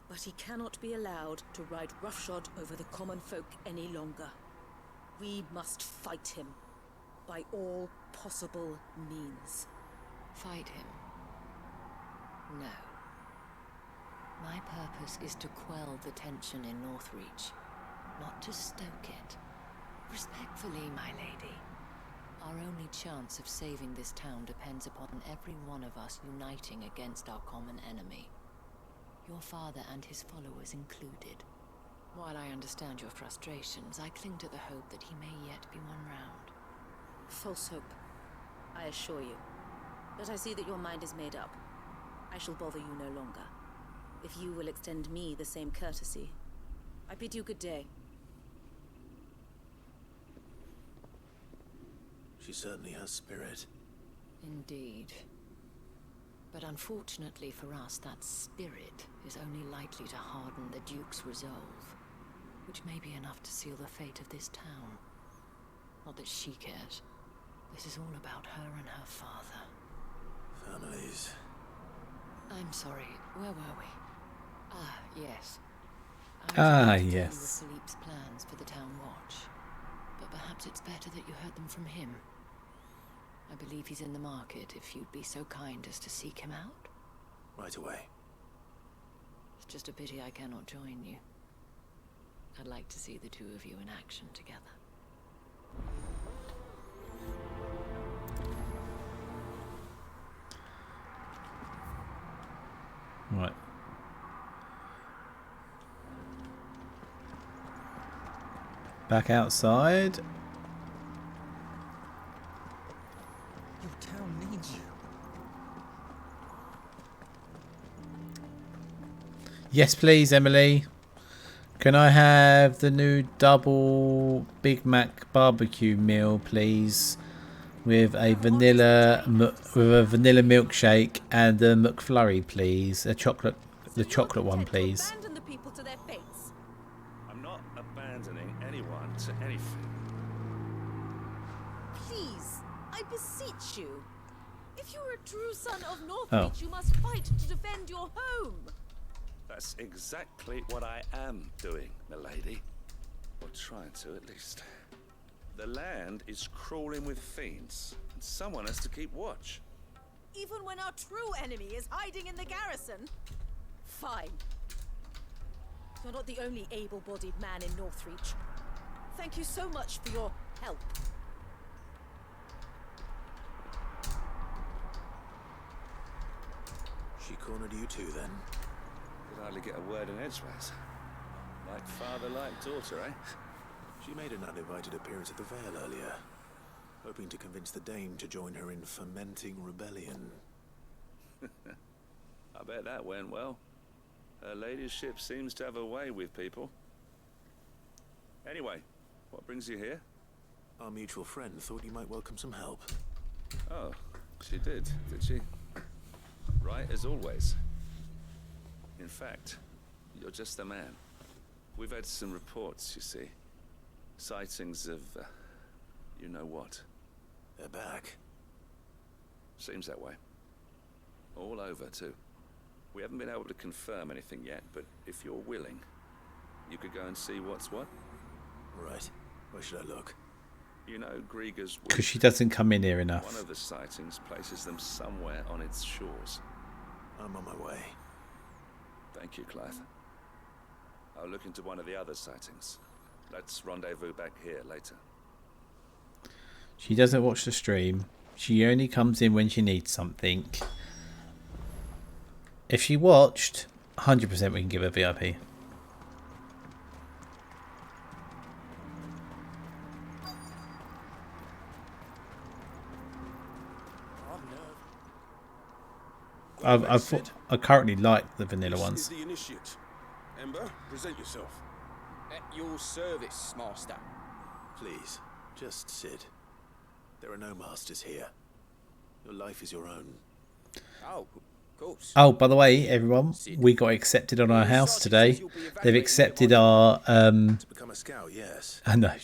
But he cannot be allowed to ride roughshod over the common folk any longer. We must fight him by all possible means. Fight him? No. My purpose is to quell the tension in Northreach, not to stoke it. Respectfully, my lady. Our only chance of saving this town depends upon every one of us uniting against our common enemy. Your father and his followers included. While I understand your frustrations, I cling to the hope that he may yet be won round. False hope, I assure you. But I see that your mind is made up. I shall bother you no longer. If you will extend me the same courtesy, I bid you good day. She certainly has spirit. Indeed. But unfortunately for us, that spirit is only likely to harden the Duke's resolve, which may be enough to seal the fate of this town. Not that she cares. This is all about her and her father. Families. I'm sorry, where were we? Ah, yes. Yes. Philippe's plans for the town watch. But perhaps it's better that you heard them from him. I believe he's in the market, if you'd be so kind as to seek him out. Right away. It's just a pity I cannot join you. I'd like to see the two of you in action together. Right. Back outside. Your town needs you. Yes, please, Emily. Can I have the new double Big Mac barbecue meal, please, with a vanilla milkshake and a McFlurry, please. The chocolate one, please. Abandon the people to their fates. I'm not abandoning anyone to anything. Please, I beseech you. If you are a true son of Northreach, you must fight to defend your home. That's exactly what I am doing, milady. Or trying to, at least. The land is crawling with fiends, and someone has to keep watch. Even when our true enemy is hiding in the garrison? Fine. You're not the only able-bodied man in Northreach. Thank you so much for your help. She cornered you too, then? Could hardly get a word in edgeways. Like father, like daughter, eh? She made an uninvited appearance at the Vale earlier, hoping to convince the Dame to join her in fomenting rebellion. I bet that went well. Her ladyship seems to have a way with people. Anyway, what brings you here? Our mutual friend thought you might welcome some help. Oh, she did she? Right as always. In fact, you're just the man. We've had some reports, you see. Sightings of, you know what. They're back. Seems that way. All over, too. We haven't been able to confirm anything yet, but if you're willing, you could go and see what's what. Right. Where should I look? You know Grieger's... Because she doesn't come in here enough. One of the sightings places them somewhere on its shores. I'm on my way. Thank you, Clive. I'll look into one of the other sightings. Let's rendezvous back here later. She doesn't watch the stream. She only comes in when she needs something. If she watched, 100% we can give her VIP. I currently like the vanilla ones. The initiate. Ember, present yourself. At your service, master. Please, just sit. There are no masters here. Your life is your own. Oh, of course. Oh, by the way, everyone, we got accepted on our house today. They've accepted our... To become a scout, yes. I know.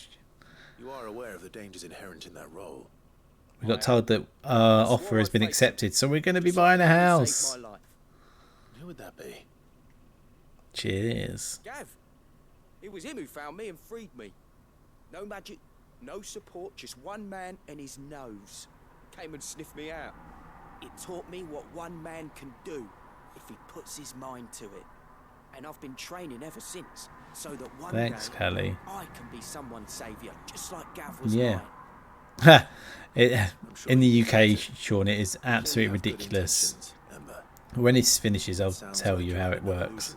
You are aware of the dangers inherent in that role. We got told that our offer has been accepted, so we're going to be buying a house. Who would that be? Cheers. Gav. It was him who found me and freed me. No magic, no support, just one man and his nose. Came and sniffed me out. It taught me what one man can do if he puts his mind to it. And I've been training ever since, so that one Thanks, day Callie. I can be someone's saviour, just like Gav was Yeah. mine. In the UK, Sean, it is absolutely ridiculous. When this finishes, I'll tell you how it works.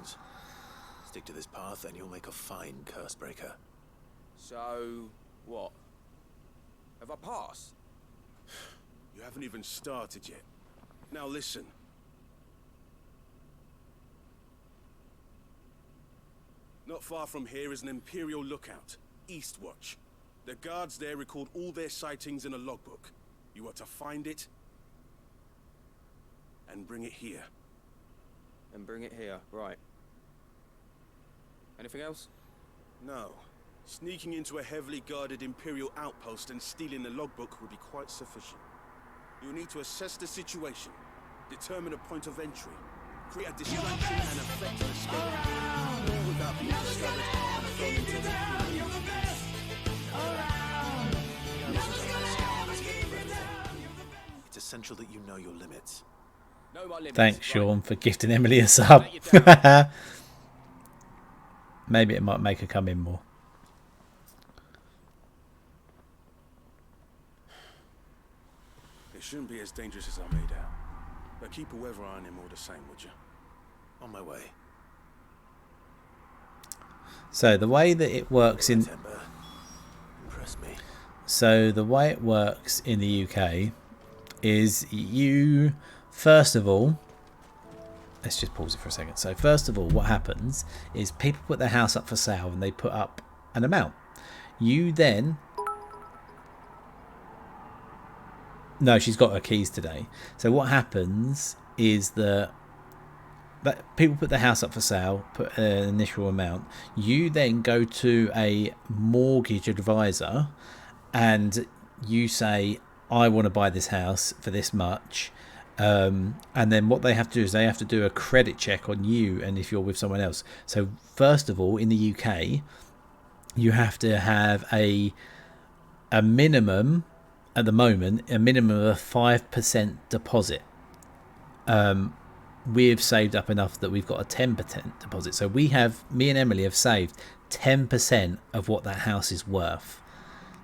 Stick to this path and you'll make a fine curse breaker. So, what? Have I passed? You haven't even started yet. Now listen. Not far from here is an Imperial lookout, Eastwatch. The guards there record all their sightings in a logbook. You are to find it and bring it here. And bring it here, right. Anything else? No. Sneaking into a heavily guarded Imperial outpost and stealing the logbook would be quite sufficient. You'll need to assess the situation, determine a point of entry, create a distraction and effect an escape, all without being discovered and thrown into the It's essential that you know your limits. Know my limits. Thanks, right. Sean, for gifting Emily a sub. Maybe it might make her come in more. It shouldn't be as dangerous as I made out. But keep a weather eye on him all the same, would you? On my way. So the way that it works in Impress me. So the way it works in the UK is you, first of all, let's just pause it for a second. So first of all, what happens is people put their house up for sale and they put up an amount. You then... No, she's got her keys today. So what happens is that people put their house up for sale, put an initial amount. You then go to a mortgage advisor and you say, I want to buy this house for this much. And then what they have to do is they have to do a credit check on you and if you're with someone else. So first of all, in the UK, you have to have a minimum, at the moment, a minimum of a 5% deposit. We've saved up enough that we've got a 10% deposit. So me and Emily have saved 10% of what that house is worth.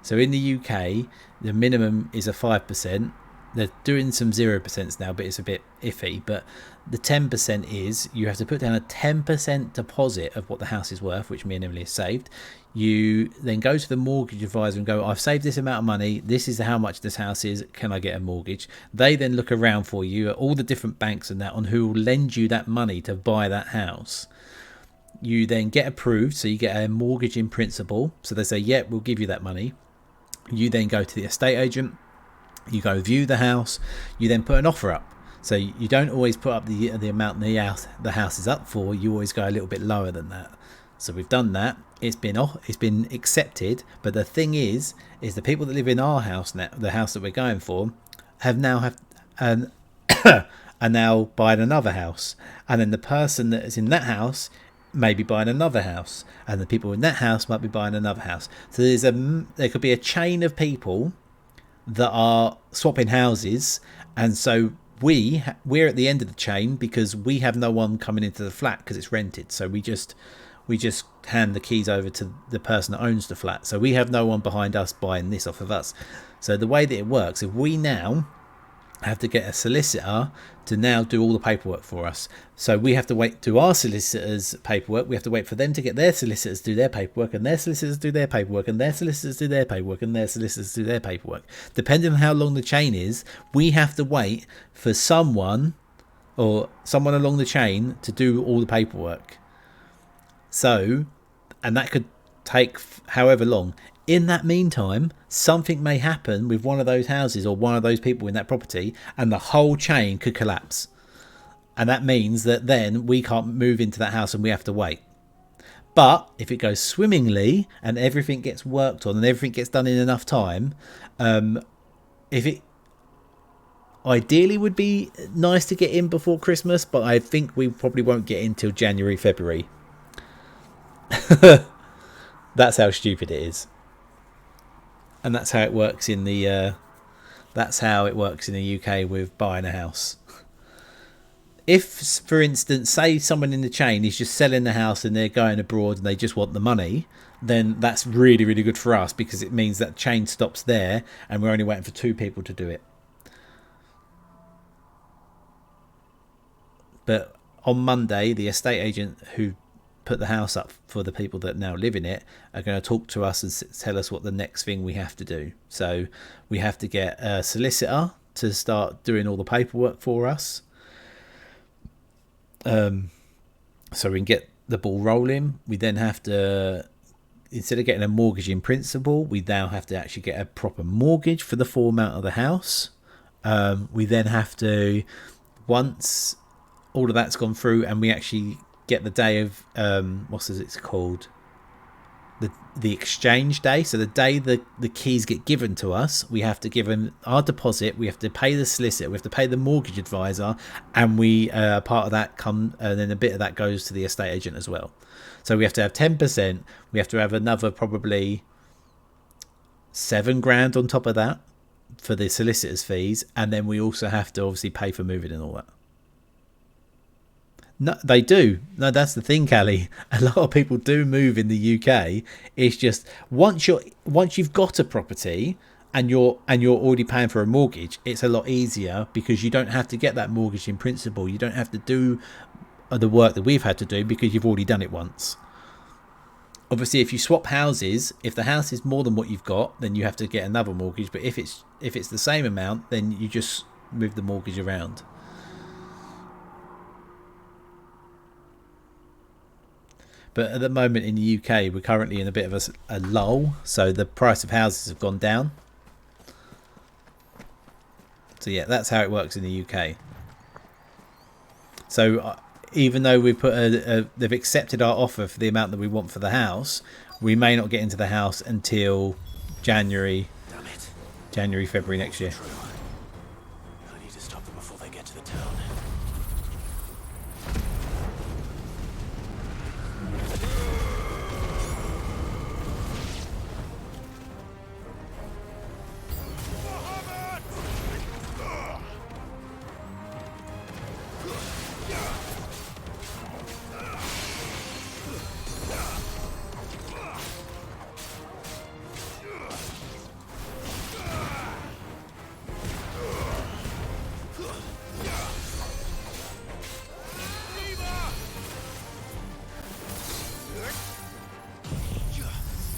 So in the UK, the minimum is a 5%. They're doing some 0% now, but it's a bit iffy. But the 10% is you have to put down a 10% deposit of what the house is worth, which me and Emily have saved. You then go to the mortgage advisor and go, I've saved this amount of money. This is how much this house is. Can I get a mortgage? They then look around for you at all the different banks and that on who will lend you that money to buy that house. You then get approved. So you get a mortgage in principle. So they say, yeah, we'll give you that money. You then go to the estate agent. You go view the house. You then put an offer up. So you don't always put up the amount the house is up for. You always go a little bit lower than that. So we've done that. It's been accepted. But the thing is the people that live in our house now, the house that we're going for, are now buying another house, and then the person that is in that house may be buying another house, and the people in that house might be buying another house. So there could be a chain of people that are swapping houses, and so we're at the end of the chain because we have no one coming into the flat because it's rented. So we just hand the keys over to the person that owns the flat. So we have no one behind us buying this off of us. So the way that it works, if we now have to get a solicitor to now do all the paperwork for us. So we have to wait to our solicitors' paperwork. We have to wait for them to get their solicitors to do their paperwork, and their solicitors do their paperwork, and their solicitors do their paperwork, and their solicitors do their paperwork. Depending on how long the chain is, we have to wait for someone along the chain to do all the paperwork. So, and that could take however long. In that meantime, something may happen with one of those houses or one of those people in that property, and the whole chain could collapse. And that means that then we can't move into that house and we have to wait. But if it goes swimmingly and everything gets worked on and everything gets done in enough time, if it ideally would be nice to get in before Christmas, but I think we probably won't get in till January, February. That's how stupid it is. And that's how it works in the UK with buying a house. If, for instance, say someone in the chain is just selling the house and they're going abroad and they just want the money, then that's really, really good for us because it means that chain stops there and we're only waiting for 2 people to do it. But on Monday, the estate agent who put the house up for the people that now live in it are going to talk to us and tell us what the next thing we have to do. So we have to get a solicitor to start doing all the paperwork for us, so we can get the ball rolling. We then have to, instead of getting a mortgage in principle, we now have to actually get a proper mortgage for the full amount of the house. We then have to, once all of that's gone through and we actually get the day of what's it called, the exchange day, so the day the keys get given to us, we have to give them our deposit, we have to pay the solicitor, we have to pay the mortgage advisor, and we part of that and then a bit of that goes to the estate agent as well. So we have to have 10%, we have to have another probably £7,000 on top of that for the solicitor's fees, and then we also have to obviously pay for moving and all that. No, they do. No, that's the thing, Callie. A lot of people do move in the UK. It's just once you've got a property and you're already paying for a mortgage, it's a lot easier because you don't have to get that mortgage in principle. You don't have to do the work that we've had to do because you've already done it once. Obviously, if you swap houses, if the house is more than what you've got, then you have to get another mortgage. But if it's the same amount, then you just move the mortgage around. But at the moment in the UK, we're currently in a bit of a lull. So the price of houses have gone down. So yeah, that's how it works in the UK. So even though we put they've accepted our offer for the amount that we want for the house, we may not get into the house until January, February next year. I need to stop them before they get to the town.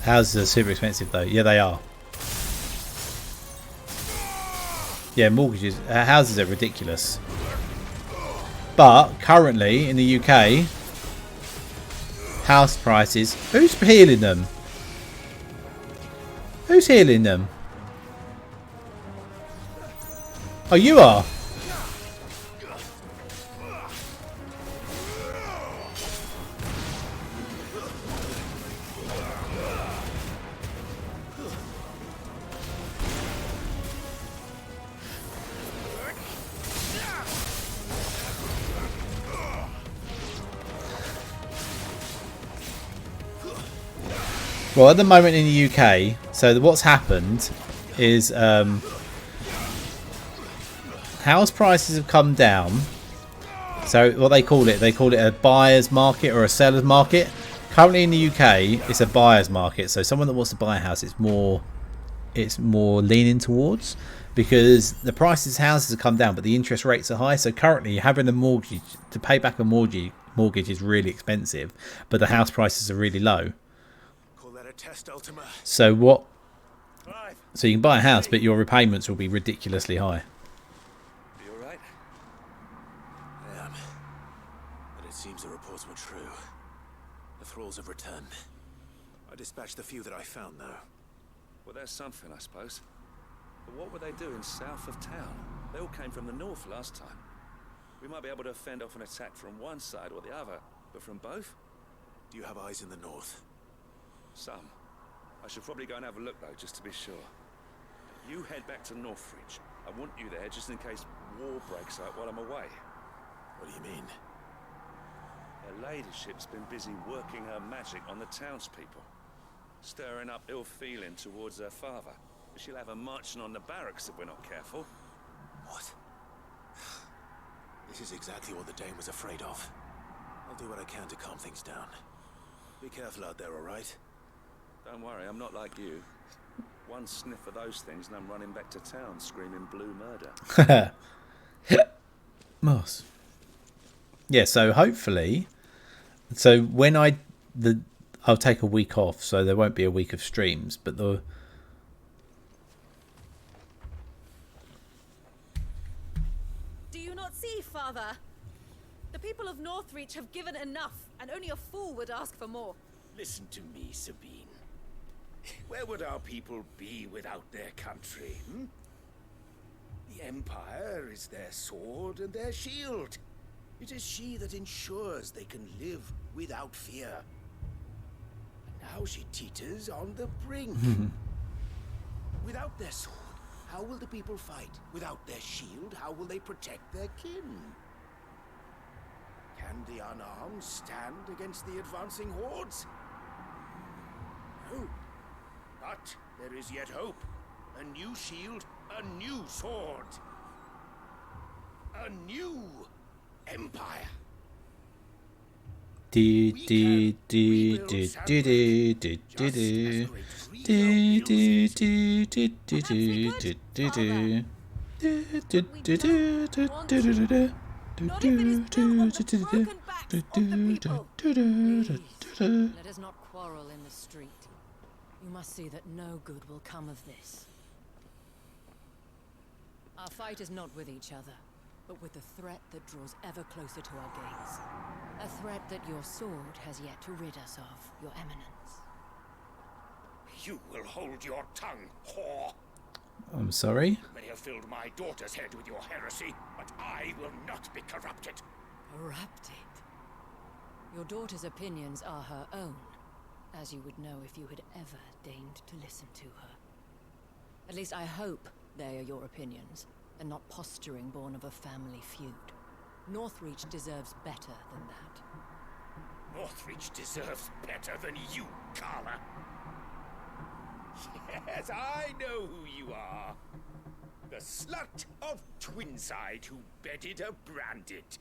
Houses are super expensive though. Yeah, they are. Yeah, mortgages, houses are ridiculous. But currently in the UK, house prices. Who's healing them? Who's healing them? Oh, you are. Well, at the moment in the UK, so what's happened is house prices have come down. So what they call it a buyer's market or a seller's market. Currently in the UK, it's a buyer's market. So someone that wants to buy a house, it's more leaning towards, because the prices of houses have come down, but the interest rates are high. So currently, having a mortgage to pay back a mortgage is really expensive, but the house prices are really low. Test, Ultima. So you can buy a house, but your repayments will be ridiculously high. You all right? I am. But it seems the reports were true. The thralls have returned. I dispatched the few that I found, though. Well, there's something, I suppose. But what were they doing south of town? They all came from the north last time. We might be able to fend off an attack from one side or the other, but from both? Do you have eyes in the north? Some. I should probably go and have a look, though, just to be sure. You head back to Northreach. I want you there just in case war breaks out while I'm away. What do you mean? Her ladyship's been busy working her magic on the townspeople, stirring up ill feeling towards her father. She'll have her marching on the barracks if we're not careful. What? This is exactly what the Dane was afraid of. I'll do what I can to calm things down. Be careful out there, all right? Don't worry, I'm not like you. One sniff of those things and I'm running back to town screaming blue murder. Moss. Yeah, so hopefully... So when I'll take a week off, so there won't be a week of streams, but the... Do you not see, Father? The people of Northreach have given enough, and only a fool would ask for more. Listen to me, Sabine. Where would our people be without their country? The Empire is their sword and their shield. It is she that ensures they can live without fear. And How she teeters on the brink. Without their sword, how will the people fight? Without their shield, how will they protect their kin? Can the unarmed stand against the advancing hordes? No. But there is yet hope. A new shield, a new sword. A new empire. Do do do do do do do do do do do do do do Let us not quarrel in the street. You must see that no good will come of this. Our fight is not with each other, but with the threat that draws ever closer to our gaze. A threat that your sword has yet to rid us of, Your Eminence. You will hold your tongue, whore. I'm sorry? You may have filled my daughter's head with your heresy, but I will not be corrupted. Corrupted? Your daughter's opinions are her own, as you would know if you had ever deigned to listen to her. At least I hope they are your opinions, and not posturing born of a family feud. Northreach deserves better than that. Northreach deserves better than you, Carla. Yes, I know who you are. The slut of Twinside who bedded a Branded.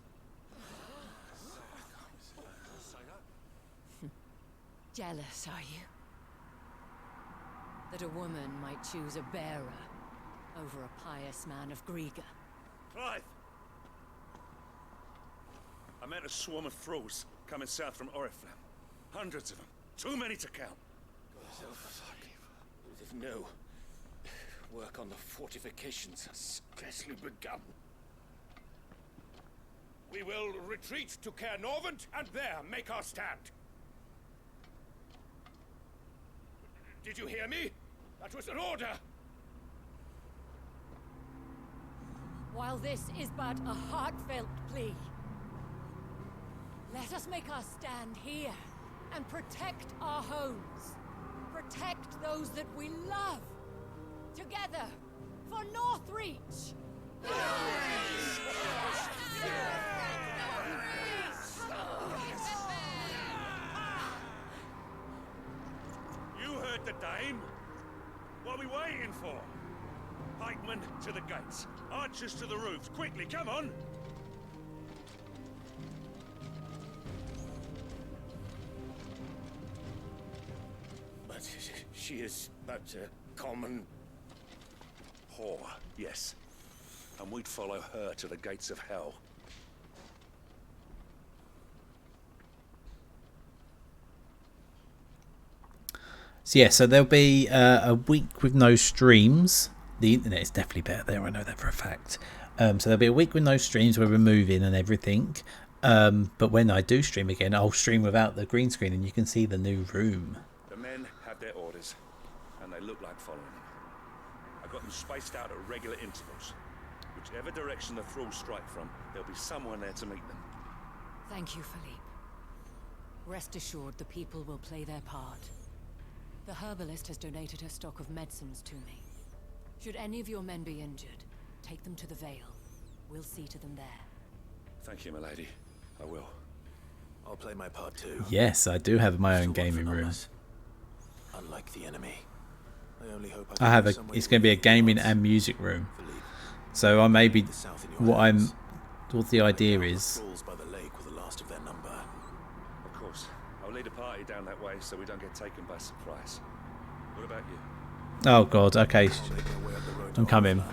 Jealous, are you? That a woman might choose a bearer over a pious man of Griega. Clive! I met a swarm of thralls coming south from Oriflamme. Hundreds of them. Too many to count. With no work on the fortifications has scarcely begun. We will retreat to Caer Norvent and there make our stand. Did you hear me? That was an order. While this is but a heartfelt plea, let us make our stand here and protect our homes. Protect those that we love. Together, for Northreach! You heard the dame. What are we waiting for? Pikemen to the gates. Archers to the roofs. Quickly, come on! But she is but a common whore, yes. And we'd follow her to the gates of hell. So yeah, so there'll be a week with no streams. The internet is definitely better there, I know that for a fact. So there'll be a week with no streams where we're moving and everything. But when I do stream again, I'll stream without the green screen and you can see the new room. The men have their orders, and they look like following them. I got them spaced out at regular intervals. Whichever direction the thralls strike from, there'll be someone there to meet them. Thank you, Philippe. Rest assured the people will play their part. The herbalist has donated her stock of medicines to me. Should any of your men be injured, take them to the Vale. We'll see to them there. Thank you, my lady. I will. I'll play my part too. Yes, I do have my own gaming room. Unlike the enemy. I only hope I have a. It's going to be a gaming and music room. So I may be. What the idea is. By the lake were the last of their number. Of course. I'll lead a party down that way so we don't get taken by surprise. What about you? Oh God. Okay. I'm coming.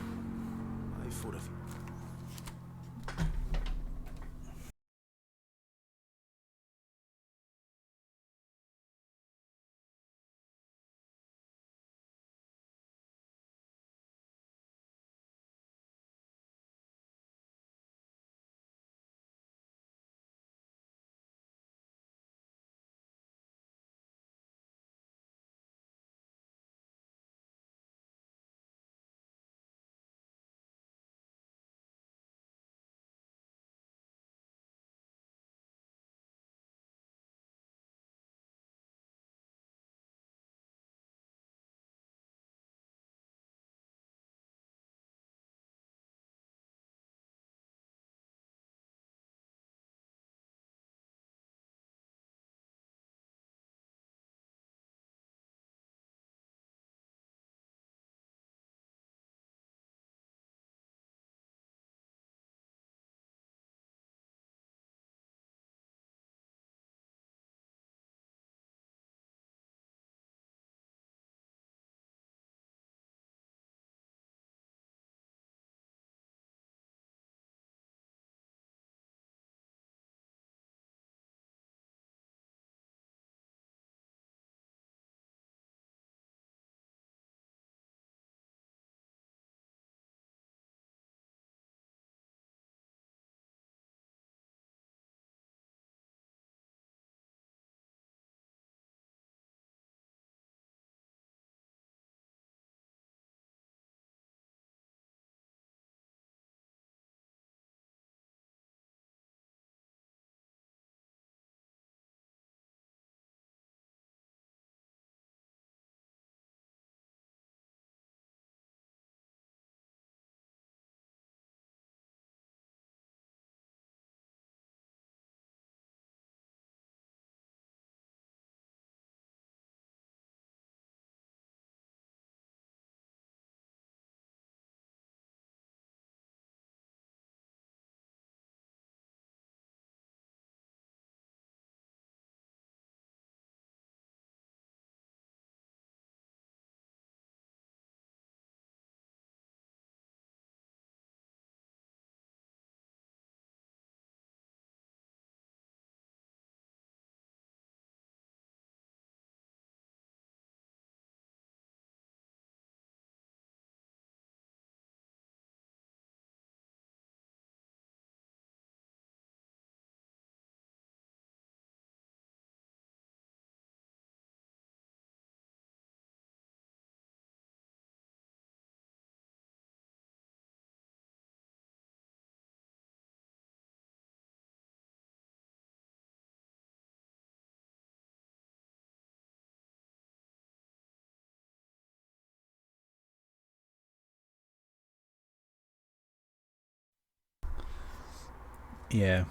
Yeah,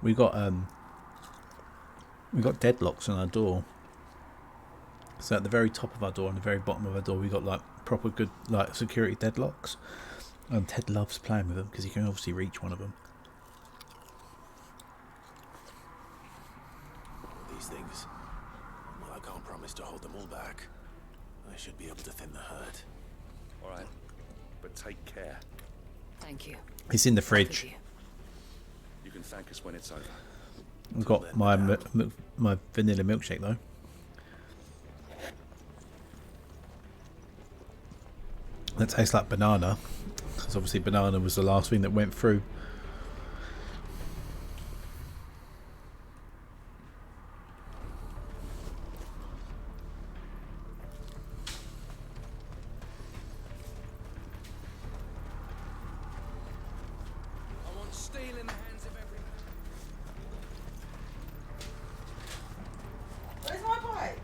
we got deadlocks on our door. So at the very top of our door and the very bottom of our door, we got like proper good like security deadlocks. And Ted loves playing with them because he can obviously reach one of them. These things, well, I can't promise to hold them all back. I should be able to thin the herd. All right, but take care. Thank you. It's in the fridge. You can thank us when it's over. I've got my my vanilla milkshake though. That tastes like banana, because obviously banana was the last thing that went through. I want steel in the hands of every man. Where's my bike?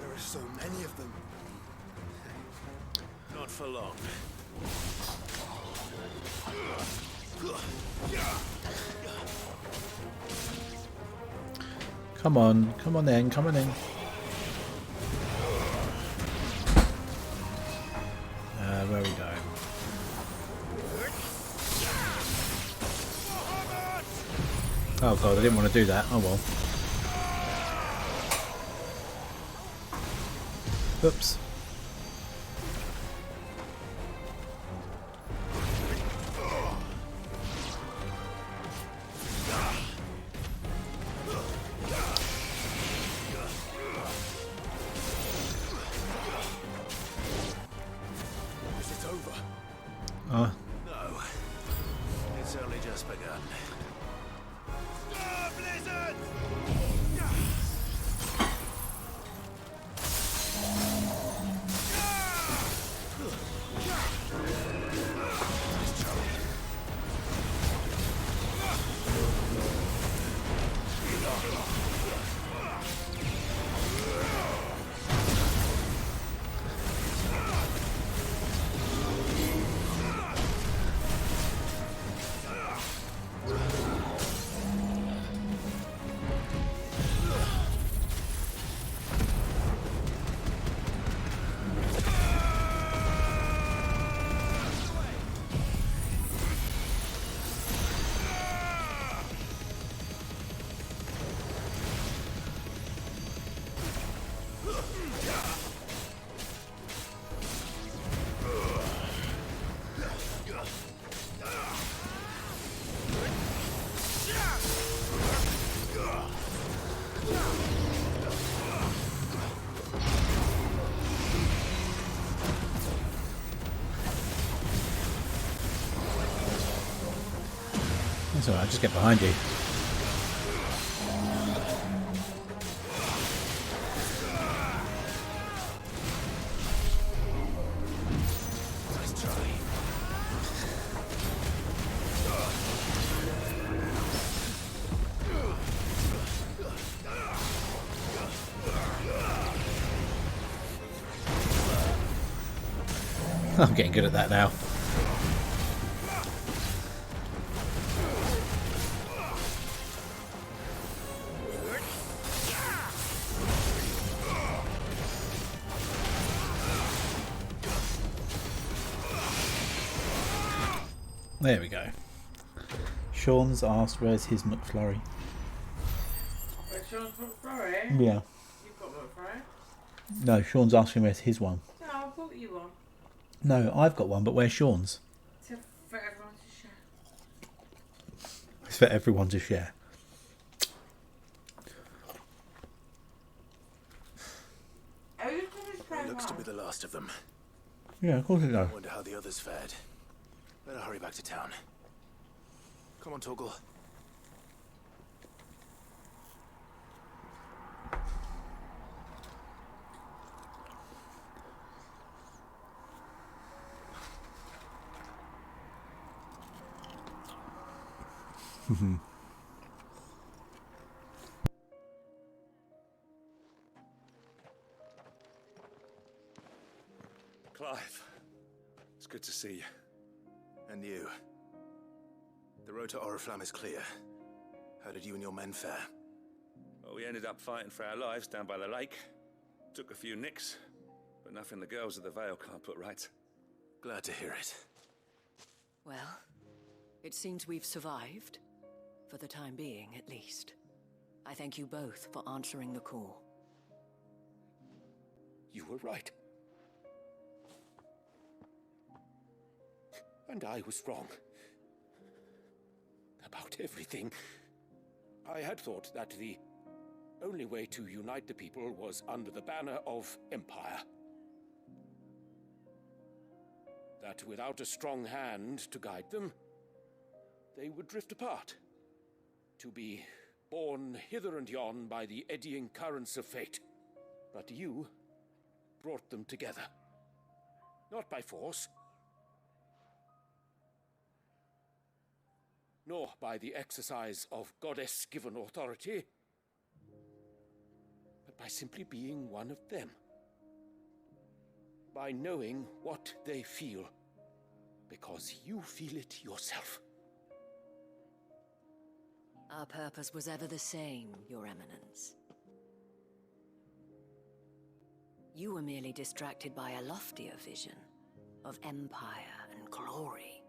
There are so many of them. Not for long. Come on in, come on in. Where are we going? Oh god, I didn't want to do that. Oh well. Oops. Is it over? Oh. No. It's only just begun. Blizzard! That's alright, just get behind you. Nice try. I'm getting good at that now. There we go. Sean's asked where's his McFlurry. Where's Sean's McFlurry? Yeah. You've got McFlurry? No, Sean's asking where's his one. No, I bought you one. No, I've got one, but where's Sean's? For everyone to share. It's for everyone to share. It looks to be the last of them. Yeah, of course it does. I wonder how the others fared. Better hurry back to town. Come on, Torgal. Clive, it's good to see you. And you. The road to Oriflamme is clear. How did you and your men fare? Well, we ended up fighting for our lives down by the lake. Took a few nicks, but nothing the girls of the Vale can't put right. Glad to hear it. Well, it seems we've survived. For the time being, at least. I thank you both for answering the call. You were right. And I was wrong. About everything. I had thought that the only way to unite the people was under the banner of Empire. That without a strong hand to guide them, they would drift apart. To be borne hither and yon by the eddying currents of fate. But you brought them together. Not by force, nor by the exercise of goddess-given authority, but by simply being one of them. By knowing what they feel, because you feel it yourself. Our purpose was ever the same, Your Eminence. You were merely distracted by a loftier vision of empire and glory,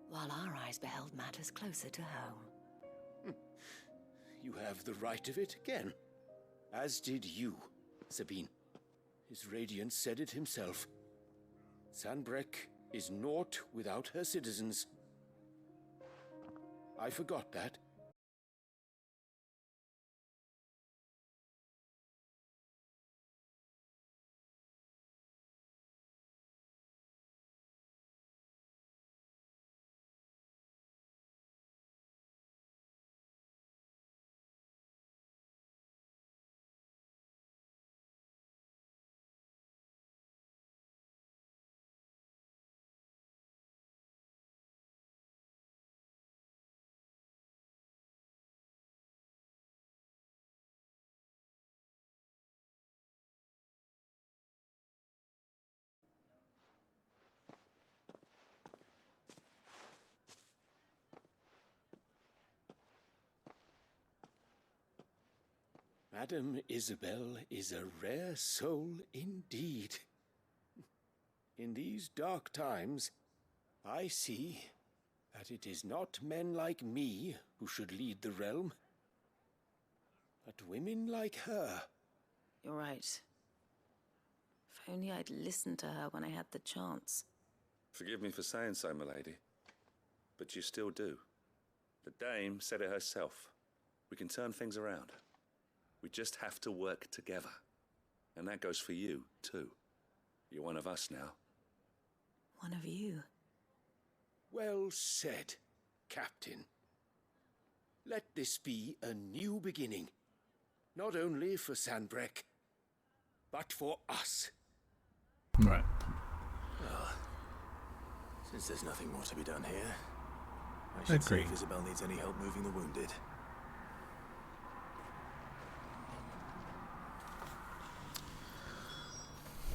while our eyes beheld matters closer to home. You have the right of it again. As did you, Sabine. His radiance said it himself. Sanbreque is naught without her citizens. I forgot that. Madame Isabel is a rare soul indeed. In these dark times, I see that it is not men like me who should lead the realm, but women like her. You're right. If only I'd listened to her when I had the chance. Forgive me for saying so, milady, but you still do. The dame said it herself. We can turn things around. We just have to work together. And that goes for you, too. You're one of us now. One of you? Well said, Captain. Let this be a new beginning. Not only for Sanbreque, but for us. Right. Well, since there's nothing more to be done here, I should see if Isabel needs any help moving the wounded.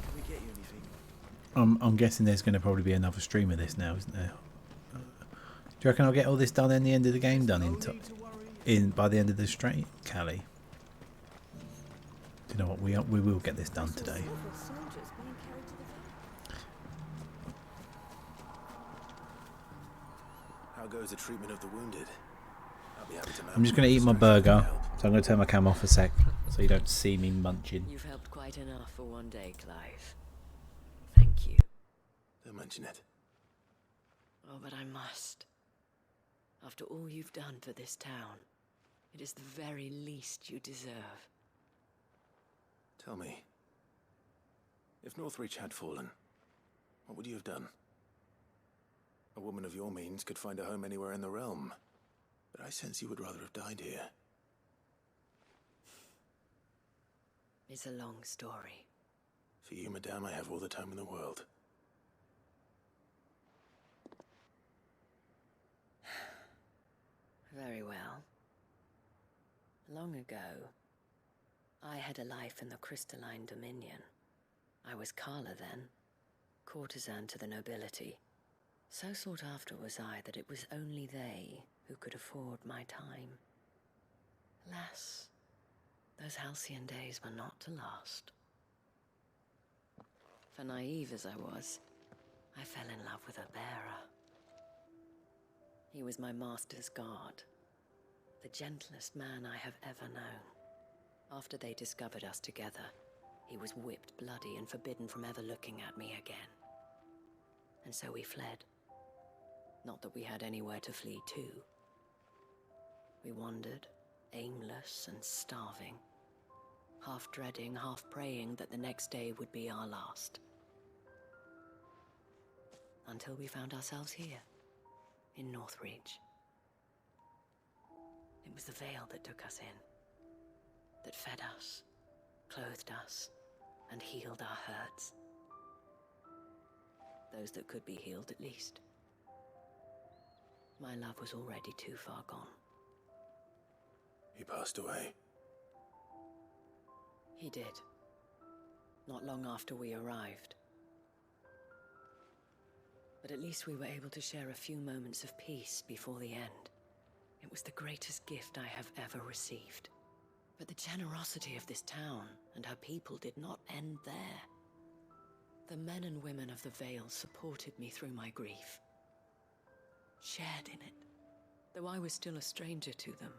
Can we get you anything? I'm guessing there's going to probably be another stream of this now, isn't there? Do you reckon I'll get all this done in the end of the game done by the end of the stream, Callie? Do you know what? We will get this done today. How goes the treatment of the wounded? I'll be happy to know. I'm just going to eat my burger, so I'm going to turn my cam off a sec, so you don't see me munching. You've helped quite enough for one day, Clive. Thank you. Don't mention it. Oh, but I must. After all you've done for this town, it is the very least you deserve. Tell me, if Northreach had fallen, what would you have done? A woman of your means could find a home anywhere in the realm, but I sense you would rather have died here. It's a long story. For you, madame, I have all the time in the world. Very well. Long ago, I had a life in the crystalline dominion. I was Carla then, courtesan to the nobility. So sought after was I that it was only they who could afford my time. Alas, those halcyon days were not to last. For naive as I was, I fell in love with a bearer. He was my master's guard, the gentlest man I have ever known. After they discovered us together, he was whipped bloody and forbidden from ever looking at me again. And so we fled. Not that we had anywhere to flee to. We wandered, aimless and starving, half dreading, half praying that the next day would be our last. Until we found ourselves here, in Northreach. It was the veil that took us in, that fed us, clothed us, and healed our hurts. Those that could be healed, at least. My love was already too far gone. He passed away. He did. Not long after we arrived. But at least we were able to share a few moments of peace before the end. It was the greatest gift I have ever received. But the generosity of this town and her people did not end there. The men and women of the Vale supported me through my grief. Shared in it, though I was still a stranger to them.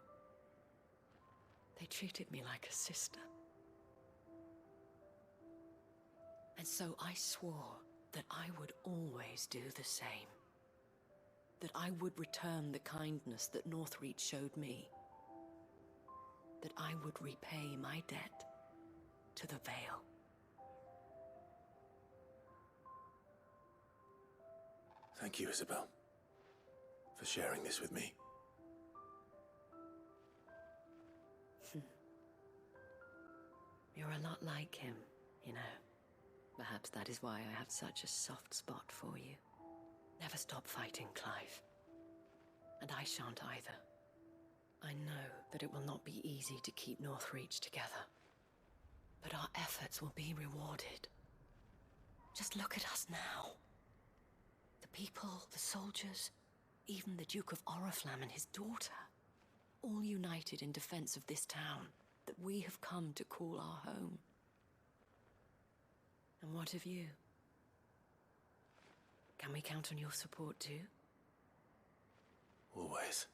They treated me like a sister. And so I swore that I would always do the same. That I would return the kindness that Northreach showed me. That I would repay my debt to the Vale. Thank you, Isabel, for sharing this with me. You're a lot like him, you know. Perhaps that is why I have such a soft spot for you. Never stop fighting, Clive. And I shan't either. I know that it will not be easy to keep Northreach together. But our efforts will be rewarded. Just look at us now. The people, the soldiers, even the Duke of Oriflamme and his daughter. All united in defense of this town that we have come to call our home. And what of you? Can we count on your support too? Always.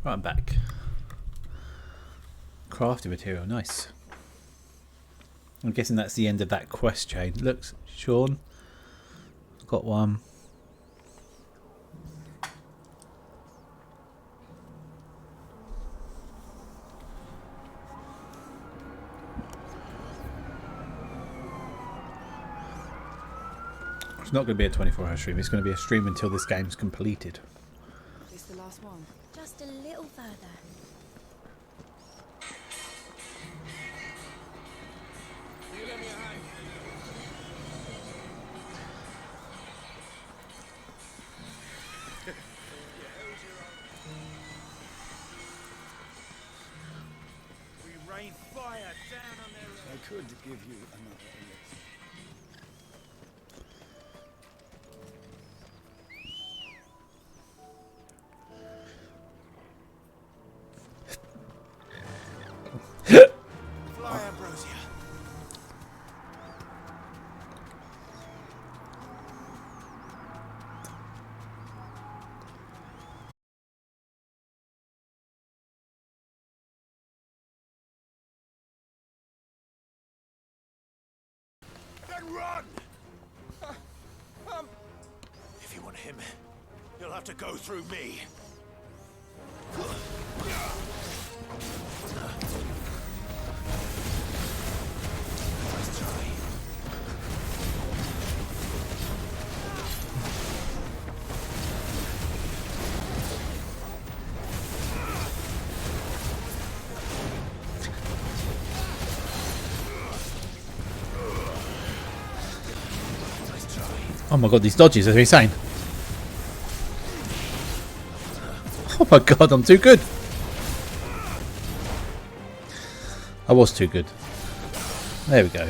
Right, I'm back. Crafting material, nice. I'm guessing that's the end of that quest chain. Looks, Sean, got one. It's not going to be a 24-hour stream. It's going to be a stream until this game's completed. Is the last one? Just a little further. You lend me a hand. We rain fire down on their... I could give you another elixir. Fly, Ambrosia. run! If you want him, you'll have to go through me. Let's try. Oh my god, these dodges are insane. Oh my god, I'm too good. I was too good. There we go.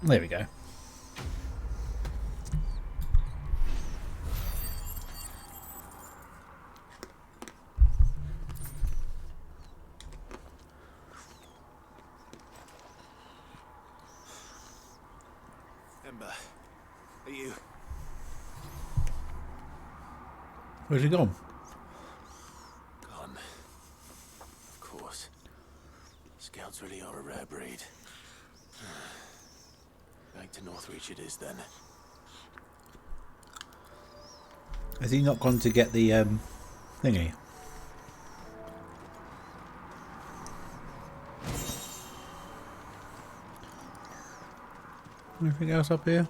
There we go. Ember, are you? Where's he gone? Gone. Of course. Scouts really are a rare breed. Back to Northreach it is then. Has he not gone to get the thingy? Anything else up here?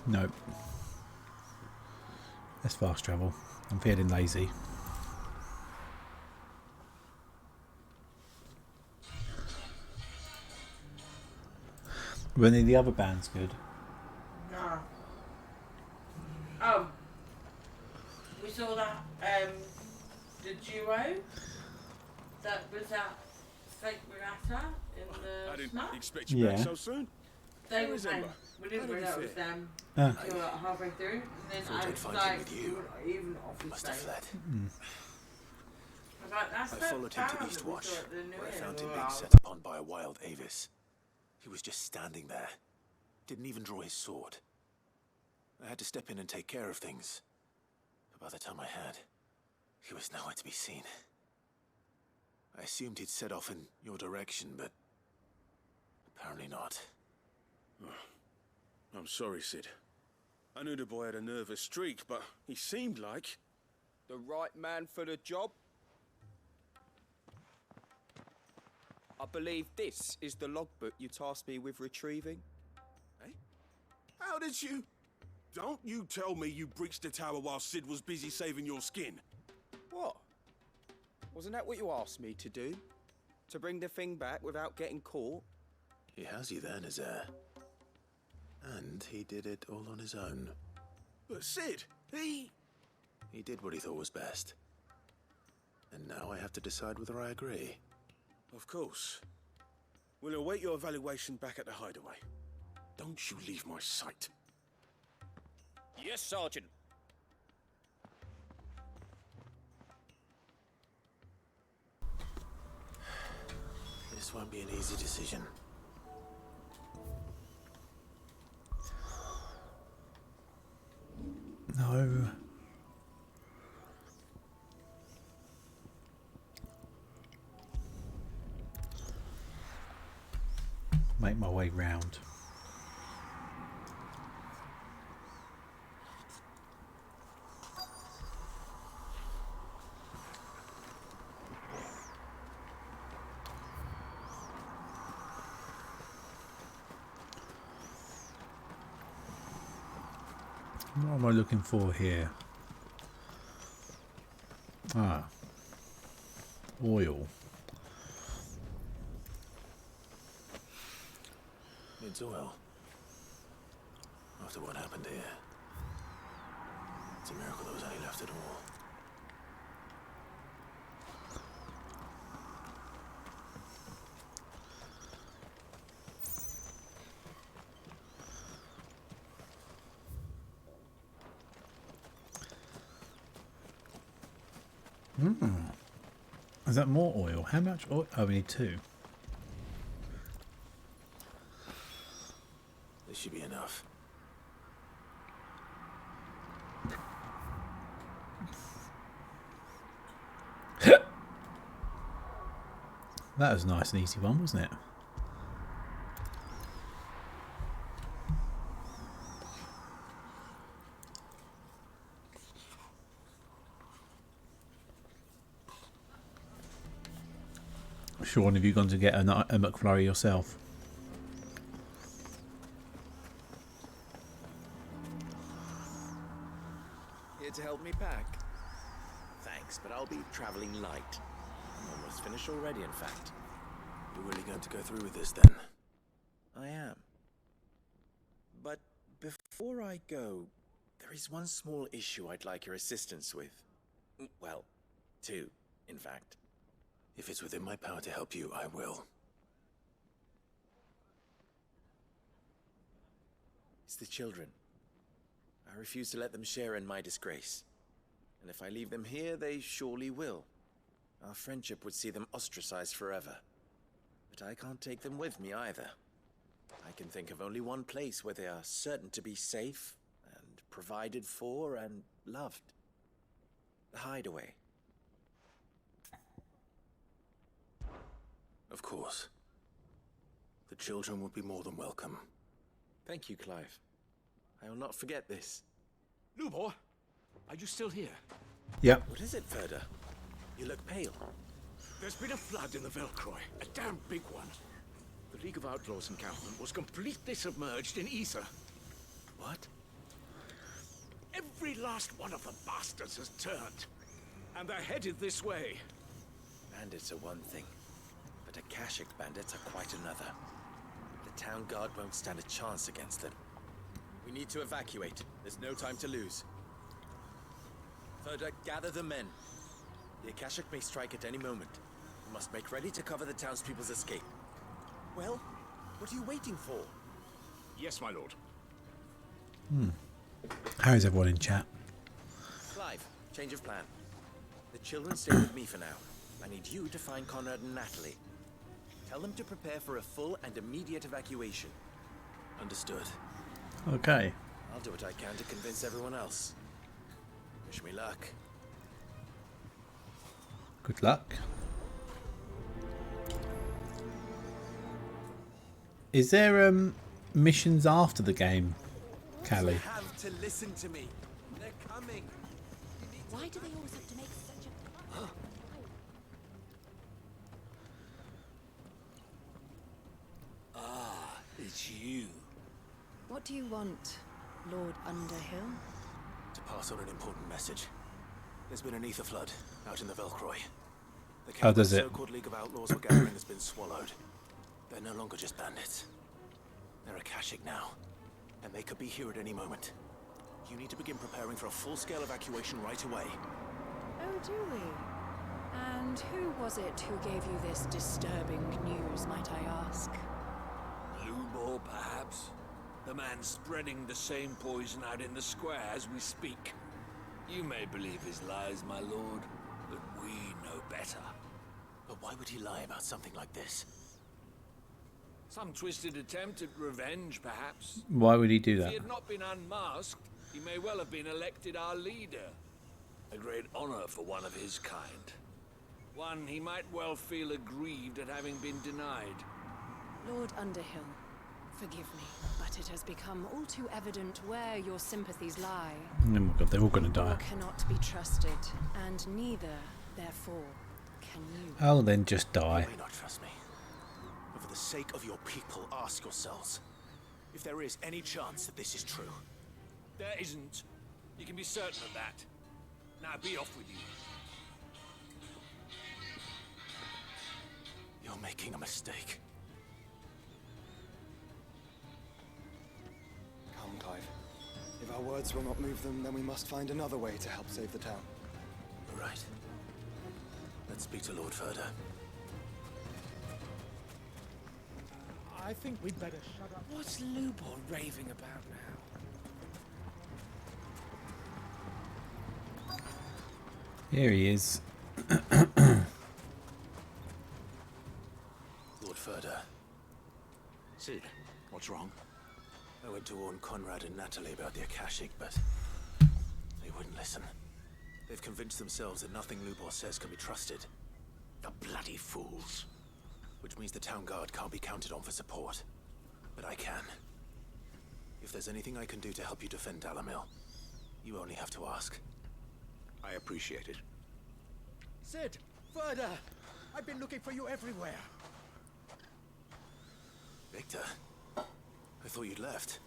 Nope. Let's fast travel. I'm feeling lazy. Were any of the other bands good? No. Oh. We saw that, the duo that was at Fake Regatta in the I didn't Snap. expect you back Yeah. so soon. They Where were is playing. Ember? We didn't How did realise it it was fit? them Ah. until like halfway through. And then Thought I I'd was find like, him with you. we were not even off his Must have face. fled. I was like, that's I the followed him to band that we Eastwatch, saw at the New where I Inn. found him Wow. being set upon by a wild Avis. He was just standing there. Didn't even draw his sword. I had to step in and take care of things. But by the time I had, he was nowhere to be seen. I assumed he'd set off in your direction, but apparently not. I'm sorry, Sid. I knew the boy had a nervous streak, but he seemed like... The right man for the job? I believe this is the logbook you tasked me with retrieving. Eh? How did you... Don't you tell me you breached the tower while Sid was busy saving your skin. What? Wasn't that what you asked me to do? To bring the thing back without getting caught? He has you there, Nazaire. And he did it all on his own. But Sid, he did what he thought was best. And now I have to decide whether I agree. Of course. We'll await your evaluation back at the hideaway. Don't you leave my sight. Yes, Sergeant. This won't be an easy decision. No. Make my way round. What am I looking for here? Ah. Oil. Needs oil. After what happened here. It's a miracle there was any left at all. Is that more oil? How much oil? Oh, we need 2. This should be enough. That was a nice and easy one, wasn't it? Sean, have you gone to get a McFlurry yourself? Here to help me pack? Thanks, but I'll be traveling light. I'm almost finished already, in fact. You're really going to go through with this then? I am. But before I go, there is one small issue I'd like your assistance with. Well, 2, in fact. If it's within my power to help you, I will. It's the children. I refuse to let them share in my disgrace. And if I leave them here, they surely will. Our friendship would see them ostracized forever. But I can't take them with me either. I can think of only one place where they are certain to be safe, and provided for, and loved. The Hideaway. Of course. The children would be more than welcome. Thank you, Clive. I will not forget this. Lubor, are you still here? Yep. What is it, Verda? You look pale. There's been a flood in the Velcroy, a damn big one. The League of Outlaws encampment was completely submerged in ether. What? Every last one of the bastards has turned, and they're headed this way. Bandits are one thing, but Akashic bandits are quite another. The town guard won't stand a chance against them. We need to evacuate. There's no time to lose. Verda, gather the men. The Akashic may strike at any moment. We must make ready to cover the townspeople's escape. Well, what are you waiting for? Yes, my lord. How's everyone in chat? Clive, change of plan. The children stay with me for now. I need you to find Conrad and Natalie. Tell them to prepare for a full and immediate evacuation. Understood. Okay. I'll do what I can to convince everyone else. Wish me luck. Good luck. Is there missions after the game, Callie? You have to listen to me. They're coming. Why do they always have to make such a... Ah, it's you. What do you want, Lord Underhill? To pass on an important message. There's been an ether flood out in the Velcroy. The How does the it? so-called League of Outlaws we're gathering has been swallowed. They're no longer just bandits. They're Akashic now, and they could be here at any moment. You need to begin preparing for a full-scale evacuation right away. Oh, do we? And who was it who gave you this disturbing news, might I ask? Lubor, perhaps? The man spreading the same poison out in the square as we speak. You may believe his lies, my lord, but we know better. But why would he lie about something like this? Some twisted attempt at revenge, perhaps. Why would he do If that? he had not been unmasked, he may well have been elected our leader. A great honor for one of his kind. One he might well feel aggrieved at having been denied. Lord Underhill, forgive me, but it has become all too evident where your sympathies lie. Oh my god, they're all going to die. Lubor cannot be trusted, and neither, therefore, can you. Oh, then just die. You may not trust me. But for the sake of your people, ask yourselves if there is any chance that this is true. There isn't. You can be certain of that. Now be off with you. You're making a mistake. Come, Clive. If our words will not move them, then we must find another way to help save the town. You're right. Let's speak to Lord Ferda. I think we'd better shut up. What's Lubor raving about now? Here he is. Lord Ferda. Sid, what's wrong? I went to warn Conrad and Natalie about the Akashic, but they wouldn't listen. They've convinced themselves that nothing Lubor says can be trusted. The bloody fools. Which means the town guard can't be counted on for support. But I can. If there's anything I can do to help you defend Dalamil, you only have to ask. I appreciate it. Sid! Ferda! I've been looking for you everywhere. Victor, I thought you'd left.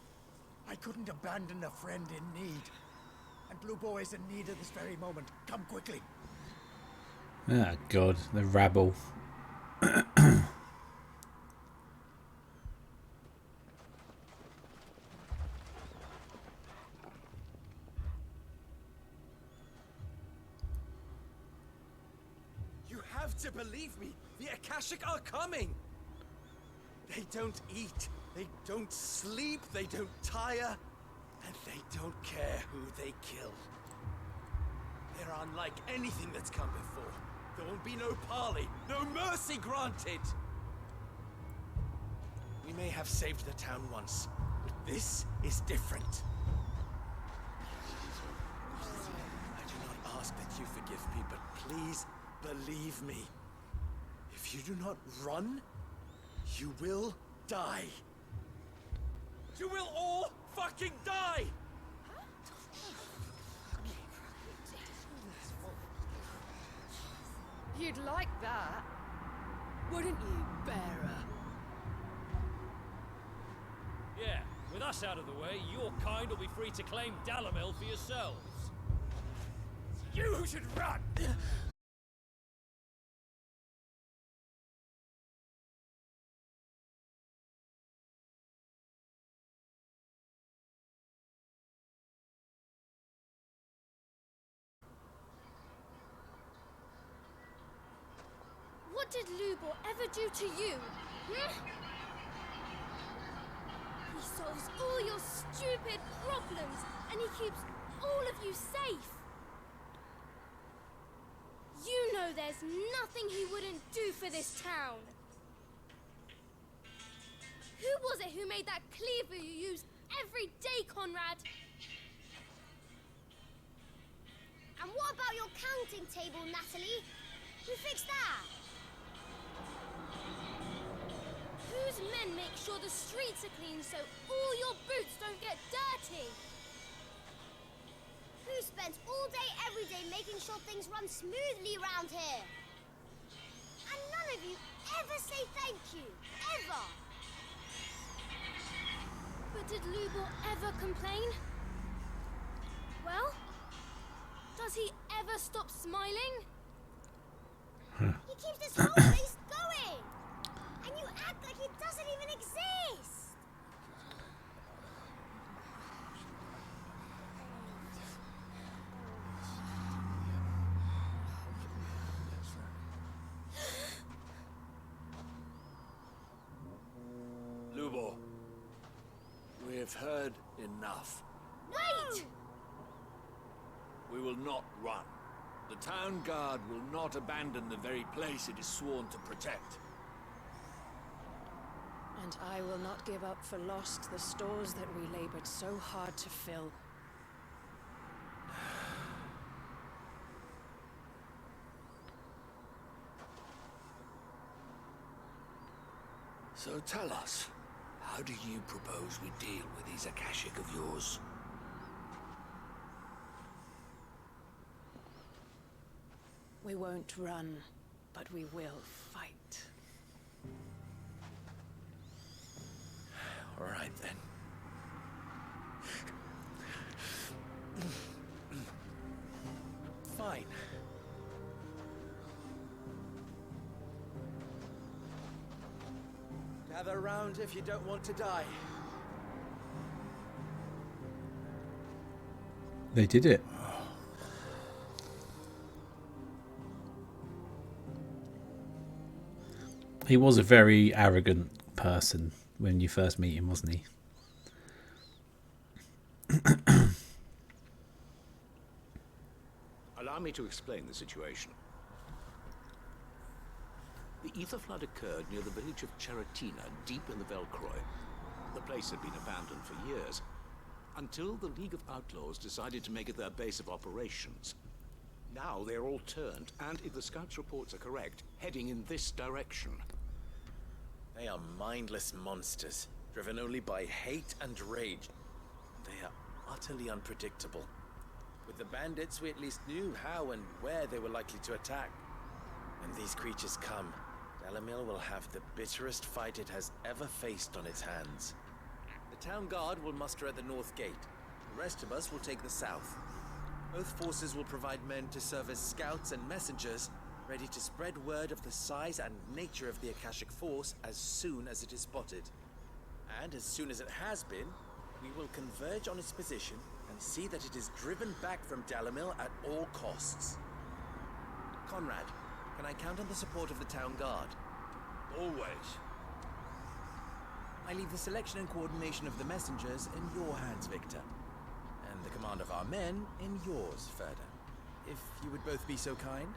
I couldn't abandon a friend in need. And Lubor is in need at this very moment. Come quickly. Ah, God, the rabble. You have to believe me. The Akashic are coming. They don't eat. They don't sleep. They don't tire. And they don't care who they kill. They're unlike anything that's come before. There won't be no parley, no mercy granted. We may have saved the town once, but this is different. I do not ask that you forgive me, but please believe me. If you do not run, you will die. You will all fucking die! You'd like that, wouldn't you, bearer? Yeah, with us out of the way, your kind will be free to claim Dalamil for yourselves. You should run! What did Lubor ever do to you? He solves all your stupid problems, and he keeps all of you safe. You know there's nothing he wouldn't do for this town. Who was it who made that cleaver you use every day, Conrad? And what about your counting table, Natalie? Who fixed that? Whose men make sure the streets are clean so all your boots don't get dirty? Who spends all day, every day making sure things run smoothly around here? And none of you ever say thank you, ever. But did Lubor ever complain? Well, does he ever stop smiling? He keeps this whole place going! And you act like it doesn't even exist! Lubor, we have heard enough. Wait! We will not run. The town guard will not abandon the very place it is sworn to protect. And I will not give up for lost the stores that we labored so hard to fill. So tell us, how do you propose we deal with these Akashic of yours? We won't run, but we will fight. All right, then. Fine. Gather round if you don't want to die. They did it. He was a very arrogant person when you first meet him, wasn't he? Allow me to explain the situation. The ether flood occurred near the village of Cheratina, deep in the Velcroy. The place had been abandoned for years, until the League of Outlaws decided to make it their base of operations. Now they're all turned, and if the scouts' reports are correct, heading in this direction. They are mindless monsters, driven only by hate and rage. They are utterly unpredictable. With the bandits, we at least knew how and where they were likely to attack. When these creatures come, Dalamil will have the bitterest fight it has ever faced on its hands. The town guard will muster at the north gate. The rest of us will take the south. Both forces will provide men to serve as scouts and messengers, ready to spread word of the size and nature of the Akashic force as soon as it is spotted. And as soon as it has been, we will converge on its position and see that it is driven back from Dalamil at all costs. Conrad, can I count on the support of the town guard? Always. I leave the selection and coordination of the messengers in your hands, Victor. And the command of our men in yours, Ferda. If you would both be so kind,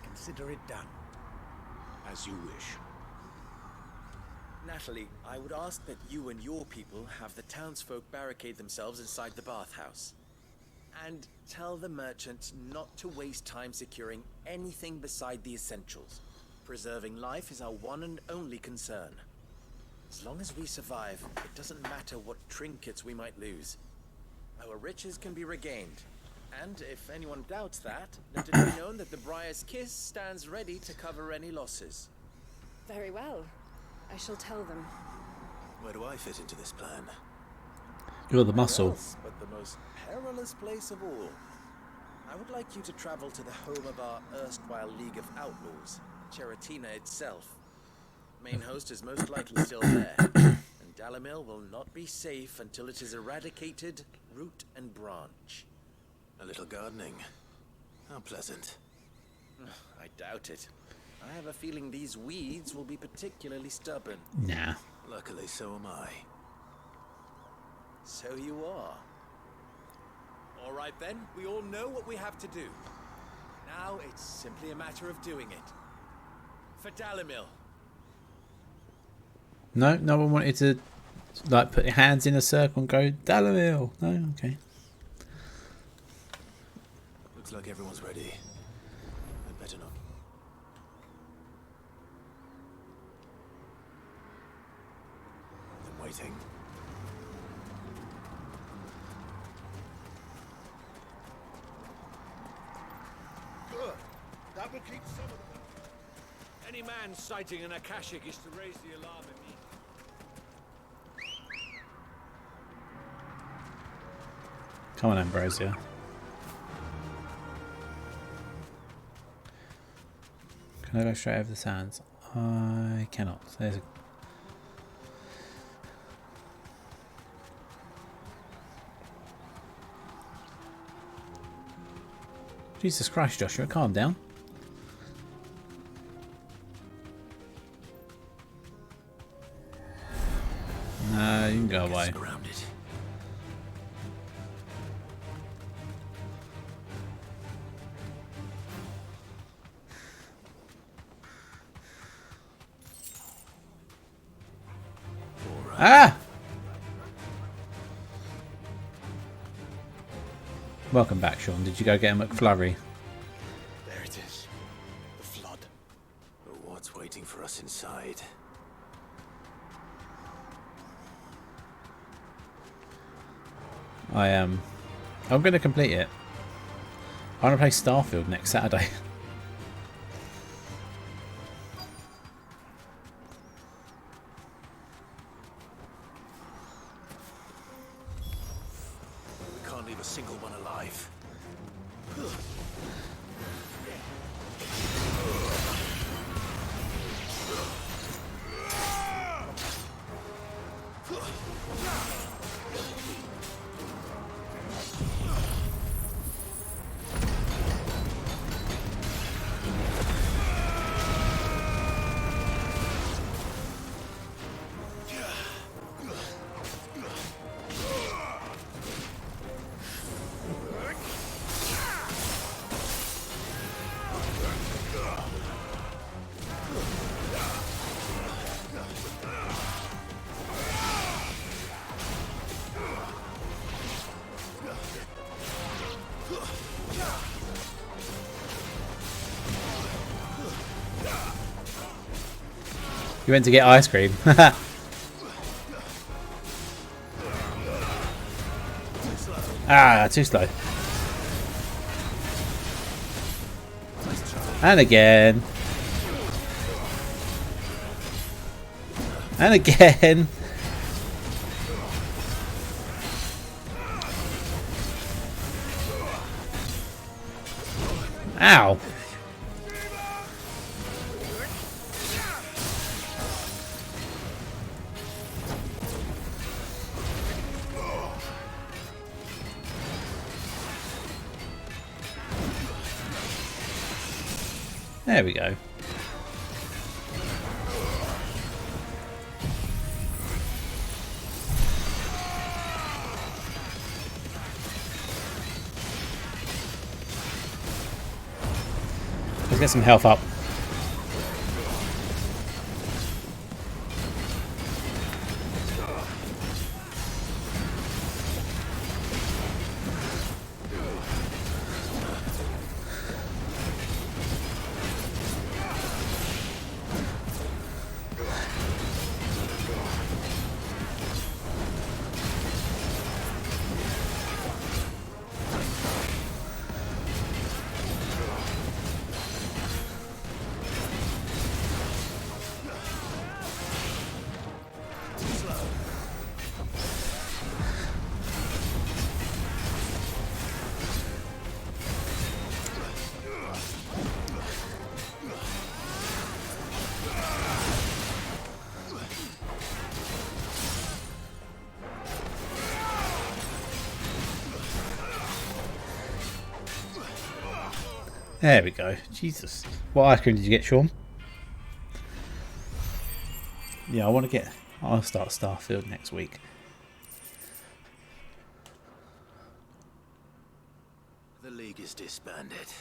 consider it done. As you wish. Natalie, I would ask that you and your people have the townsfolk barricade themselves inside the bathhouse. And tell the merchant not to waste time securing anything beside the essentials. Preserving life is our one and only concern. As long as we survive, it doesn't matter what trinkets we might lose. Our riches can be regained. And if anyone doubts that, let it be known that the Briar's Kiss stands ready to cover any losses. Very well. I shall tell them. Where do I fit into this plan? You're the muscle. Where else but the most perilous place of all. I would like you to travel to the home of our erstwhile League of Outlaws, Cheratina itself. Main host is most likely still there, and Dalamil will not be safe until it is eradicated root and branch. A little gardening. How pleasant. I doubt it. I have a feeling these weeds will be particularly stubborn. Nah. Luckily, so am I. So you are. All right then, we all know what we have to do. Now it's simply a matter of doing it. For Dalamil. No, no one wanted to like put your hands in a circle and go Dalamil. No, okay. Looks like everyone's ready. I'd better not. I'm waiting. Good. That will keep some of them. Any man sighting an Akashic is to raise the alarm immediately. Come on, Ambrosia. Can I go straight over the sands? I cannot. There's a... Jesus Christ, Joshua, calm down. No, you can go away. Ah! Welcome back, Sean. Did you go get a McFlurry? There it is. The flood. But what's waiting for us inside? I'm going to complete it. I want to play Starfield next Saturday. We can't leave a single one alive. You went to get ice cream. Ah, too slow. And again. And again. Ow. There we go. Let's get some health up. There we go. Jesus. What ice cream did you get, Sean? Yeah, I want to get... I'll start Starfield next week. The League is disbanded.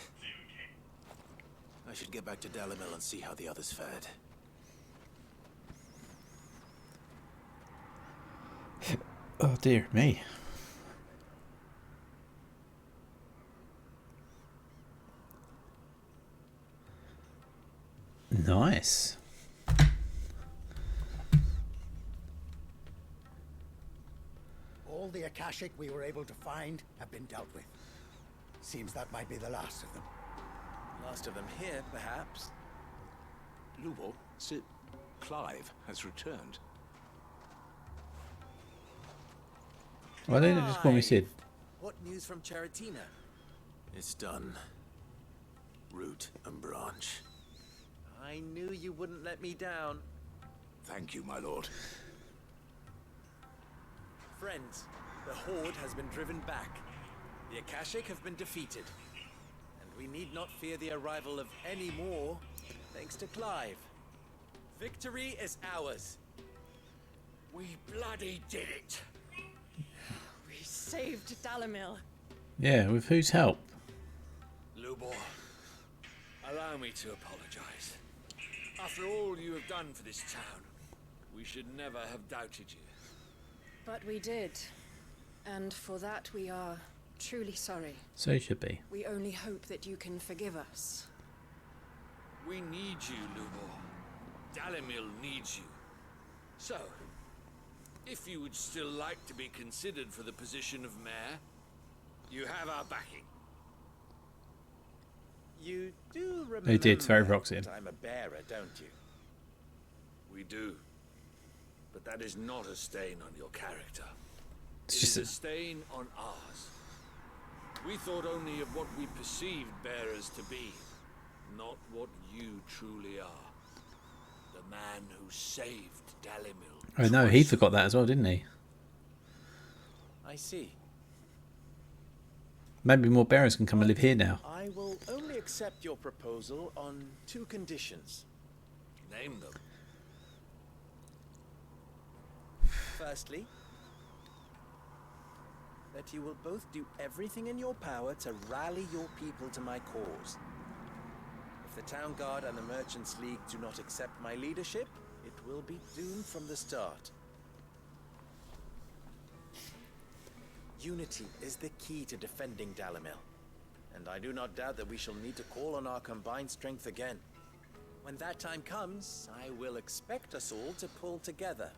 I should get back to Dalimil and see how the others fared. Oh dear me. Nice. All the Akashic we were able to find have been dealt with. Seems that might be the last of them. Last of them here, perhaps. Lubor, Sir Clive has returned. Why don't you just call me Sid? What news from Charatina? It's done. Root and branch. I knew you wouldn't let me down. Thank you, my lord. Friends, the Horde has been driven back. The Akashic have been defeated. And we need not fear the arrival of any more, thanks to Clive. Victory is ours. We bloody did it. We saved Dalimil. Yeah, with whose help? Lubor, allow me to apologize. After all you have done for this town, we should never have doubted you. But we did. And for that we are truly sorry. So you should be. We only hope that you can forgive us. We need you, Lubor. Dalimil needs you. So, if you would still like to be considered for the position of mayor, you have our backing. You do remember They did, very Roxy. that I'm a bearer, don't you? We do. But that is not a stain on your character. It's It just is a stain on ours. We thought only of what we perceived bearers to be, not what you truly are. The man who saved Dalimil. Oh no, he forgot that as well, didn't he? I see. Maybe more bearers can come and live here now. I will only accept your proposal on 2 conditions. Name them. Firstly, that you will both do everything in your power to rally your people to my cause. If the Town Guard and the Merchants League do not accept my leadership, it will be doomed from the start. Unity is the key to defending Dalimil, and I do not doubt that we shall need to call on our combined strength again. When that time comes, I will expect us all to pull together,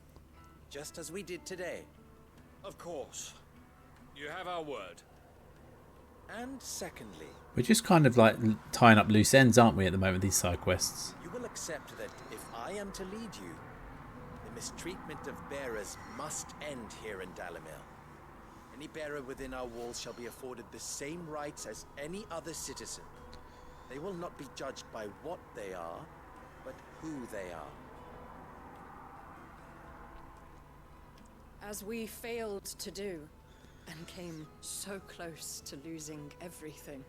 just as we did today. Of course. You have our word. And secondly, We're just kind of like tying up loose ends, aren't we, at the moment, these side quests? you will accept that if I am to lead you, the mistreatment of bearers must end here in Dalimil. Any bearer within our walls shall be afforded the same rights as any other citizen. They will not be judged by what they are, but who they are. As we failed to do, and came so close to losing everything.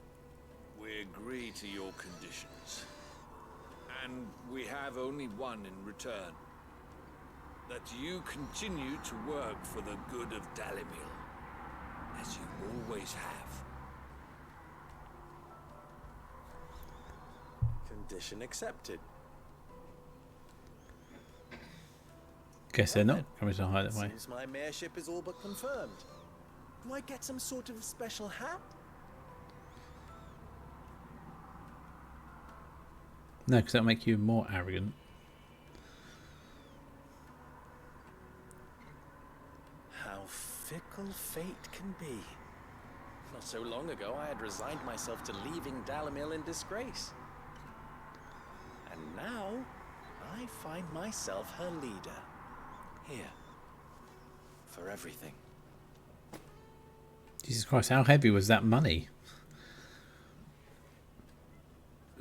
We agree to your conditions. And we have only one in return. That you continue to work for the good of Dalimil, as you always have. Condition accepted. Guess they're not coming to hide that way. Seems my mayorship is all but confirmed. Do I get some sort of special hat? No, because that'll make you more arrogant. How fickle fate can be. Not so long ago, I had resigned myself to leaving Dalimil in disgrace. And now, I find myself her leader. Here. For everything. Jesus Christ, how heavy was that money?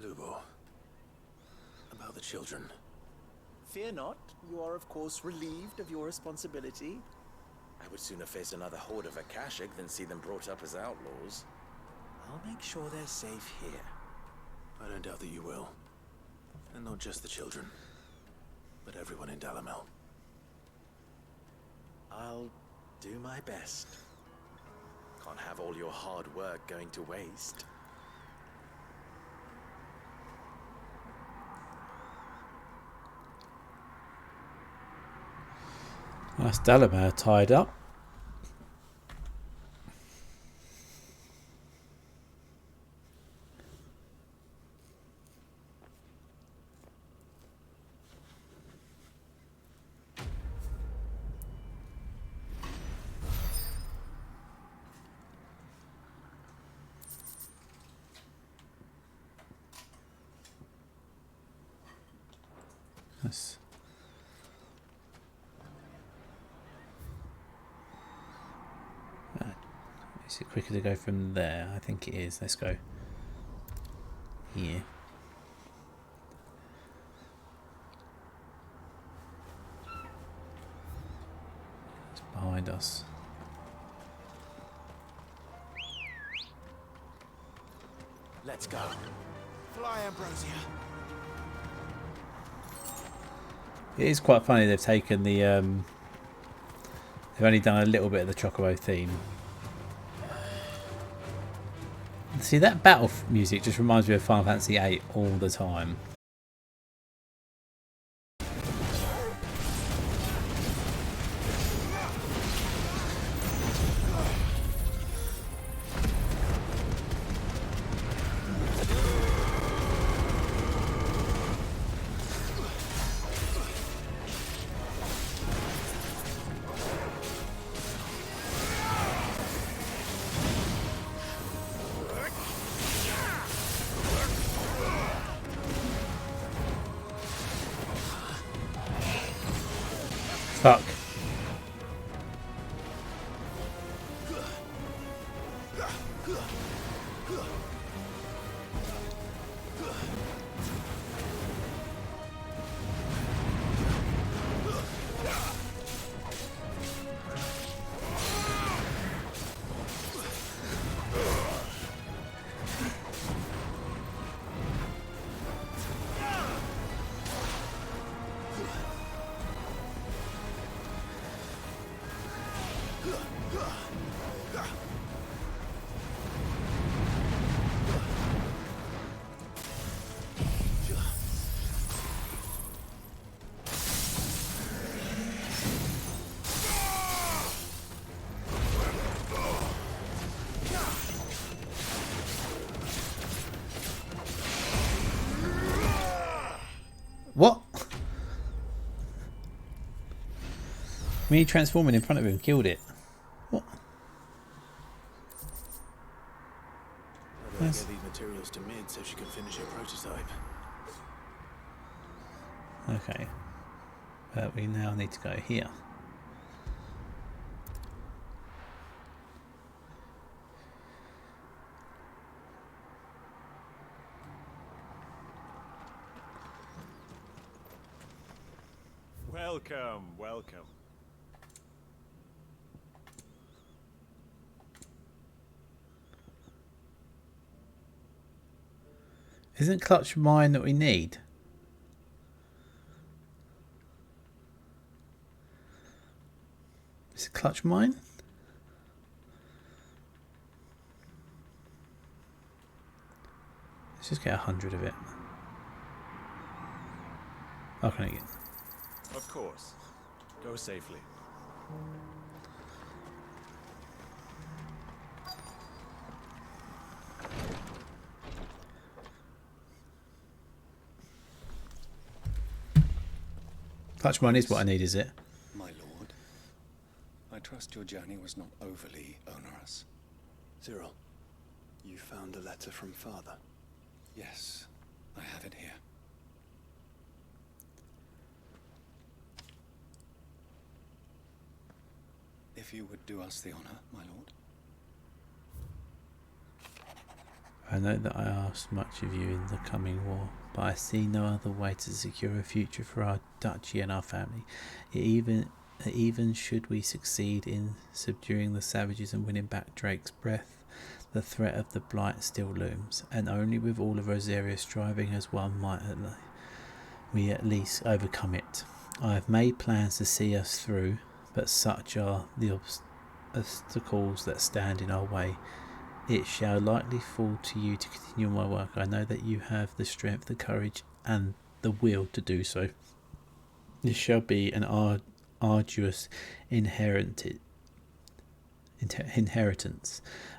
Lubo. About the children. Fear not, you are of course relieved of your responsibility. I would sooner face another horde of Akashic than see them brought up as outlaws. I'll make sure they're safe here. I don't doubt that you will. And not just the children, but everyone in Dalimil. I'll do my best. Can't have all your hard work going to waste. That's Dalimil tied up. Nice. Is it quicker to go from there? I think it is. Let's go here. It's behind us. Let's go. Fly, Ambrosia. It is quite funny they've taken the they've only done a little bit of the Chocobo theme. See, that battle music just reminds me of Final Fantasy VIII all the time. Fuck. What? Me transforming in front of him killed it. What? I better get these materials to Mid so she can finish her prototype. Okay. But we now need to go here. Welcome, welcome. Isn't clutch mine that we need? Is it clutch mine? Let's just get 100 of it. How can I get? Of course. Go safely. Clutch mine is what I need, is it? My lord, I trust your journey was not overly onerous. Cyril, you found a letter from Father? Yes, I have it here. If you would do us the honor, my lord. I know that I asked much of you in the coming war, but I see no other way to secure a future for our duchy and our family. Even should we succeed in subduing the savages and winning back Drake's breath, the threat of the Blight still looms, and only with all of Rosaria striving as one might we at least overcome it. I have made plans to see us through, but such are the obstacles that stand in our way. It shall likely fall to you to continue my work. I know that you have the strength, the courage, and the will to do so. This shall be an arduous inheritance,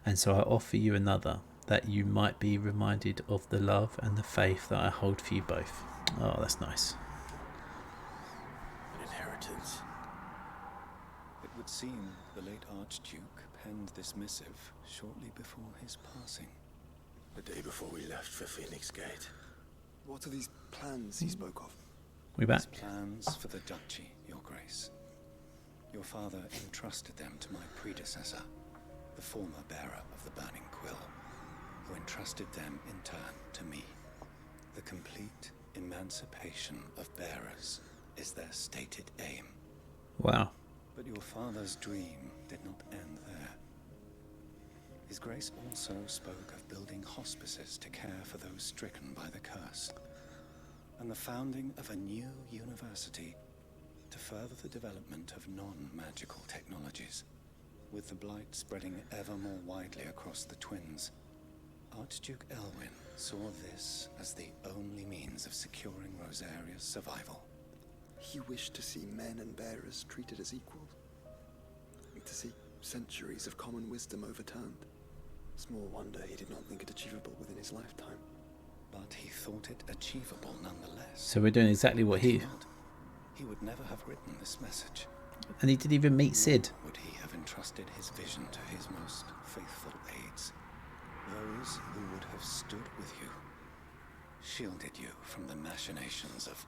and so I offer you another, that you might be reminded of the love and the faith that I hold for you both. Oh, that's nice. An inheritance. It would seem the late Archduke penned this missive shortly before his passing. The day before we left for Phoenix Gate. What are these plans he spoke of? We back? His plans for the duchy, your grace. Your father entrusted them to my predecessor, the former bearer of the Burning Quill, who entrusted them in turn to me. The complete emancipation of bearers is their stated aim. Wow. But your father's dream did not end there. His Grace also spoke of building hospices to care for those stricken by the curse, and the founding of a new university to further the development of non-magical technologies. With the blight spreading ever more widely across the twins, Archduke Elwyn saw this as the only means of securing Rosaria's survival. He wished to see men and bearers treated as equals. To see centuries of common wisdom overturned. Small wonder he did not think it achievable within his lifetime. But he thought it achievable nonetheless. So we're doing exactly what he would never have written this message. And he didn't even meet Sid. Would he have entrusted his vision to his most faithful aides? Those who would have stood with you, shielded you from the machinations of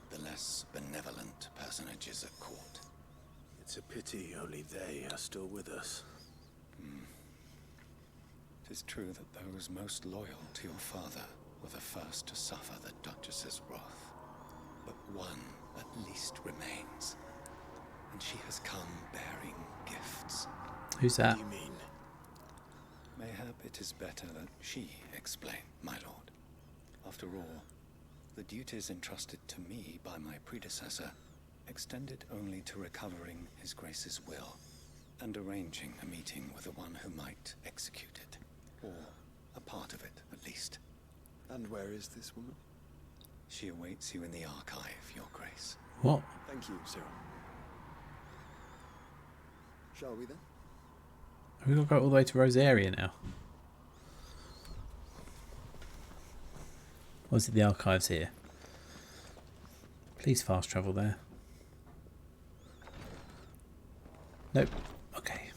the less benevolent personages at court. It's a pity only they are still with us. It is true that those most loyal to your father were the first to suffer the Duchess's wrath. But one at least remains, and she has come bearing gifts. Who's that? What do you mean? Mayhap it is better that she explain, my lord. After all, the duties entrusted to me by my predecessor extended only to recovering His Grace's will and arranging a meeting with the one who might execute it, or a part of it at least. And where is this woman? She awaits you in the archive, your grace. What? Thank you, Cyril. Shall we then? We've got to go all the way to Rosaria now. Or is it the archives here? Please fast travel there. Nope. Okay.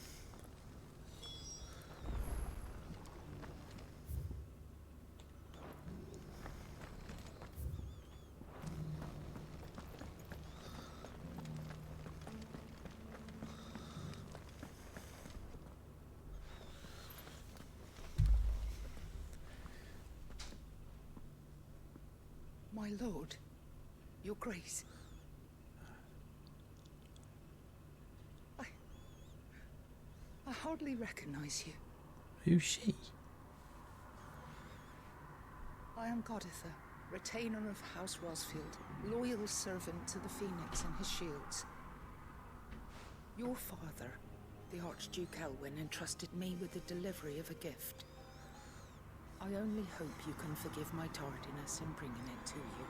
My lord, your grace. I hardly recognize you. Who's she? I am Goditha, retainer of House Rosfield, loyal servant to the Phoenix and his shields. Your father, the Archduke Elwyn, entrusted me with the delivery of a gift. I only hope you can forgive my tardiness in bringing it to you.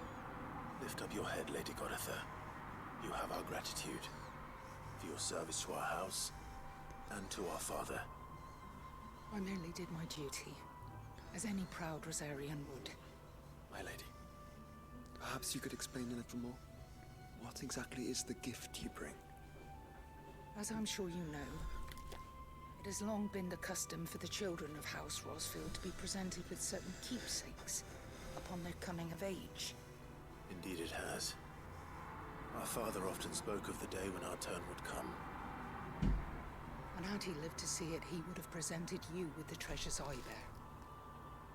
Lift up your head, Lady Goditha. You have our gratitude for your service to our house and to our father. I merely did my duty, as any proud Rosarian would. My lady, perhaps you could explain a little more? What exactly is the gift you bring? As I'm sure you know, it has long been the custom for the children of House Rosfield to be presented with certain keepsakes upon their coming of age. Indeed it has. Our father often spoke of the day when our turn would come. And had he lived to see it, he would have presented you with the treasures I bear.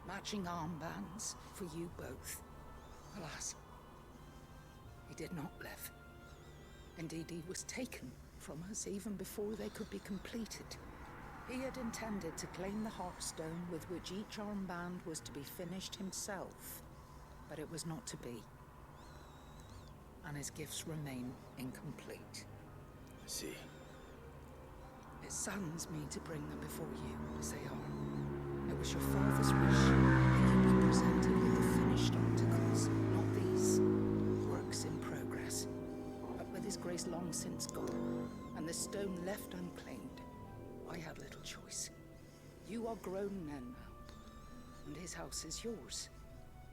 Matching armbands for you both. Alas, he did not live. Indeed, he was taken from us even before they could be completed. He had intended to claim the Heartstone with which each armband was to be finished himself, but it was not to be. And his gifts remain incomplete. I see. It saddens me to bring them before you, as they are. It was your father's wish that you be presented with the finished articles, not these works in progress, but with his grace long since gone, and the stone left unclaimed. I had little choice. You are grown men now, and his house is yours.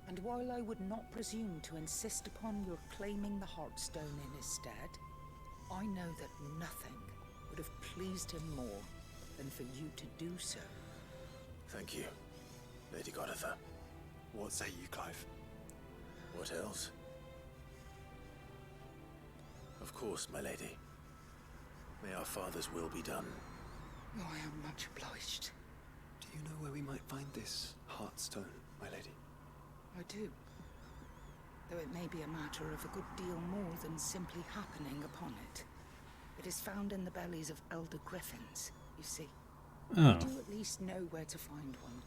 And while I would not presume to insist upon your claiming the Heartstone in his stead, I know that nothing would have pleased him more than for you to do so. Thank you, Lady Goditha. What say you, Clive? What else? Of course, my lady. May our father's will be done. Oh, I am much obliged. Do you know where we might find this Heartstone, my lady? I do. Though it may be a matter of a good deal more than simply happening upon it. It is found in the bellies of elder griffins, you see. Oh. You do at least know where to find one.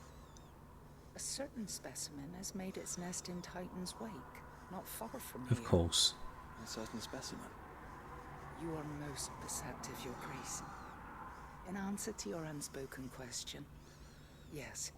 A certain specimen has made its nest in Titan's Wake, not far from here. Of course. A certain specimen? You are most perceptive, Your Grace. In answer to your unspoken question, yes,